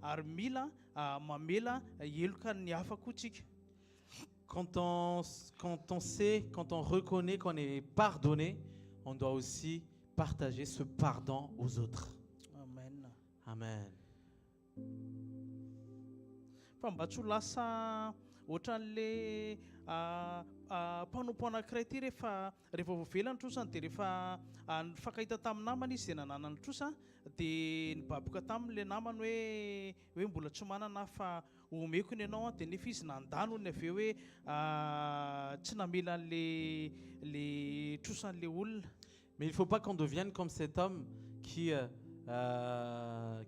ary mila mamela heloka ny hafa koa tsika. Quand on sait, quand on reconnaît qu'on est pardonné, on doit aussi partager ce pardon aux autres. Amen. Amen. Fa mba tsy ho lasa ohatran'le mpanompo anankiray ity rehefa voavela ny trosa dia rehefa nifankahita tamin'ny namany izy dia nanana ny trosa dia nibaboka tamin'le namany hoe mbola tsy manana fa omeko ny ianao dia nefa izy nandalo ny avy eo hoe tsy namela an'le trosan'le olona. Mais il ne faut pas qu'on devienne comme cet homme qui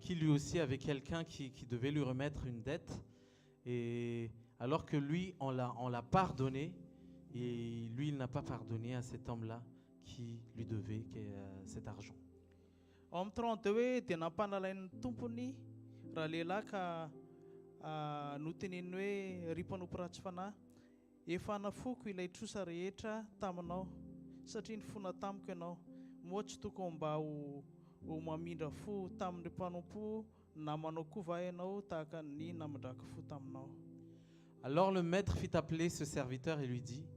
lui aussi avait quelqu'un qui devait lui remettre une dette. Et alors que lui, on l'a pardonné, et lui, il n'a pas pardonné à cet homme-là qui lui devait cet argent. Ao amin'ny 30 hoe dia nampanalain'ny tompony raha lehilahy ka noteneny hoe ry mpanompo ratsy fanahy, efa hanafoko ilay trosa rehetra taminao satria nifona tamiko ianao. Moa tsy tokony mba ho mamindra fo tamin'ny mpanompo namanao koa va ianao tahaka ny namindrako fo taminao. Alors le maître fit appeler ce serviteur et lui dit: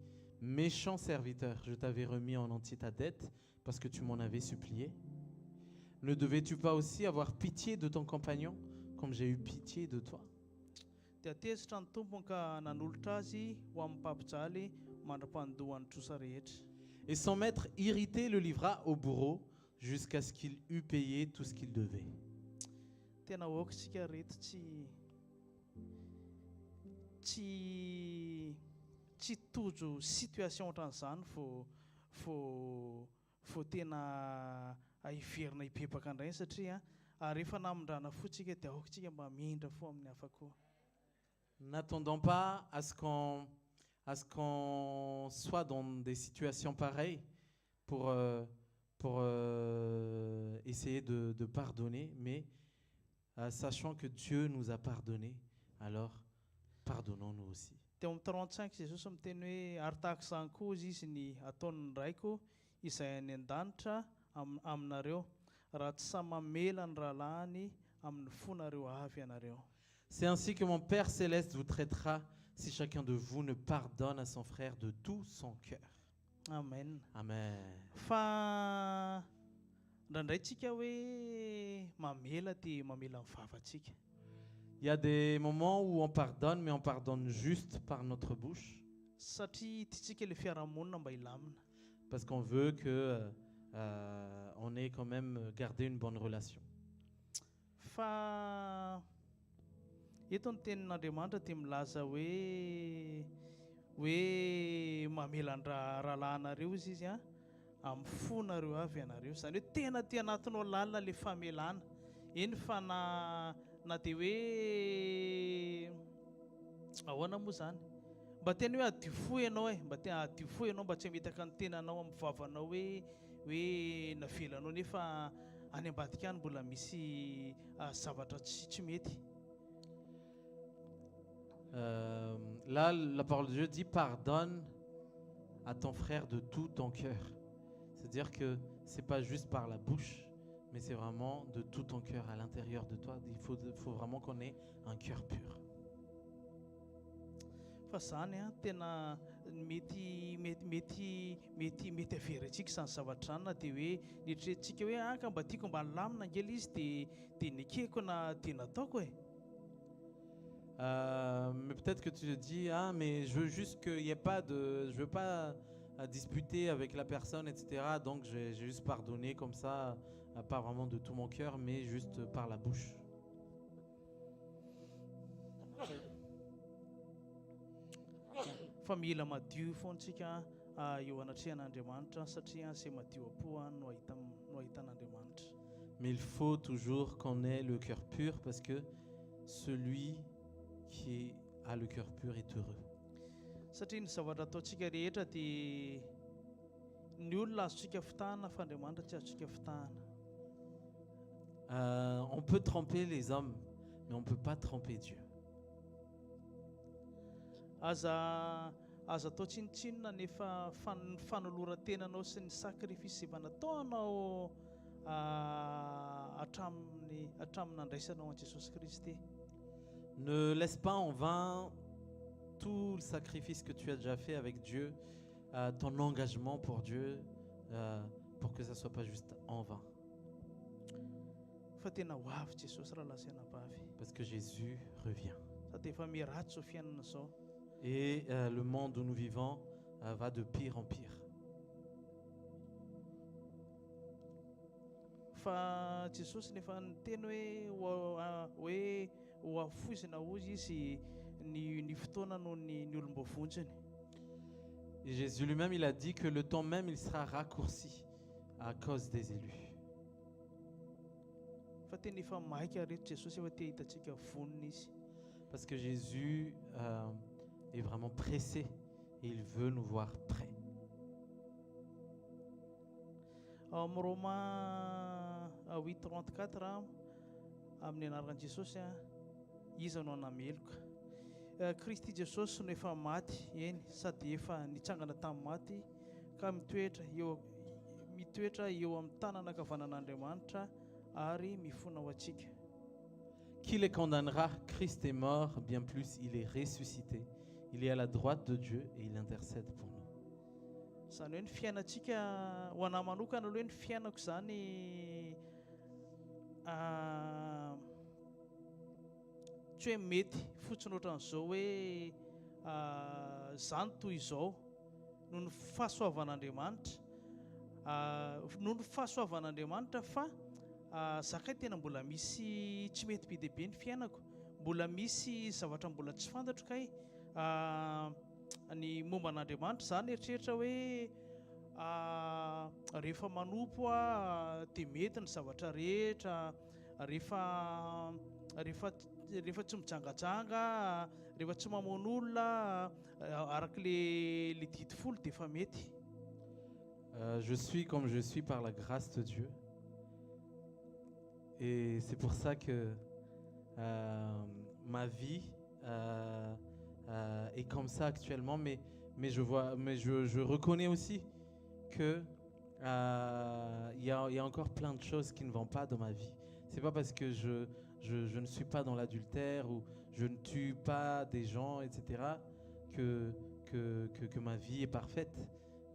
méchant serviteur, je t'avais remis en entier ta dette parce que tu m'en avais supplié. Ne devais-tu pas aussi avoir pitié de ton compagnon comme j'ai eu pitié de toi? Dia tezitra ny tompony ka nanolotra azy ho amin'ny mpampijaly mandra-pandohan'ny trosa rehetra. Et son maître, irrité, le livra au bourreau jusqu'à ce qu'il eût payé tout ce qu'il devait. Tena hoaksika reto tsy tojo situation ohatran'izany fo tena hiverina hipepaka indray satria rehefa namindrana fotsika dia aokatsika mba mindra fo amin'ny hafa koa. N'attendons pas à ce qu'on soit dans des situations pareilles pour essayer de pardonner, mais sachant que Dieu nous a pardonné, alors pardonnons-nous aussi. Teo amin'ny 35 Jesosy miteny hoe ary tahaka izany koa izy ny ataon'ny raiko izay any an-danitra aminareo raha tsy samy mamela ny rahalahiny amin'ny fonareo avy ianareo. C'est ainsi que mon Père céleste vous traitera si chacun de vous ne pardonne à son frère de tout son cœur. Amen. Amen. Fa ndraindray tsika hoe mamela dia mamela ny vavantsika. Il y a des moments où on pardonne, mais on pardonne juste par notre bouche. Satria tiantsika ilay fiarahamonina mba hilamina. Parce qu'on veut que on ait quand même gardé une bonne relation. Fa eto ny tenin'Andriamanitra dia milaza hoe mamela ny rahalahinareo izy amin'ny fonareo avy ianareo. Izany hoe tena ty anatinao lalina ilay famelana. Eny fa na dia hoe ahoana moa zany, mba tena hoe adio fo ianao mba tena adio fo ianao mba tsy hametaka ny tenanao amin'ny vavanao hoe navelanao nefa any ambadika any mbola misy zavatra tsy mety. Là, la parole de Dieu dit: pardonne à ton frère de tout ton cœur. C'est-à-dire que c'est pas juste par la bouche, mais c'est vraiment de tout ton cœur à l'intérieur de toi. Il faut vraiment qu'on ait un cœur pur. Fa zany tena mety averantsika izany zavatra zany na dia hoe nieritreritsika hoe ka mba tiako mba lamina ngely izy dia nikeko na dia nataoko Mais peut-être que tu te dis: ah, mais je veux juste qu'il n'y ait pas je veux pas disputer avec la personne, etc. Donc j'ai juste pardonné comme ça, pas vraiment de tout mon cœur, mais juste par la bouche. Fa mila madio foantsika eo anatrehan'Andriamanitra satria izay madio am-po no ahitan'Andriamanitra. Mais il faut toujours qu'on ait le cœur pur, parce que celui qui a le cœur pur est heureux. Satria ny zavatra ataontsika rehetra dia ny olona azontsika fitahana fa Andriamanitra tsy azontsika fitahana. On peut tromper les hommes, mais on ne peut pas tromper Dieu. Aza atao tsinotsinona nefa fanoloran-tenanao sy ny sakrifisy efa nataonao hatramin'ny andraisanao an Jesosy Kristy. Ne laisse pas en vain tout le sacrifice que tu as déjà fait avec Dieu, ton engagement pour Dieu, pour que ça ne soit pas juste en vain. Fa tena ho avy Jesosy raha lasaina am-bavy. Parce que Jésus revient. Sady efa miharatso ao fiainana zao. Et le monde où nous vivons va de pire en pire. Fa Jesosy nefa niteny hoe ho afozina ozy izy ny fotoana noho ny olombavonjiny. Et Jésus lui-même, il a dit que le temps même, il sera raccourci à cause des élus. Fa tena efa maika reto Jesosy efa te hitantsika vonona izy. Parce que Jésus est vraiment pressé et il veut nous voir prêts. Ao amin'ny Romains 8:34 amin'ny anaran'i Jesosy iza no anameloka. Kristy Jesosy no efa maty eny sady efa nitsangana tamin'ny maty ka mitoetra eo amin'ny tanana ankavanan'Andriamanitra ary mifona ho antsika. Qui les condamnera? Christ est mort, bien plus, il est ressuscité. Il est à la droite de Dieu et il intercède pour nous. Zany hoe ny fiainantsika ho anahy manokana aloha ny fiainako zany tsy hoe mety fotsiny ohatran'izao hoe zany toy izao noho ny fahasoavan'Andriamanitra noho ny fahasoavan'Andriamanitra fa zakay tena mbola misy tsy mety be dia be ny fiainako, mbola misy zavatra mbola tsy fantatro kay ny momba an'Andriamanitra zany eritreritra hoe rehefa manompo dia mety ny zavatra rehetra, rehefa tsy mijangajanga, rehefa tsy mamono olona araka le didy folo dia efa mety. Je suis comme je suis par la grâce de Dieu. Et c'est pour ça que ma vie est comme ça actuellement, mais je reconnais aussi que il y a encore plein de choses qui ne vont pas dans ma vie. C'est pas parce que je ne suis pas dans l'adultère ou je ne tue pas des gens, etc., que ma vie est parfaite.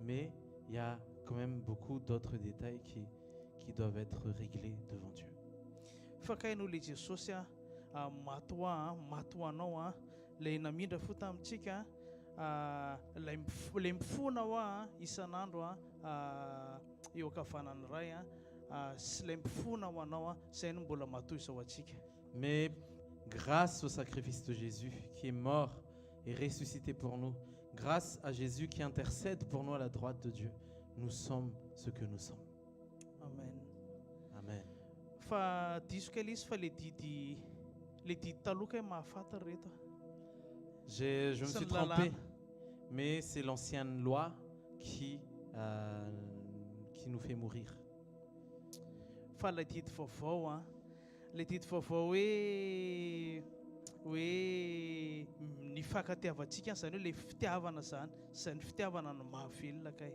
Mais il y a quand même beaucoup d'autres détails qui doivent être réglés devant Dieu. Fakain'olo Jesosy maty hoanao lay namindra fo tamintsika lay mifona ho isan'andro eo ankavanany ray sy lay mifona ho anao zay no mbola matoy izao atsika. Mais grâce au sacrifice de Jésus qui est mort et ressuscité pour nous, grâce à Jésus qui intercède pour nous à la droite de Dieu, nous sommes ce que nous sommes. Amen. Amen. Fa diso kely izy fa le didy taloha mahafantatra reto. Je me suis trompé, mais c'est l'ancienne loi qui nous fait mourir. Fa le didy vaovao hoe ny fankatiavantsika zany hoe le fitiavana zany ny fitiavana no mahavelona kay.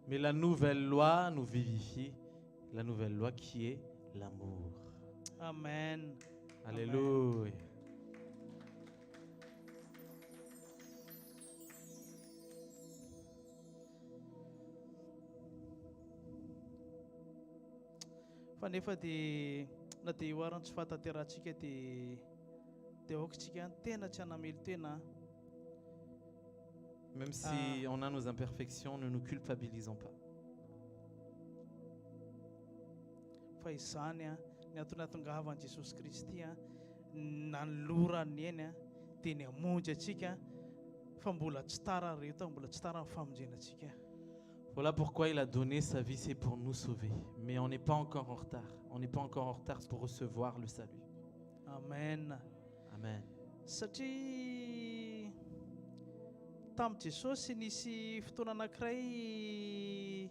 Mais la nouvelle loi nous vivifie, la nouvelle loi qui est l'amour. Amen. Alléluia. Fa nefa dia na dia io arany tsy fahatanterantsika dia aokantsika tena tsy hanamelo tena. Même si on a nos imperfections, ne nous culpabilisons pas. Fa izany ny antony ahatongavan'i Jesosy Kristy nanolorany eny dia ny hamonjy atsika fa mbola tsy tara reto, mbola tsy tara ny famonjenantsika. Voilà pourquoi il a donné sa vie, c'est pour nous sauver. Mais on n'est pas encore en retard. On n'est pas encore en retard pour recevoir le salut. Amen. Amen. Satria tamin'i Jesosy nisy fotoana anankiray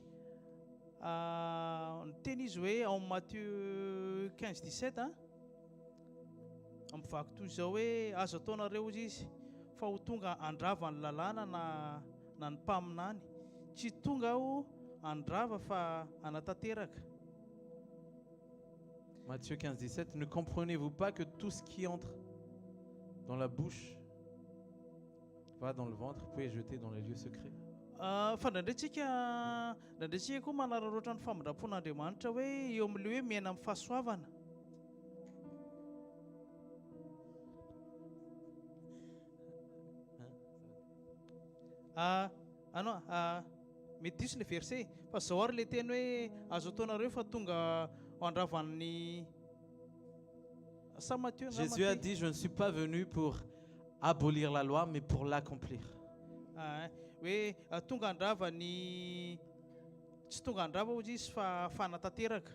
niteny izy hoe ao amin'ny Matthieu 15:17 amin'ny vaky toy izao hoe azo ataonareo izy fa ho tonga andrava ny lalàna na ny mpaminany, tsy tonga aho andrava fa anatanteraka. Matthieu 15:17, ne comprenez-vous pas que tout ce qui entre dans la bouche va dans le ventre, puis est jeté dans les lieux secrets? Fa ndraindraitsika koa manararaotra ny famindrapon'Andriamanitra hoe eo amin'le hoe miaina amin'ny fahasoavana. Mety diso le verset fa zao ary le teny hoe azo ataonareo fa tonga ho andravan'ny Sa Matthieu Jésus a dit, je ne suis pas venu pour abolir la loi, mais pour l'accomplir. hoe tonga andrava ny tsy tonga andrava ozy izy fa fanatanteraka.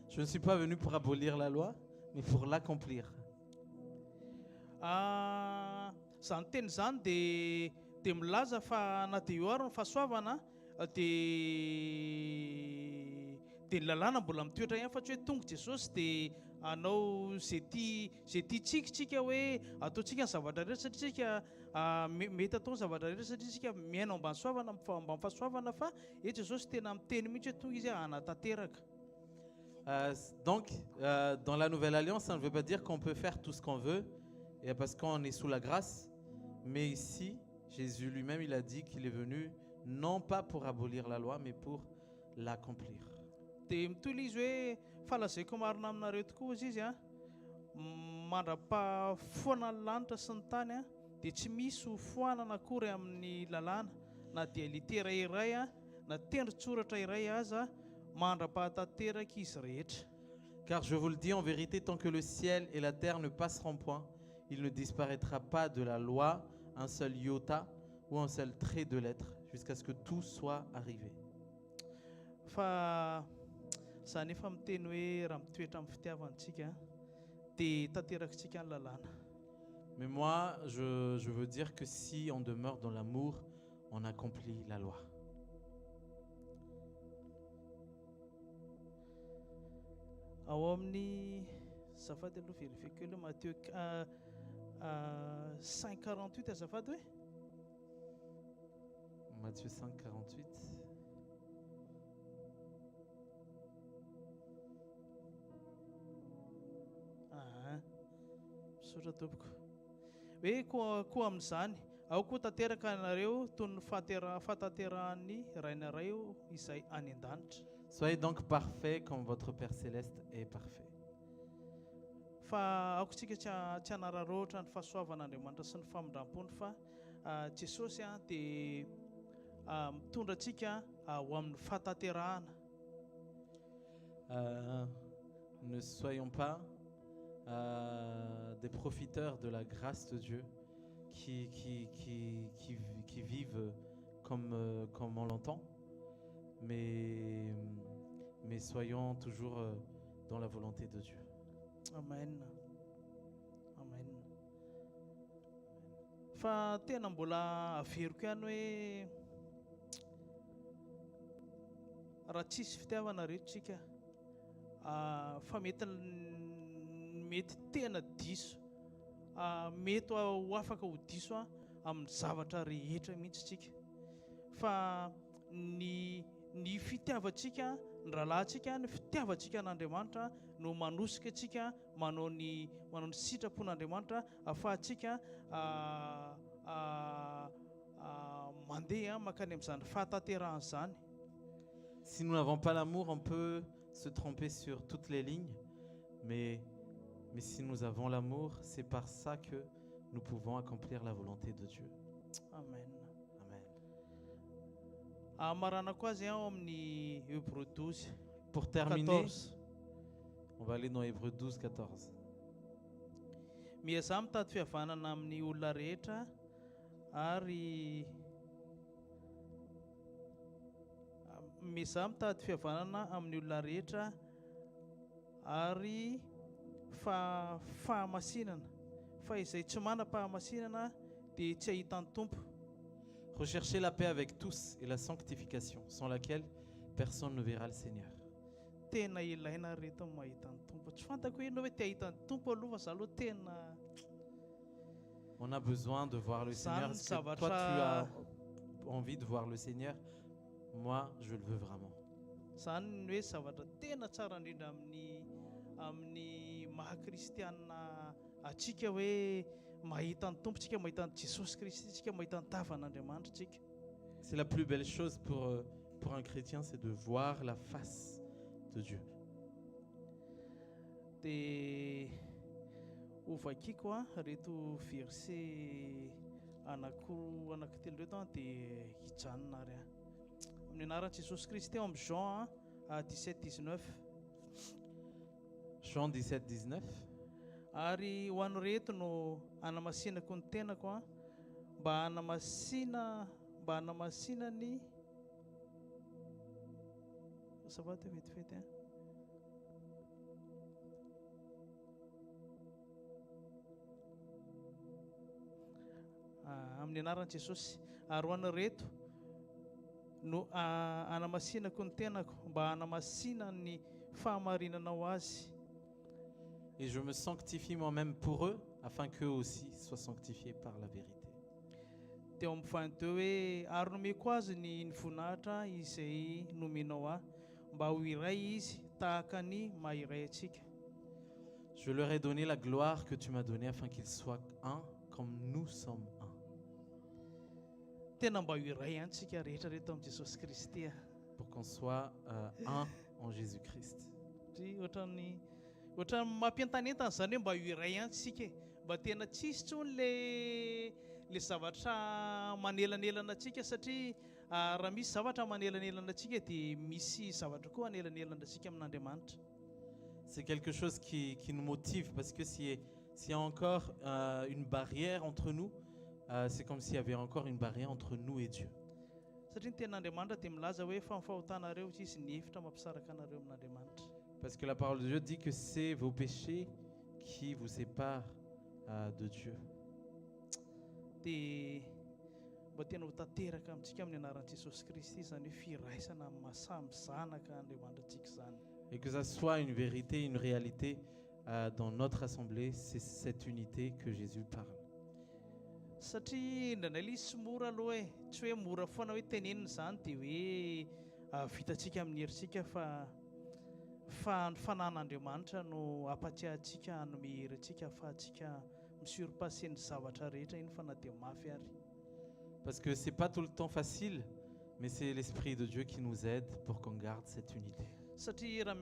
Je ne suis pas venu pour abolir la loi, mais pour l'accomplir. Zany teny zany de milaza fa na dia eo ary ny fahasoavana dia ny lalàna mbola mitoetra ihany fa tsy hoe tonga Jesosy dia anao zay tia tsika hoe ataontsika ny zavatra rehetra satria tsika mety atao ny zavatra rehetra satria tsika miaina ambany soavana ambany fahasoavana fa Jesosy tena miteny mihitsy hoe tonga izy hanatanteraka. Donc, dans la Nouvelle Alliance, ça ne veut pas dire qu'on peut faire tout ce qu'on veut, et parce qu'on est sous la grâce. Mais ici, Jésus lui-même, il a dit qu'il est venu non pas pour abolir la loi, mais pour l'accomplir. Dia mitoly izy hoe falazaiko marina aminareo tokoa izy izy mandra-pahafoana ny lanitra sy ny tany dia tsy misy hofoanana akory amin'ny lalàna na dia litera iray na tendrin-tsoratra iray aza mandra-pahatanteraka izy rehetra. Car je vous le dis en vérité, tant que le ciel et la terre ne passeront point, il ne disparaîtra pas de la loi un seul iota ou un seul trait de lettre, jusqu'à ce que tout soit arrivé. Fa zany efa miteny hoe raha mitoetra amin'ny fitiavantsika dia tanterakantsika ny lalàna. Mais moi, je veux dire que si on demeure dans l'amour, on accomplit la loi. Ao amin'ny azafady aloha vérifieko aloha Matthieu 5:48 azafady hoe Matthieu 5:48. Misaotra tompoko hoe koa amin'izany ao koa tanteraka anareo toy ny fahatanterahany rainareo izay any an-danitra. Soyez donc parfaits comme votre Père Céleste est parfait. Fa aokontsika tsy hanararoatra ny fahasoavan'Andriamanitra sy ny famindram-pony fa Jesosy dia mitondra antsika ho amin'ny fahatanterahana. Ne soyons pas des profiteurs de la grâce de Dieu qui vivent comme on l'entend, mais soyons toujours dans la volonté de Dieu. Amen. Amen. Fa tena mbola averiko ihany hoe raha tsisy fitiavana rehetrika fa mety tena diso mety ho afaka ho diso amin'ny zavatra rehetra mihitsy tsika fa ny fitiavantsika ny rahalahintsika ny fitiavantsika n'Andriamanitra no manosika antsika manao ny sitrapon'Andriamanitra ahafahantsika mandeha makany amin'izany fahatanterahana izany. Si nous n'avons pas l'amour, on peut se tromper sur toutes les lignes, mais si nous avons l'amour, c'est par ça que nous pouvons accomplir la volonté de Dieu. Amen. Amen. Marana koa azy ao amin'ny Hébreux 12. Pour terminer, 14. on va aller dans Hébreux 12, 14. Mihaza mitady fihavanana amin'ny olona rehetra ary mihaza mitady fihavanana amin'ny olona rehetra ary fahamasinana fa izay tsy manam-pahamasinana dia tsy ahitan'ny tompo. Recherchez la paix avec tous et la sanctification, sans laquelle personne ne verra le Seigneur. Tena ilaina reto mahita ny tompo. Tsy fantako hoe ianao hoe te ahita ny tompo aloha fa za aloha tena. On a besoin de voir le Seigneur. Est-ce que toi tu as envie de voir le Seigneur? Moi, je le veux vraiment. Zany hoe zavatra tena tsara indrindra amin'ny maha-kristianina atsika hoe mahita ny tompo tsika, mahita ny Jesosy Kristy tsika, mahita ny tavan'Andriamanitra tsika. C'est la plus belle chose pour un chrétien, c'est de voir la face de Dieu. Dia ovakiko reto verset anankitelo reto dia hijanona ary amin'ny anaran'i Jesosy Kristy amin'ny Jean 17:19. Jean 17:19. Ary ho an'ny reto no hanamasinako ny tenako a mba hanamasina ny ça va te vetivety a amin'ny anaran'i Jesosy. Ary ho an'ny reto no hanamasinako ny tenako mba hanamasina ny fahamarinanao azy. Et je me sanctifie moi-même pour eux, afin qu'eux aussi soient sanctifiés par la vérité. Teo amin'ny fahanto hoe ary nomeko azy ny voninahitra izay nomenao ahy mba ho iray izy tahaka ny maha-iray antsika. Je leur ai donné la gloire que tu m'as donnée, afin qu'ils soient un, comme nous sommes un. Tena mba ho iray antsika rehetra reto amin'ny Jesosy Kristy a. Pour qu'on soit un en Jésus-Christ. Satria ohatran'ny mampientanentana zany hoe mba ho iray antsika e. Mba tena tsisy tsony le zavatra manelanelana antsika, satria raha misy zavatra manelanelana antsika dia misy zavatra koa manelanelana antsika amin'Andriamanitra. C'est quelque chose qui nous motive, parce que s'il y a encore une barrière entre nous, c'est comme s'il y avait encore une barrière entre nous et Dieu. Satria ny ten'Andriamanitra dia milaza hoe fa mifahotanareo tsisy ny hevitra mampisaraka anareo amin'Andriamanitra. Parce que la parole de Dieu dit que c'est vos péchés qui vous séparent de Dieu. Dia mba tena ho tanteraka amintsika amin'ny anaran'i Jesosy Kristy zany hoe firaisana amin'ny mahasamy zanaka Andriamanitra antsika zany. Et que ça soit une vérité, une réalité dans notre assemblée, c'est cette unité que Jésus parle. Satria indraindray ilay tsy mora aloha e, tsy hoe mora foana hoe tenenina zany dia hoe vitantsika amin'ny herintsika, fa ny fanan'Andriamanitra no ampatsiahantsika hanome hery antsika ahafahantsika misurpasser ny zavatra rehetra iny fa na dia mafy ary. Parce que c'est pas tout le temps facile, mais c'est l'Esprit de Dieu qui nous aide pour qu'on garde cette unité. Satria raha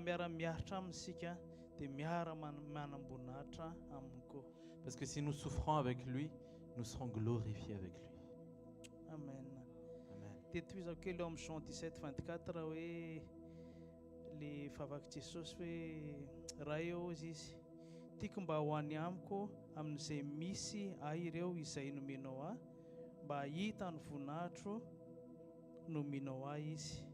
miara-miaritra amintsika dia manam-boninahitra aminy koa. Parce que si nous souffrons avec lui, nous serons glorifiés avec lui. Amen. Amen. Dia tohizako kely eo amin'ny Jean 17:24 hoe le vavaky Jesosy hoe raha eo izy tiako mba ho any amiko amin'izay misy ahy ireo izay nomenao ahy, mba hahita ny voninahitro nomenao ahy izy.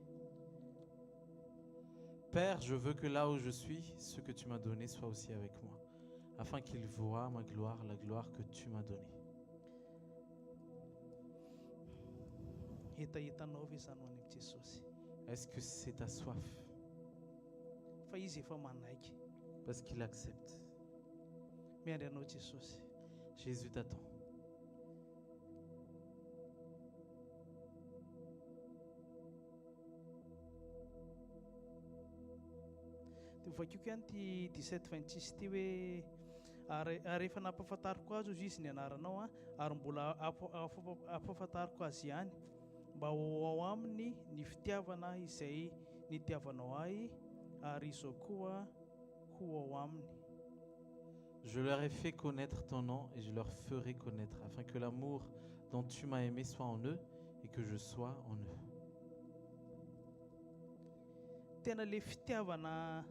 Père, je veux que là où je suis, ce que tu m'as donné soit aussi avec moi, afin qu'ils voient ma gloire, la gloire que tu m'as donnée. Hitahitanao ve izany ho an'i Jesosy? Est-ce que c'est ta soif? Fa izy efa manaiky. Parce qu'il accepte. Miandry anao Jesosy. Jésus t'attend. Dia vakio ihany ty 17:26 ty hoe ary efa nampahafantariko azy hozy izy ny anaranao a, ary mbola ampahafantariko azy ihany mba ho ao aminy ny fitiavana izay nitiavanao ahy, ary izao koa ho ao aminy. Je leur ai fait connaître ton nom et je leur ferai connaître, afin que l'amour dont tu m'as aimé soit en eux et que je sois en eux. Tena le fitiavana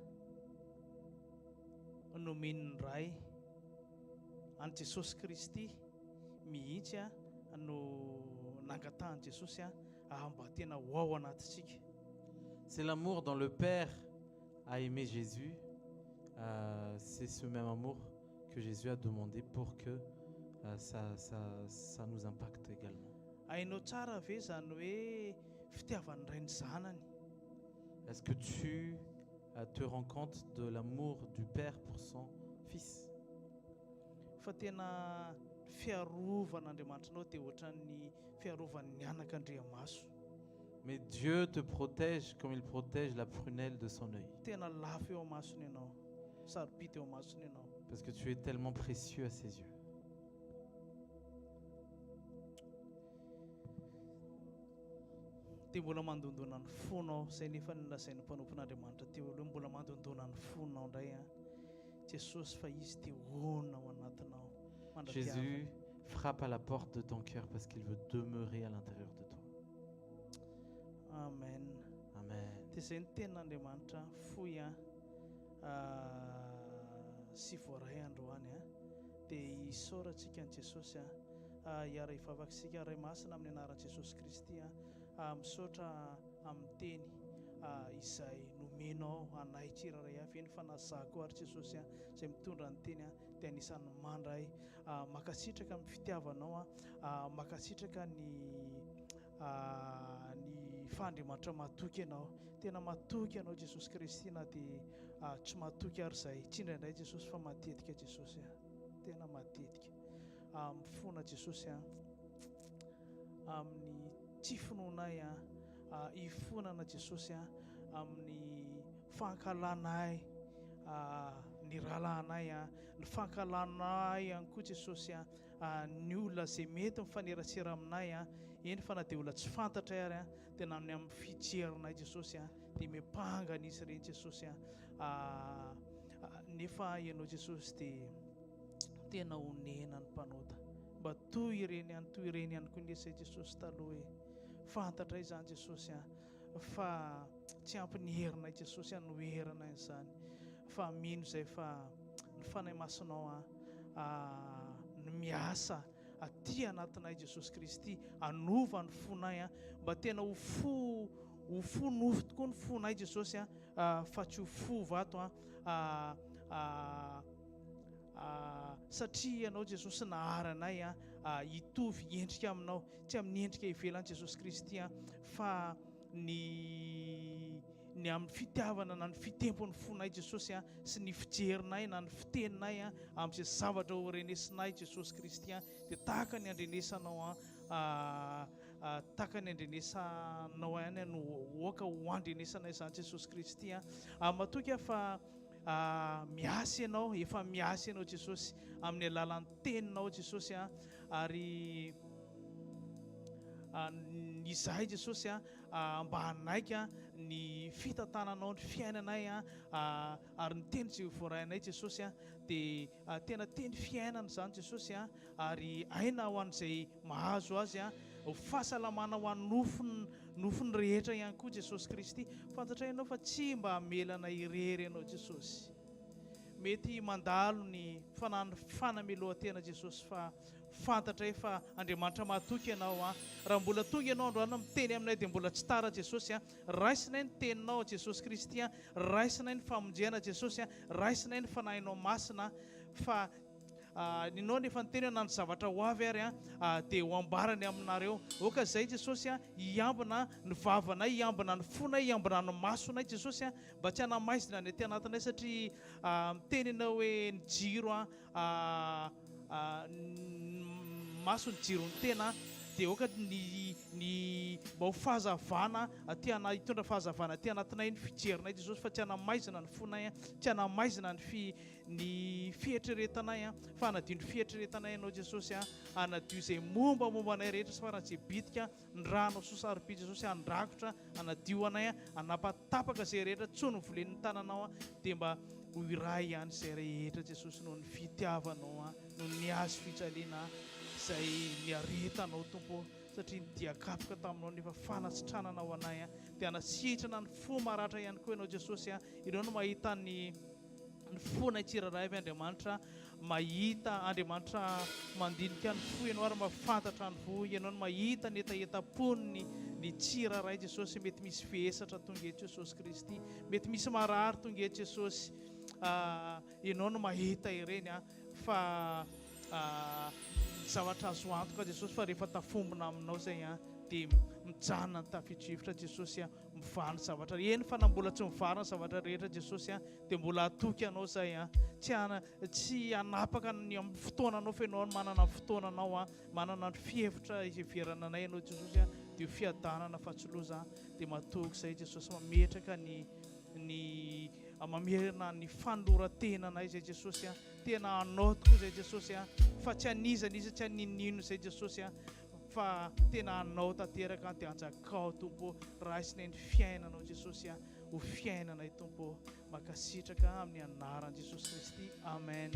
nomen'ny ray an Jesosy Kristy mihitsy a no nangatahany Jesosy a mba tena ho ao anatintsika. C'est l'amour dont le Père a aimé Jésus. C'est ce même amour que Jésus a demandé pour que ça nous impacte également. Hainao tsara ve zany hoe fitiavan'ny ray ny zanany? Est-ce que tu te rends compte de l'amour du Père pour son Fils? Fa tena fiarovan'Andriamanitra anao dia ohatran'ny fiarovan'ny anak'Andriamaso. Mais Dieu te protège comme il protège la prunelle de son œil. Tena lafo eo amasony ianao, sarobita eo amasony ianao. Parce que tu es tellement précieux à ses yeux. Dia mbola mandondona ny fonao, izay nefa nilazain'ny mpanompon'Andriamanitra teo aloha, mbola mandondona ny fonao indray a Jesosy, fa izy te honina ao anatinao. Jésus frappe à la porte de ton cœur parce qu'il veut demeurer à l'intérieur de toi. Amen. Amen. Dia izay ny tenin'Andriamanitra fohy sy voaray androany a dia isaorantsika an' Jesosy hiara hivavakasika ray masina amin'ny anaran'i Jesosy Kristy misaotra amin'ny teny izay nomenao anay tsiraray avy eny fanazako ary Jesosy izay mitondra ny teny dia anisan'ny mandray makasitraka amin'ny fitiavanao makasitraka ny fandriamanitra matoky ianao, tena matoky ianao Jesosy Kristy na dia tsy matoky ary izay tsy indraindray Jesosy fa matetika Jesosy tena matetika mifona Jesosy amin'ny tsy finoanay hifonana Jesosy amin'ny fankalanay ny rahalahanay ny fankalanay ihany koa Jesosy ny olona izay mety mifanerasera aminay eny fa na dia olona tsy fantatray ary dia na amin'ny fijerinay Jesosy dia mipanga n'izy ireny Jesosy nefa ianao Jesosy dia tena honena ny mpanota mba toy ireny ihany koa nisy Jesosy taloha hoe fantatray izany Jesosy fa tsy ampy ny herinay Jesosy noheranay izany fa mino izay fa ny fanahy masonao ny miasa aty anatinay Jesosy Kristy anova ny fonay mba tena ho fo nofo tokoa ny fonay Jesosy fa tsy ho fo vato satria ianao Jesosy naharanay hitovy endrika aminao tsy amin'ny endrika ivelany Jesosy Kristy fa ny amin'ny fitiavana na ny fitempony fonay Jesosy sy ny fijerinay na ny fiteninay amin'izay zavatra ho renesinay Jesosy Kristy dia tahaka ny andrenesanao tahaka ny andrenesanao ihany no oaka ho andrenesanay izany Jesosy Kristy matoky fa miasa ianao efa miasa ianao Jesosy amin'ny alalan'ny teninao Jesosy ary izahay Jesosy mba hanaika ny fitantananao ny fiainanay ary ny teny izay voarainay Jesosy dia tena teny fiainana izany Jesosy ary aina ho an'izay mahazo azy ho fahasalamana ho an'ny nofony rehetra ihany koa Jesosy Kristy fantatray ianao fa tsy mba hamelana irery ianao Jesosy mety mandalo ny fanamelohan-tena Jesosy fa fantatray fa Andriamanitra matoky ianao raha mbola tonga ianao androany miteny aminay dia mbola tsy tara Jesosy raisinay ny teninao Jesosy Kristy raisinay ny famonjena Jesosy raisinay ny fanahinao masina fa ninao nefa ny teny na ny zavatra ho avy ary dia ho ambarany aminareo oka izay Jesosy hiambina ny vavanay hiambina ny fonay hiambina ny masonay Jesosy mba tsy hanamaizina ny aty anatinay satria miteny ianao hoe ny jiro maso ny jiro ny tena dia oka ny mba ho fahazavana hitondra fahazavana aty anatinay ny fijerinay Jesosy fa tsy hanamaizina ny fonay tsy hanamaizina ny fietreretanay fa hanadio ny fietreretanay ianao Jesosy hanadio izay mombamombanay rehetra sy faran'izay bitika ny rahanao sosarobi Jesosy handrakotra hanadio anay hanapatapaka izay rehetra tsony volen'ny tananao dia mba ho iray ihany izay rehetra Jesosy noho ny fitiavanao noho ny azo fijaliana izay niaretanao Tompo satria nidiakapoka taminao nefa fanasitranana ho anay dia hanasitrana ny fo maratra ihany koa ianao Jesosy ianao no mahita ny fonay tsiraray avy Andriamanitra mahita Andriamanitra mandinika ny fo ianao ary mahafantatra ny vo ianao no mahita ny etaetapony ny tsiraray Jesosy mety misy vesatra tonga eto Jesosy Kristy mety misy marary tonga eto Jesosy ianao no mahita ireny fa zavatra azo antoka Jesosy fa rehefa tafombona aminao zay dia mijanona ny tafidrivotra Jesosy mivany zavatra eny fa na mbola tsy mivarina zavatra rehetra Jesosy dia mbola atoky ianao zay tsy hanapaka ny amin'ny fotoananao fa ianao manana ny fotoananao manana ny fihevitra iheverana anay ianao Jesosy dia ho fiadanana fa tsy loza dia matoky izay Jesosy mametraka ny mamerina ny fanoloran-tenanay zay Jesosy tena anao tokoa zay Jesosy fa tsy hanizaniza tsy haninino zay Jesosy fa tena anao tanteraka dia anjakao Tompo raisinay ny fiainanao Jesosy ho fiainanay Tompo makasitraka amin'ny anaran'i Jesosy Kristy amen.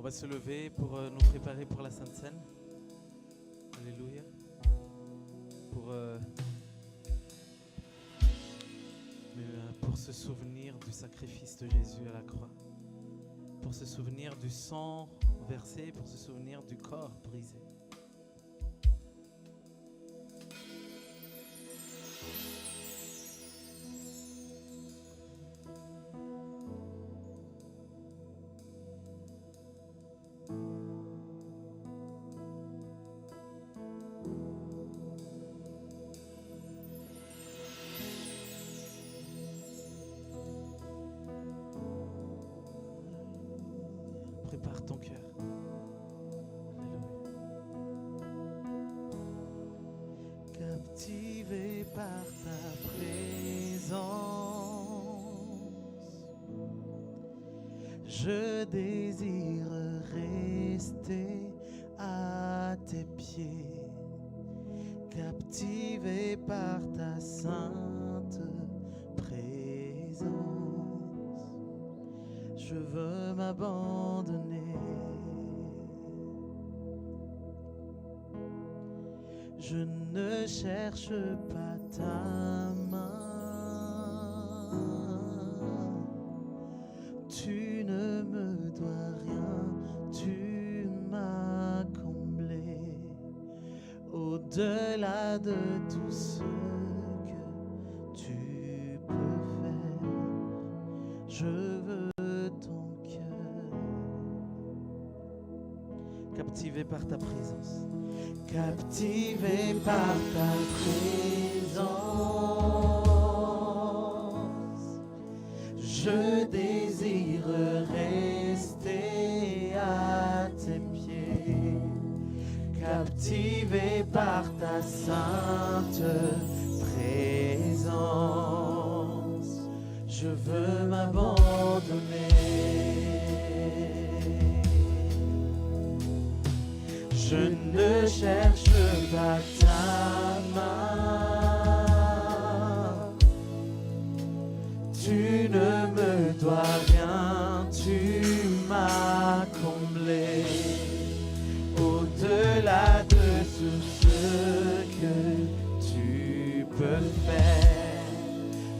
va se lever pour nous préparer pour la Sainte Seine. Alléluia. Pour se souvenir du sacrifice de Jésus à la croix. Pour se souvenir du sang versé, pour se souvenir du corps brisé. Prépare ton cœur. Alléluia. Captivé par ta présence, je désire rester à tes pieds. Captivé par ta sainte présence, je veux m'abandonner. Je ne cherche pas ta main. Tu ne me dois rien, tu m'as comblé. Au-delà de tout ce que tu peux faire, je veux ton cœur. Captivé par ta présence. Captivé par ta présence, je désire rester à tes pieds. Captivé par ta sainte présence, je veux m'abandonner. Je ne cherche pas ta main. Tu ne me dois rien, tu m'as comblé. Au-delà de tout ce que tu peux faire,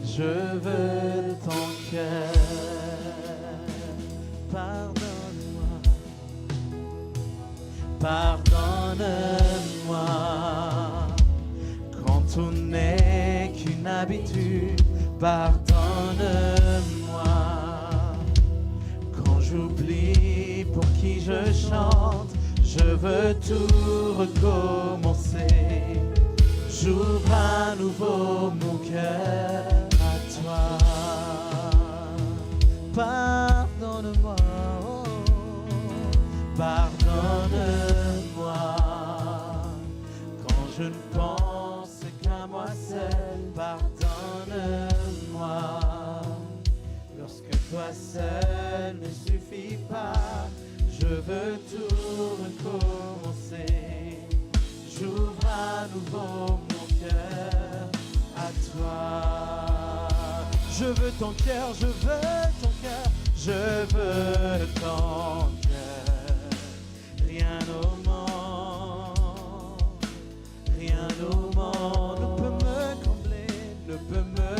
je veux ton cœur. Pardonne-moi. Pardonne-moi quand tout n'est qu'une habitude. Pardonne-moi quand j'oublie pour qui je chante. Je veux tout recommencer. J'ouvre à nouveau mon cœur à toi. Pardonne-moi, oh, pardonne-moi quand je ne pense qu'à moi seul. Pardonne-moi lorsque toi seul ne suffit pas. Je veux tout recommencer. J'ouvre à nouveau mon cœur à toi. Je veux ton cœur, je veux ton cœur, je veux ton cœur. Rien au monde, rien au monde ne peut me combler, ne peut me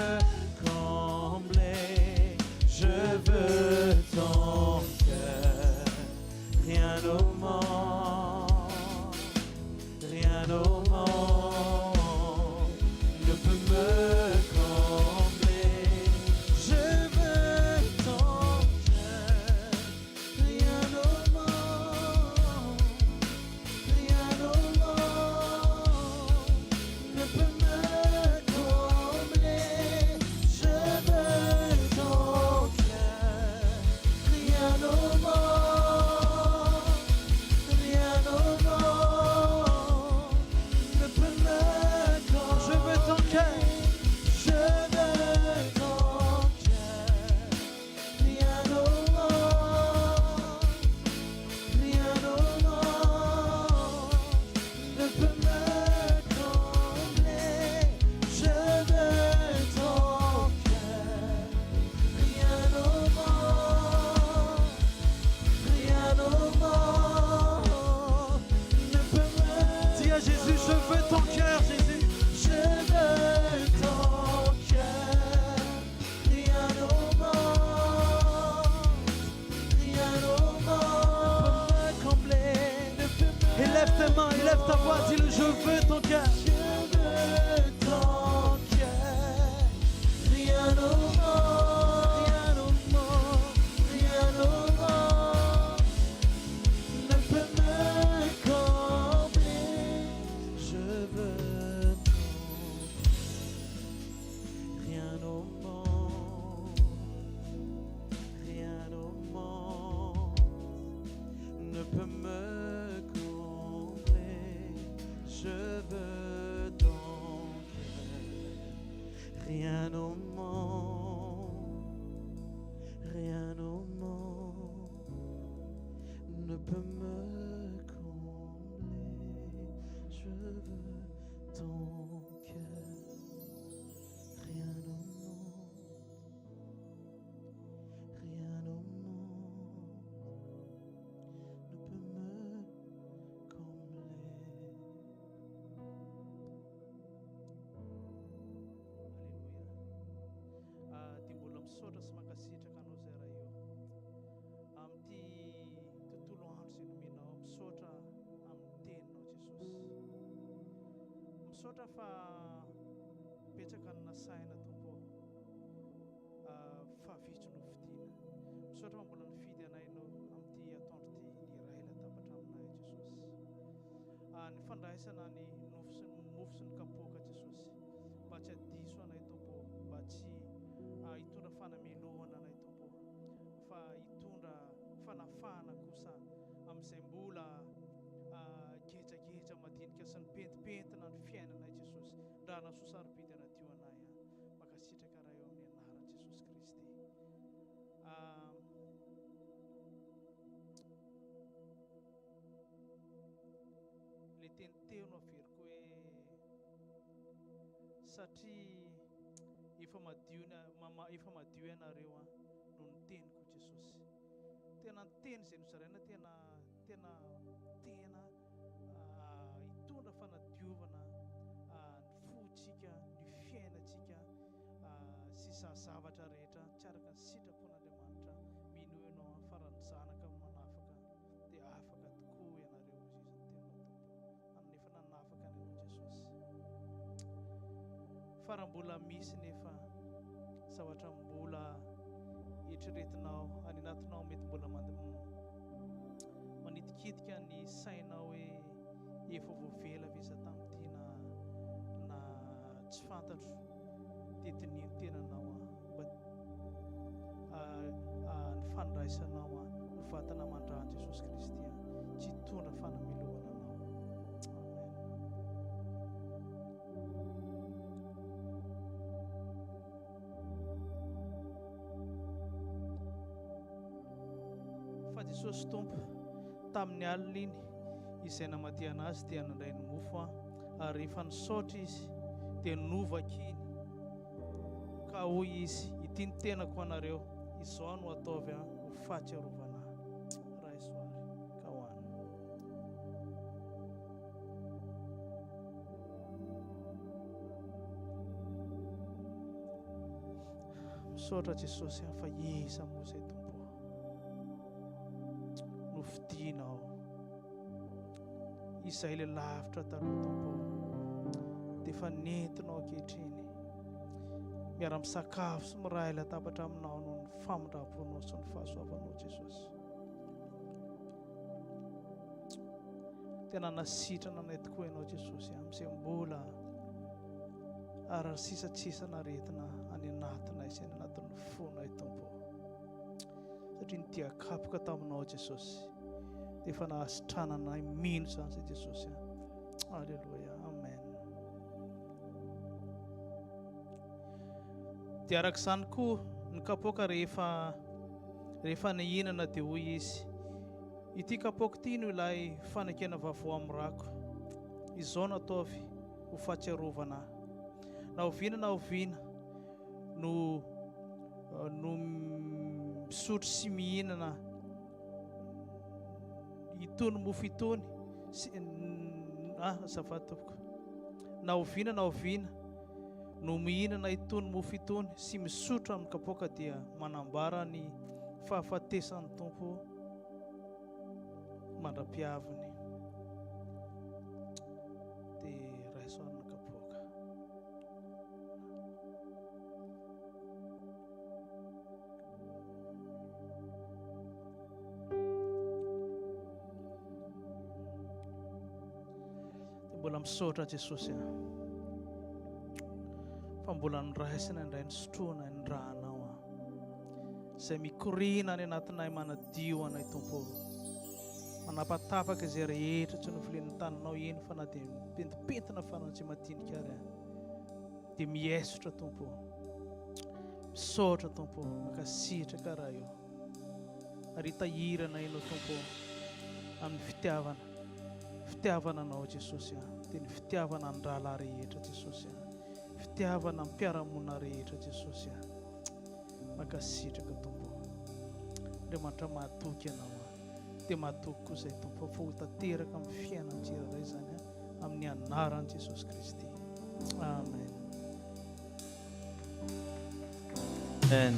combler. Je veux ton cœur. Rien au monde, rien au monde ne peut me combler. Je veux ton cœur. Dis-le, je veux ton cœur. Je veux ton cœur. Rien au monde, rien au monde, rien au monde ne peut me combler. Je veux ton cœur. Rien au monde, rien au monde ne peut me combler. Je veux ton cœur. Rien au monde, rien au monde ne peut me combler. Je veux ton cœur. Rien au monde, rien au monde ne peut me combler. Timbola misaotra sy mankasitraka anao zay raha io amin'ity tontolo andro sy nomenao, misaotra amin'ny teninao Jesosy. Misaotra fa betsaka ny nasaina Tompo, fa vitsy no fidiana. Misaotra fa mbola nifidy anay no amin'ity atoandro ty ny iray latabatra aminay Jesosy. Ny fandraisana ny mofo sy ny kapoaka Jesosy, mba tsy hadiso anay Tompo, mba tsy hitondra fanamelohana anay Tompo, fa hitondra fanafana kosa amin'izay mbola gejageja madinika sy ny pentipentina ny fiainanay Jesosy. Raha nasosarobidy anadio anay makasitraka raha eo amin'ny anaran'i Jesosy Kristy. Le teniteno averiko hoe satria efa madio ianareo no niteniko Jesosy. Tena niteny izay nozaraina, tena hitondra fanadiovana ny fotsika, ny fiainantsika sy zavatra rehetra tsy araka ny sitrapon'Andriamanitra. Mino ianao faran'ny zanaka manafaka dia afaka tokoa ianareo izy ny tenao Tompo, nefa nanafaka anao Jesosy. Fara mbola misy nefa zavatra mbola eritreretinao any anatinao, mety mbola manitikitika ny sainao hoe efa voavela visa tamin'ity na tsy fantatro dia dinino tenanao mba ny fandraisanao ny vatana mandràny Jesosy Kristy tsy hitondra fanamelohana anao. Fa Jesosy Tompo, tamin'ny alina iny izay namadiana azy dia nandray ny mofo ary rehefa nisaotra izy dia novaka iny ka hoy izy, ity ny tenako anareo, izao no ataovy ho fahatsiarovana raha isoary ka hoany. Misaotra Jesosy fa iza moa izay Tompo no fidinao, izay le lavitra taloha Tompo dia fa nentinao ankehitriny miara-misakafo sy miray latabatra aminao noho ny famindram-ponao sy ny fahasoavanao Jesosy. Tena nasitrana anay tokoa ianao Jesosy amin'izay mbola ara-sisatsisana retina any anatinay sy any anatin'ny fonay Tompo, satria nitiakapoka taminao Jesosy dia efa nahasitrana anay mino izany izay Jesosy. Alleluia, amen. Dia arak'izany koa ny kapoaka rehefa nihinana dia hoy izy, ity kapoaka ity no ilay fanekena vaovao amin'ny rako, izao no ataovy ho fahatsiarovana ahy. Na oviana no misotro sy mihinana itony mofo itony azafady tompoko, na oviana no mihinana itony mofo itony sy misotro amin'ny kapoaka dia manambara ny fahafatesan'ny Tompo mandra-piaviny. Mbola misaotra Jesosy fa mbola niraisina indray ny sotroana ny rahanao izay mikorina any anatinay manadio anay Tompo, manapatapaka izay rehetra tsy novolen'ny taninao eny fa na dia mipentipentina fanao tsy madinika ary dia miesotra Tompo, misaotra Tompo, makasitraka raha io ary hitahirana ianao Tompo amin'ny fitiavana anao Jesosy dia ny fitiavana ny rahalahy rehetra Jesosy, fitiavana amin'ny mpiara-monina rehetra Jesosy, makasitraka Tompo. Andriamanitra mahatoky ianao dia mahatoky koa izay Tompo fa ho tanteraka amin'ny fiainana tsirairay zany amin'ny anaran'i Jesosy Kristy. Amen. Amen.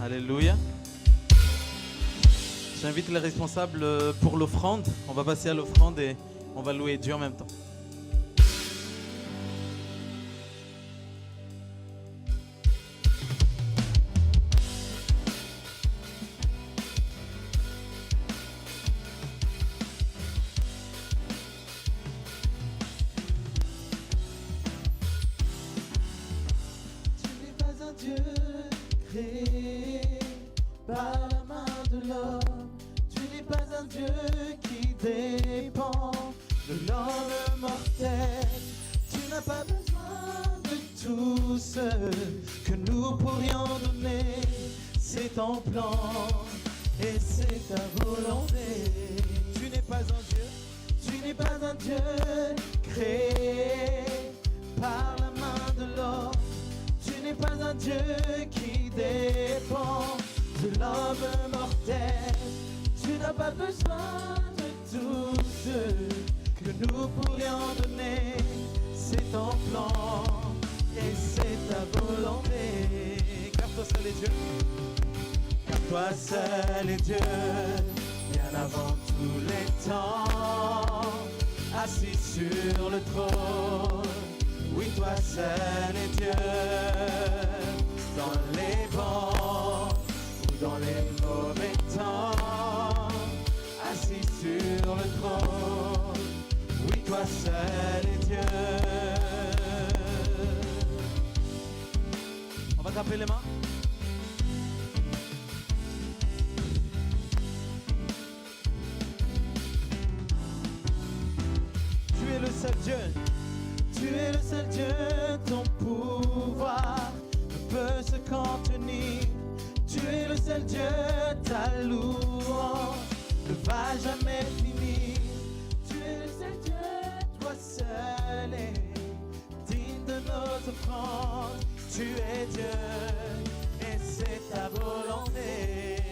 Alléluia. J'invite les responsables pour l'offrande. On va passer à l'offrande et on va louer Dieu en même temps. Tu n'es pas un Dieu créé par la main de l'homme. Tu n'es pas un Dieu qui dépend de l'homme mortel. Tu n'as pas besoin de tout ce que nous pourrions donner. C'est ton plan et c'est ta volonté. Tu n'es pas un Dieu, tu n'es pas un Dieu créé par la main de l'homme. Tu n'es pas un Dieu qui dépend de l'homme mortel. Tu n'as pas besoin de tout ce que nous pourrions donner. C'est ton plan et c'est ta volonté. Car toi seul est Dieu, car toi seul est Dieu, bien avant tous les temps, assis sur le trône. Oui, toi seul est Dieu, dans les bons ou dans les mauvais temps, assis sur le trône. Oui, toi seul est Dieu. On va taper les mains. Tu es le seul Dieu. Tu es le seul Dieu, ton pouvoir ne peut se contenir. Tu es le seul Dieu, ta louange ne va jamais finir. Tu es le seul Dieu, toi seul est digne de nos offrandes. Tu es Dieu et c'est ta volonté.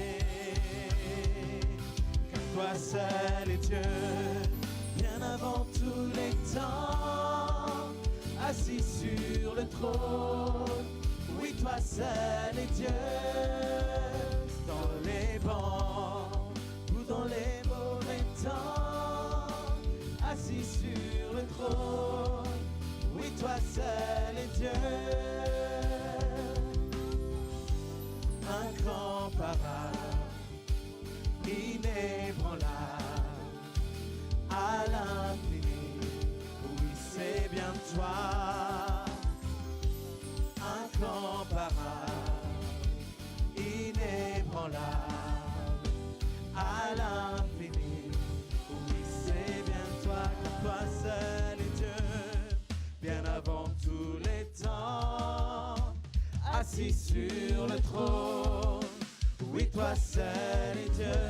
Car toi seul est Dieu, bien avant tous les temps, assis sur le trône. Oui, toi seul est Dieu, dans les bons ou dans les mauvais temps, assis sur le trône. Oui, toi seul est Dieu, incomparable, inébranlable, à l'infini. Oui, c'est bien toi, incomparable, inébranlable, à l'infini. Oui, c'est bien toi, car toi seul est Dieu, bien avant tous les temps, assis sur le trône. Oui, toi seul est Dieu,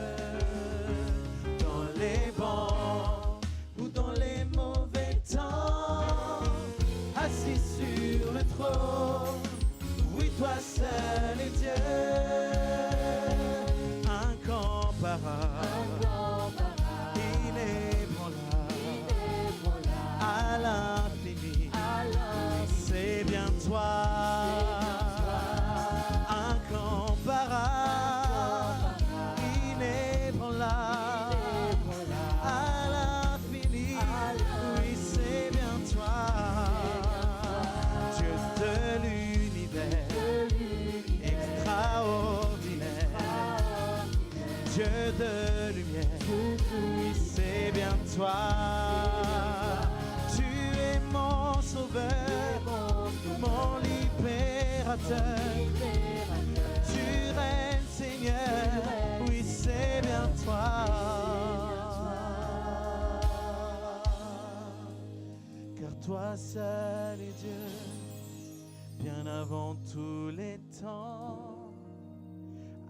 dans les bons ou dans les mauvais temps, assis sur le trône. Oui, toi seul est Dieu, incomparable, inébranlable, à l'infini. C'est bien toi, incomparable, inébranlable, à l'infini. Oui, c'est bien toi, Dieu de l'univers, extraordinaire, Dieu de lumière. Oui, c'est bien toi, tu créateur. Tu règnes, Seigneur, oui, c'est bien toi. Car toi seul est Dieu, bien avant tous les temps,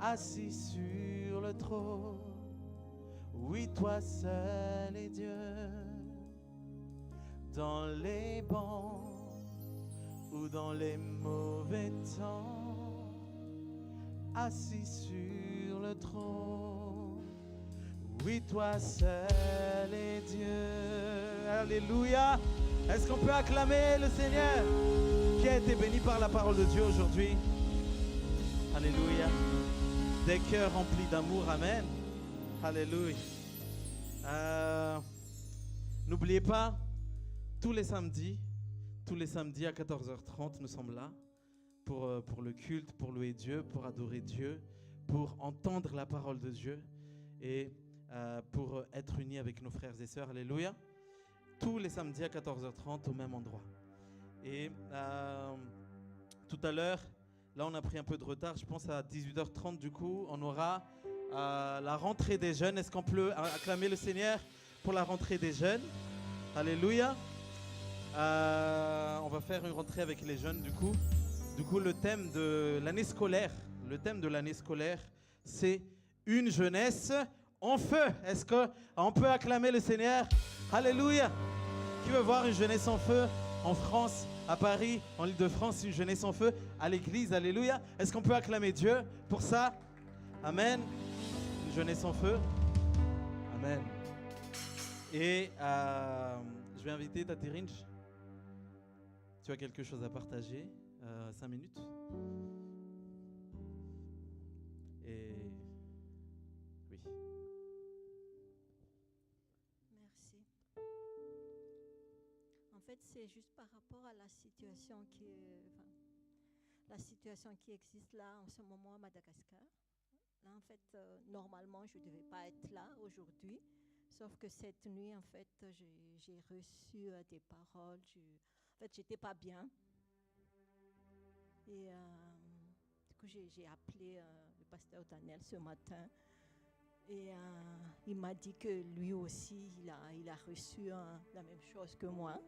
assis sur le trône. Oui, toi seul est Dieu, dans les bons ou dans les mauvais temps, assis sur le trône. Oui, toi seul est Dieu. Alléluia. Est-ce qu'on peut acclamer le Seigneur qui a été béni par la parole de Dieu aujourd'hui? Alléluia. Des cœurs remplis d'amour, amen. Alléluia. N'oubliez pas, tous les samedis à 14h30, nous sommes là pour le culte, pour louer Dieu, pour adorer Dieu, pour entendre la parole de Dieu et pour être unis avec nos frères et sœurs. Alléluia. Tous les samedis à 14h30 au même endroit. Et tout à l'heure, là on a pris un peu de retard, je pense à 18h30 du coup, on aura la rentrée des jeunes. Est-ce qu'on peut acclamer le Seigneur pour la rentrée des jeunes? Alléluia. On va faire une rentrée avec les jeunes du coup. Du coup, le thème de l'année scolaire, c'est une jeunesse en feu. Est-ce qu'on peut acclamer le Seigneur? Alléluia. Qui veut voir une jeunesse en feu en France, à Paris, en Île-de-France, une jeunesse en feu à l'église? Alléluia. Est-ce qu'on peut acclamer Dieu pour ça? Amen. Une jeunesse en feu. Amen. Et je vais inviter Tati Rinch. Tu as quelque chose à partager? 5 minutes. Et oui. Merci. En fait, c'est juste par rapport à la situation qui existe là en ce moment à Madagascar. Là, en fait, normalement, je ne devais pas être là aujourd'hui, sauf que cette nuit, en fait, j'ai reçu des paroles. En fait, j'étais pas bien. Et du coup, j'ai appelé le pasteur Daniel ce matin. Et il m'a dit que lui aussi, il a reçu la même chose que moi.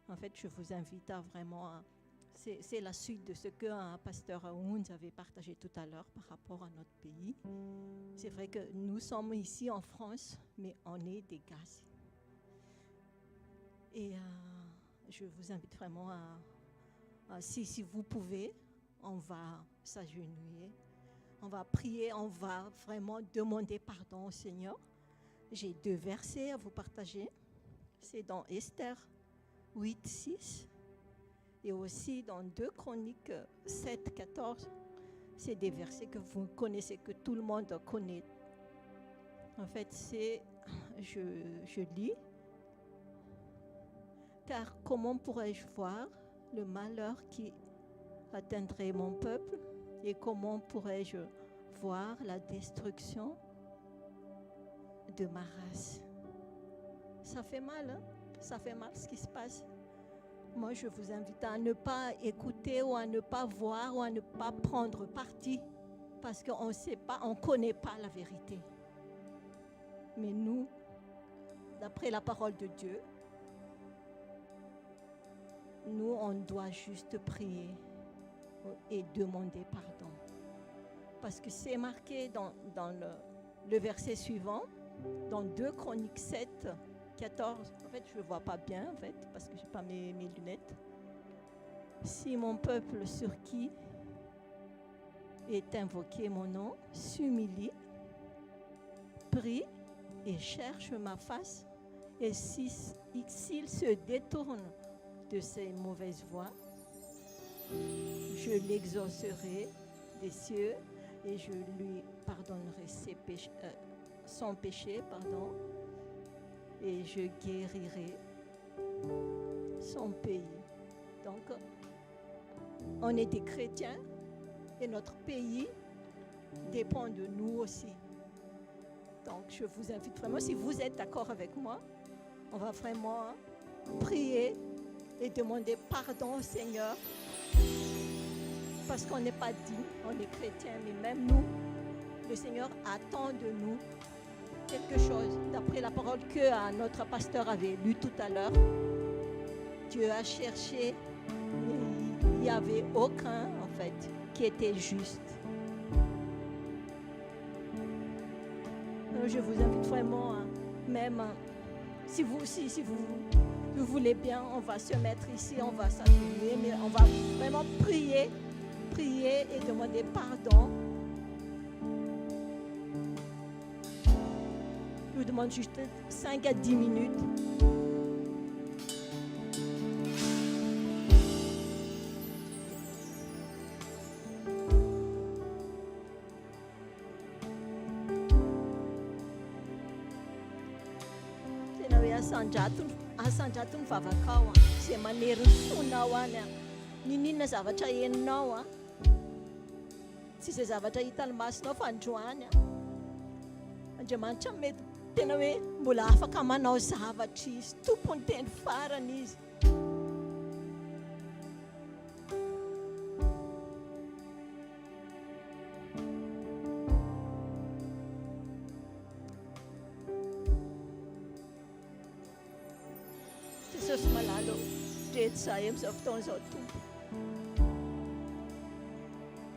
En fait, je vous invite à vraiment... C'est la suite de ce que pasteur Aoun avait partagé tout à l'heure par rapport à notre pays. C'est vrai que nous sommes ici en France, mais on est des Gaz. Et je vous invite vraiment si vous pouvez, on va s'agenouiller, on va prier, on va vraiment demander pardon au Seigneur. J'ai 2 versets à vous partager. C'est dans Esther 8:6 et aussi dans 2 Chroniques 7:14. C'est des versets que vous connaissez, que tout le monde connaît. En fait, je lis. Car comment pourrais-je voir le malheur qui atteindrait mon peuple et comment pourrais-je voir la destruction de ma race? Ça fait mal, hein? Ça fait mal ce qui se passe. Moi, je vous invite à ne pas écouter ou à ne pas voir ou à ne pas prendre parti parce qu'on ne sait pas, on ne connaît pas la vérité. Mais nous, d'après la parole de Dieu, nous, on doit juste prier et demander pardon. Parce que c'est marqué dans le verset suivant, dans 2 Chroniques 7, 14. En fait, je ne vois pas bien, en fait, parce que je n'ai pas mes lunettes. Si mon peuple sur qui est invoqué mon nom s'humilie, prie et cherche ma face, et s'il se détourne de ses mauvaises voies, je l'exaucerai des cieux et je lui pardonnerai son péché, et je guérirai son pays. Donc, on est des chrétiens et notre pays dépend de nous aussi. Donc, je vous invite vraiment, si vous êtes d'accord avec moi, on va vraiment prier et demander pardon au Seigneur parce qu'on n'est pas digne, on est chrétien, mais même nous, le Seigneur attend de nous quelque chose. D'après la parole que notre pasteur avait lue tout à l'heure, Dieu a cherché, il n'y avait aucun en fait qui était juste. Alors je vous invite vraiment, même si vous voulez bien, on va se mettre ici, on va s'appuyer, mais on va vraiment prier et demander pardon. Je vous demande juste 5 à 10 minutes. Asandrato ny vavakao izay manery ny fonao any ninona zavatra heninao tsy izay zavatra hitan'ny masonao fa androany Andriamanitra mety tena hoe mbola afaka manao zavatra izy tompony teny farany izy Jesosy malalo dreto zahay amin'izao fotoana izao tompo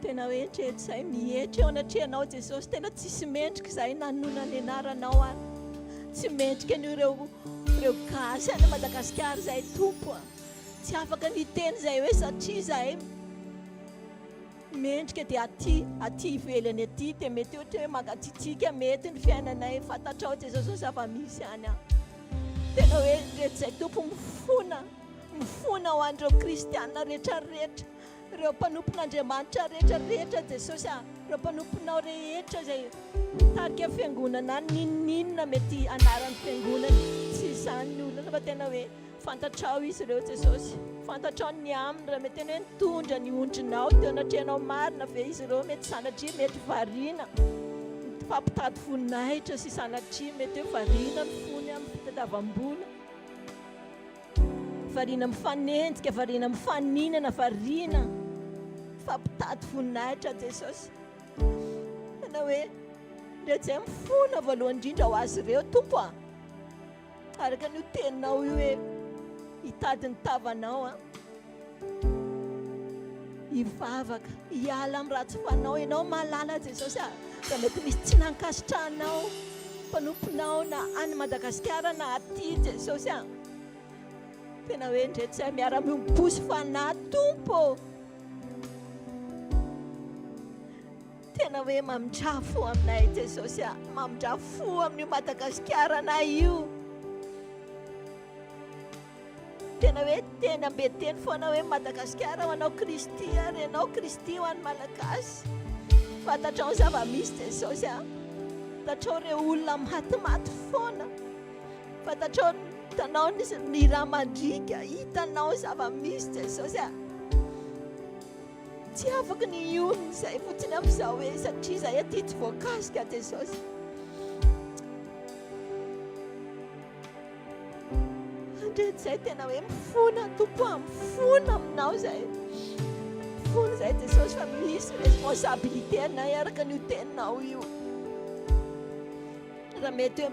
tena hoe dreto zahay mihetra eo anatrehanao Jesosy tena tsisy mendrika zahay nanona ny anaranao any tsy mendrika an'ireo gasy any Madagasikara zahay tompo tsy afaka niteny zahay hoe satria zahay mendrika dia aty ivelany aty dia mety ohatra hoe mangatsitsika mety ny fiainanay fantatrao Jesosy zava-misy any tena hoe rehetra izay tompo mifona ho an'ireo kristianina rehetrarehetra ireo mpanompon'Andriamanitra rehetrarehetra Jesosy ireo mpanomponao rehetra izay tarika fiangonana ninona mety anaran'ny fiangonana tsy izany ny olona fa tena hoe fantatrao izy ireo Jesosy fantatrao ny aminy raha mety hoe nitondra ny ondrinao teo anatrehanao marina ve izy ireo mety sanatria mety variana fampitady voninahitra sy sanatria mety hoe variana ny fony amin'ny fitadiavam-bola variana mifanenjika variana mifaninana variana fampitady voninahitra Jesosy tena hoe rehetra izay mifona voalohany indrindra ho azy ireo tompo araka ny teninao io hoe hitady ny tavanao hivavaka hiala amin'ny ratsy fanao ianao mahalala Jesosy raha mety misy tsy nankasitrahanao mpanomponao na any Madagasikara na aty Jesosy tena hoe ndreto izay miara-miomposy fanahy tompo tena hoe mamindrafo aminay Jesosy mamindrafo amin'io Madagasikara na io tena hoe tena mbeteny foana hoe Madagasikara ho anao Kristy ary ianao Kristy ho an'ny Malagasy fantatrao zava-misy Jesosy fantatrao ireo olona matimaty foana fantatrao hitanao ny raha mandrika hitanao zava-misy Jesosy tsy afaka ny onony izay fotsiny amin'izao hoe satria izay aty tsy voakasika Jesosy andreto izay tena hoe mifona tompo mifona aminao izay mifona izay Jesosy fa misy responsabilité anay araka n'io teninao io raha mety hoe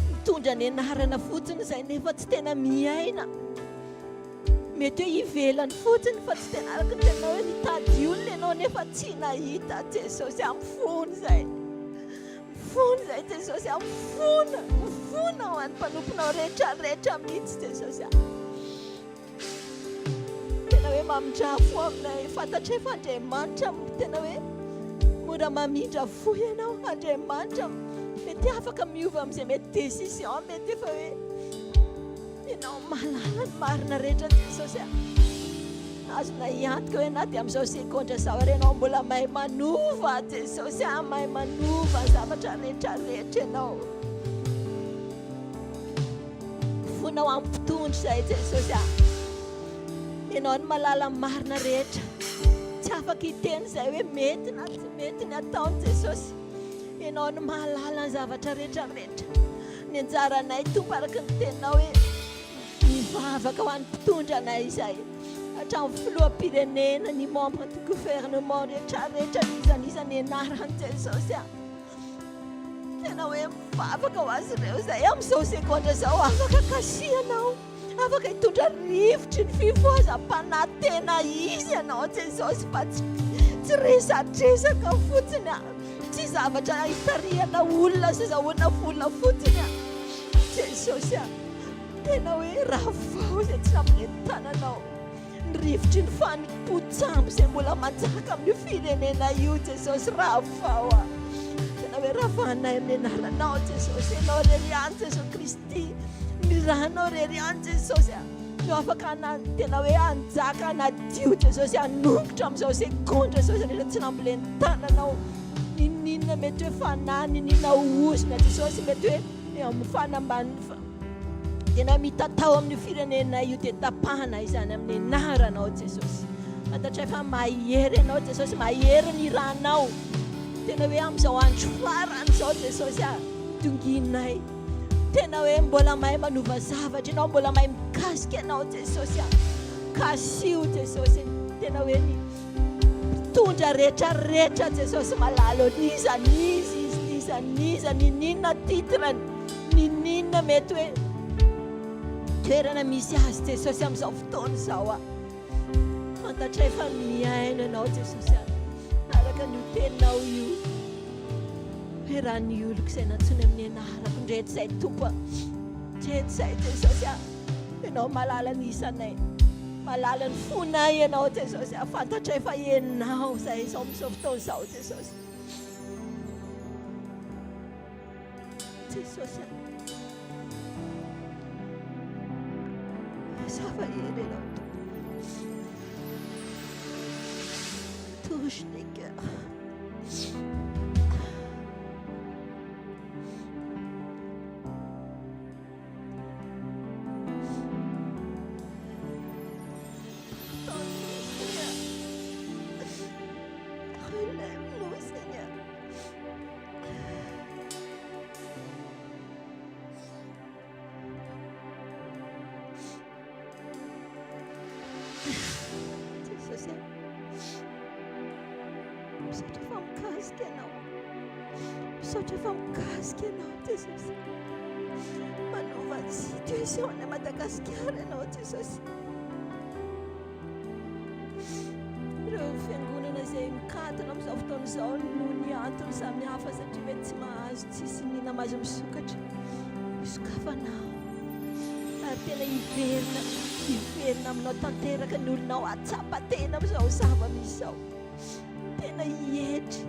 mitondra ny anarana fotsiny izay nefa tsy tena miaina mety hoe hivelany fotsiny fa tsy tena araka tena hoe nitady olona ianao nefa tsy nahita Jesosy mifona izay Jesosy mifona ho an'ny mpanomponao rehetrarehetra mihitsy Jesosy tena hoe mamindrafo aminay fantatra efa Andriamanitra tena hoe mora mamindra fo ianao Andriamanitra mety afaka miova amin'izay mety décision mety efa hoe ianao mahalala ny marina rehetra Jesosy azona hiantoka hoe na dia amin'izao sekondra zao ianao mbola mahay manova Jesosy mahay manova zavatra rehetrarehetra ianao fonao ampitondra izay Jesosy ianao ny malala marina rehetra tsy afaka hiteny izay hoe mety na tsy mety ny ataony Jesosy ianao ny mahalala ny zavatra rehetrarehetra ny anjaranay tompo araka ny teninao hoe mivavaka ho an'ny mpitondra anay izay hatramin'ny filoham-pirenena ny membre du gouvernement rehetrarehetra nisan'isany anarany Jesosy a. Tena hoe mivavaka ho azy ireo zay amin'izao sekondra zao afaka kasianao, afaka hitondra rivotry ny fivoazam-panantena izy ianao Jesosy fa tsy resatresaka fotsiny a, tsy zavatra hitariana olona sy zahoana vola fotsiny a Jesosy a. Tena hoe raha vao zay tsy amin'ny tananao, ny rivotry ny fanim-potsambo zay mbola manjaka amin'ny firenena io Jesosy, raha vao a. Tena hoe ravanay amin'ny anaranao Jesosy, ianao rery any Jesosy Kristy, ny rahanao rery any Jesosy a, no afaka tena hoe anjaka anadio Jesosy, hanombotra amin'izao sekondra Jesosy rehetra tsy nambola ny tananao. Ninona mety hoe fanahy, ninona osina Jesosy mety hoe amin'ny fanambany tena mitatao amin'ny firenena io dia tapahana izany amin'ny anaranao Jesosy. Fantatray fa mahery ianao Jesosy, mahery ny ranao. Tena hoe amin'izao andro farany izao Jesosy a, donginay. Tena hoe mbola mahay manova zavatra ianao, mbola mahay mikasika ianao Jesosy a. Kasio Jesosy, tena hoe ny mpitondra rehetrarehetra Jesosy malalo niza ninona titrany, ninona mety hoe toerana misy azy Jesosy amin'izao fotoana izao a. Fantatray fa miaina ianao Jesosy a, araka ny teninao io hoe raha ny oloko izay nantsony amin'ny anarako ndreto izay tompo a, ndreto izay Jesosy a, ianao malala ny isanay, malala ny fonay ianao Jesosy a. Fantatray fa ianao izay izao amin'izao fotoana izao Jesosy. Jesosy a, ça va y aller là. Touche les cœurs. Relève-nous, Seigneur. Misaotra fa mikasika ianao Jesosy, manova situation a Madagasikara ianao Jesosy. Ireo fiangonana izay mikatona amin'izao fotoana izao noho ny antony samihafa satria mety tsy mahazo, tsisy nina mahazo misokatra, misokafanao ary tena hiverina aminao tanteraka ny olonao atsapa tena amin'izao zava-misy izao. Tena hihetry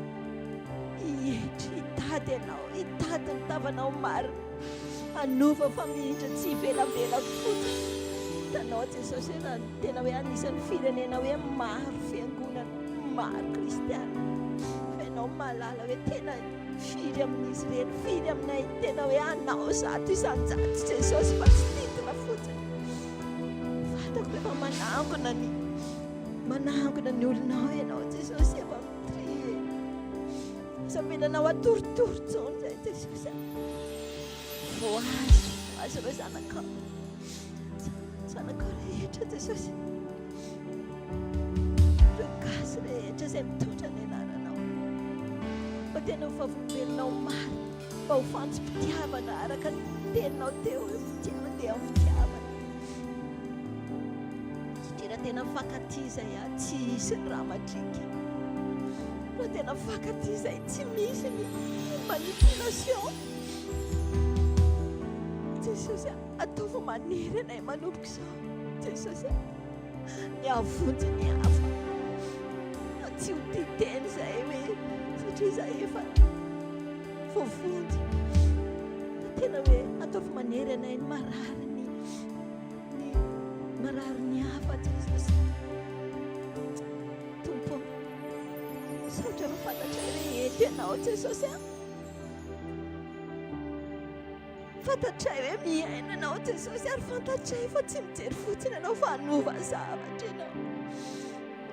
hitady ianao, hitady ny tavanao marina, hanova famindra tsy hivelavela fotsiny. Hitanao Jesosy hoe raha tena hoe anisan'ny firenena hoe maro fiangonana, maro kristiana, fa ianao malala hoe tena firy amin'izy ireny, firy aminay, tena hoe anao zato isan-jato Jesosy fa tsy titona fotsiny. Fantako hoe fa manangona ny olonao ianao Jesosy efa mitrie, saminanao atoritory-tsony zay Jesosy. Voazo ireo zanakao rehetra Jesosy, ireo gasy rehetra izay mitondra ny anaranao, mba tena ho favolombelonao marina, mba ho fantsym-pitiavana araka ny teninao teo hoe fitiavana dia amin'ny fitiavana. Satria raha tena mifankatia izay a, tsy hisy ny raha madrika. Raha tena mifankatia izay tsy misy ny manipulation. Jesosy ataovy maniry anay manomboka izao Jesosy, ny avonjy ny hafa, tsy ho titeny izay hoe satria izay efa voavonjy. Tena hoe ataovy maniry anay ny marary ny hafa Jesosy. Tompo, saotra fa fantatray rehetra ianao Jesosy a. Fantatray hoe miaina ianao Jesosy ary fantatray fa tsy mijery fotsiny ianao fa hanova zavatra ianao.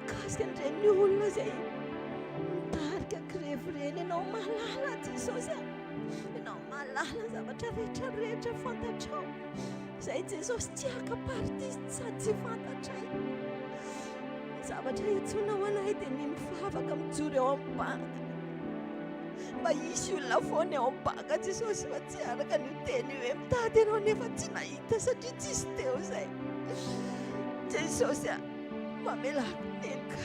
Mikasika an'ireny olona izay mitarika grevy ireny, ianao malala Jesosy a. Ianao malala zavatra rehetrarehetra fantatrao. Izay Jesosy tsy haka partiste sady tsy fantatray. zavatra iantsona ho anay dia ny mivavaka mijoro eo am-banga mba hisy olona foana eo am-banga Jesosy fa tsy araka ny teny hoe mitady ianao nefa tsy nahita satria tsisy teo izay Jesosy mamelako teloka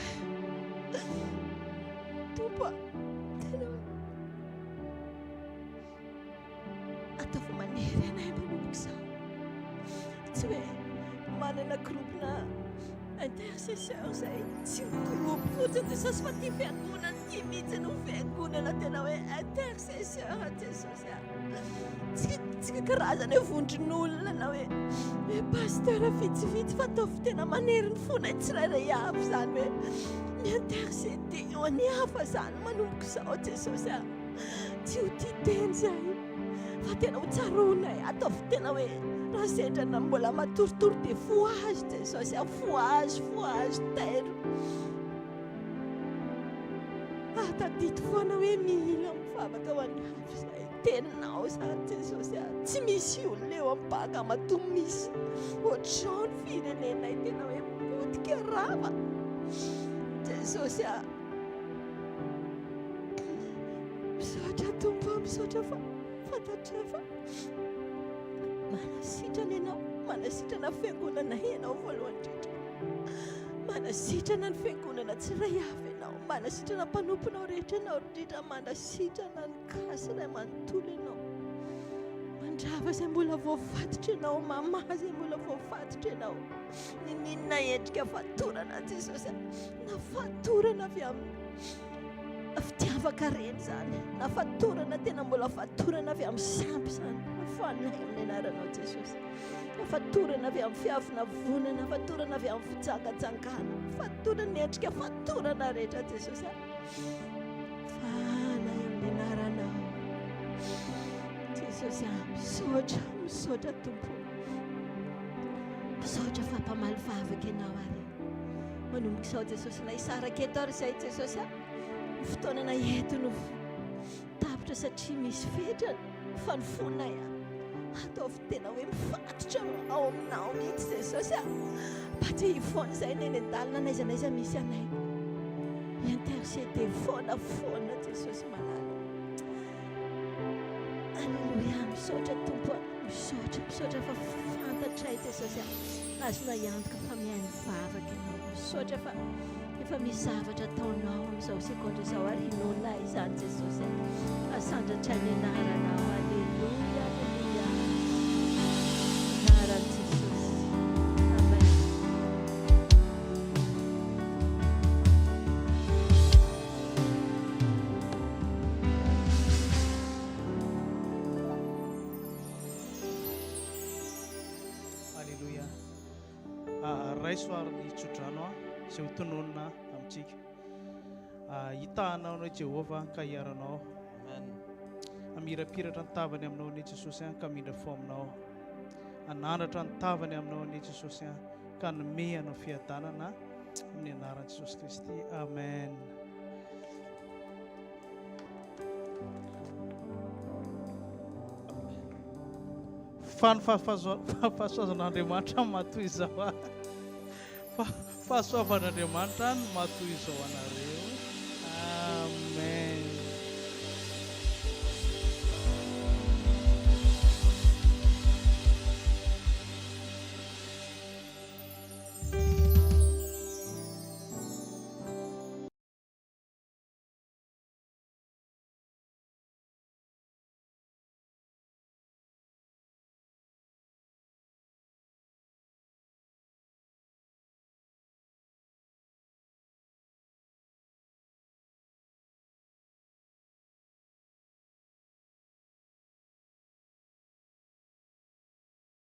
tompo tena hoe ataovy manery anay manomboka izao tsy hoe manana gropona intercesseur izay tsy groupe fotsiny Jesosy fa tia fiangonana tia mihitsy no fiangonana tena hoe intercesseur Jesosy tsy karazana hoe vondron'olona na hoe pasteur vitsivitsy fa ataovy tena manery ny fonay tsirairay avy zany hoe miintercede eo any hafa zany manomboka izao Jesosy tsy ho tia teny zay fa tena ho tsaronay ataovy tena hoe raha sendrana mbola matoritory dia foazy Jesosy foazy tairo tadito foana hoe mila mivavaka ho any hafa zay teninao zany Jesosy tsy misy olona eo am-banga matoa misy ohatr'izao ny firenenay tena hoe potika rava Jesosy misaotra tompo misaotra fa fantatra fa manasitrana ianao manasitrana fiangonana ianao voalohany indrindra manasitrana ny fiangonana tsiray avy ianao manasitrana mpanomponao rehetra ianao indrindra manasitrana ny gasy iray manontolo ianao mandrava izay mbola voafatotra ianao mamaha izay mbola voafatotra ianao ninina endrika fatorana Jesosy na fatorana avy amin'ny fitiavaka reny zany na fatorana tena mbola fatorana avy amin'ny sampy zany afanay amin'ny anaranao Jesosy fatorana avy amin'ny fiavina vonana fatorana avy amin'ny fitsangatsangana fatorana endrika fatorana rehetra Jesosy fanay amin'ny anaranao Jesosy misaotra tompo misaotra fampamaly vavaka ianao ary manomboka izao Jesosy na hisaraka eto ary izay Jesosy fotoanana eto no tapitra satria misy fetrany fa ny fonay ataovy tena hoe mifatotra ao aminao mihitsy Jesosy mba hifoana izay neny an-dalana n'aiza n'aiza misy anay intercede foana Jesosy malala alleluia misaotra tompo misaotra fa fantatray Jesosy azona iantoka fa mihaino vavaka ianao misaotra fa efa misy zavatra ataonao amin'izao sekondra izao ary hinonay izany Jesosy asandratray ny anaranao alleluia anaran' Jesosy amen alleluia raisoary ny tsodrano izay ho tononona amintsika hitahanao anao Jehovah ka hiaranao amirapiratra ny tavany aminao ny Jesosy ka mindra fo aminao anandratra ny tavany aminao ny Jesosy ka nome anao fiadanana amin'ny anaran'i Jesosy Kristy amen fa ny fahasoazan'Andriamanitra matoy izao fahasoavan'Andriamanitra no matoy izao anareo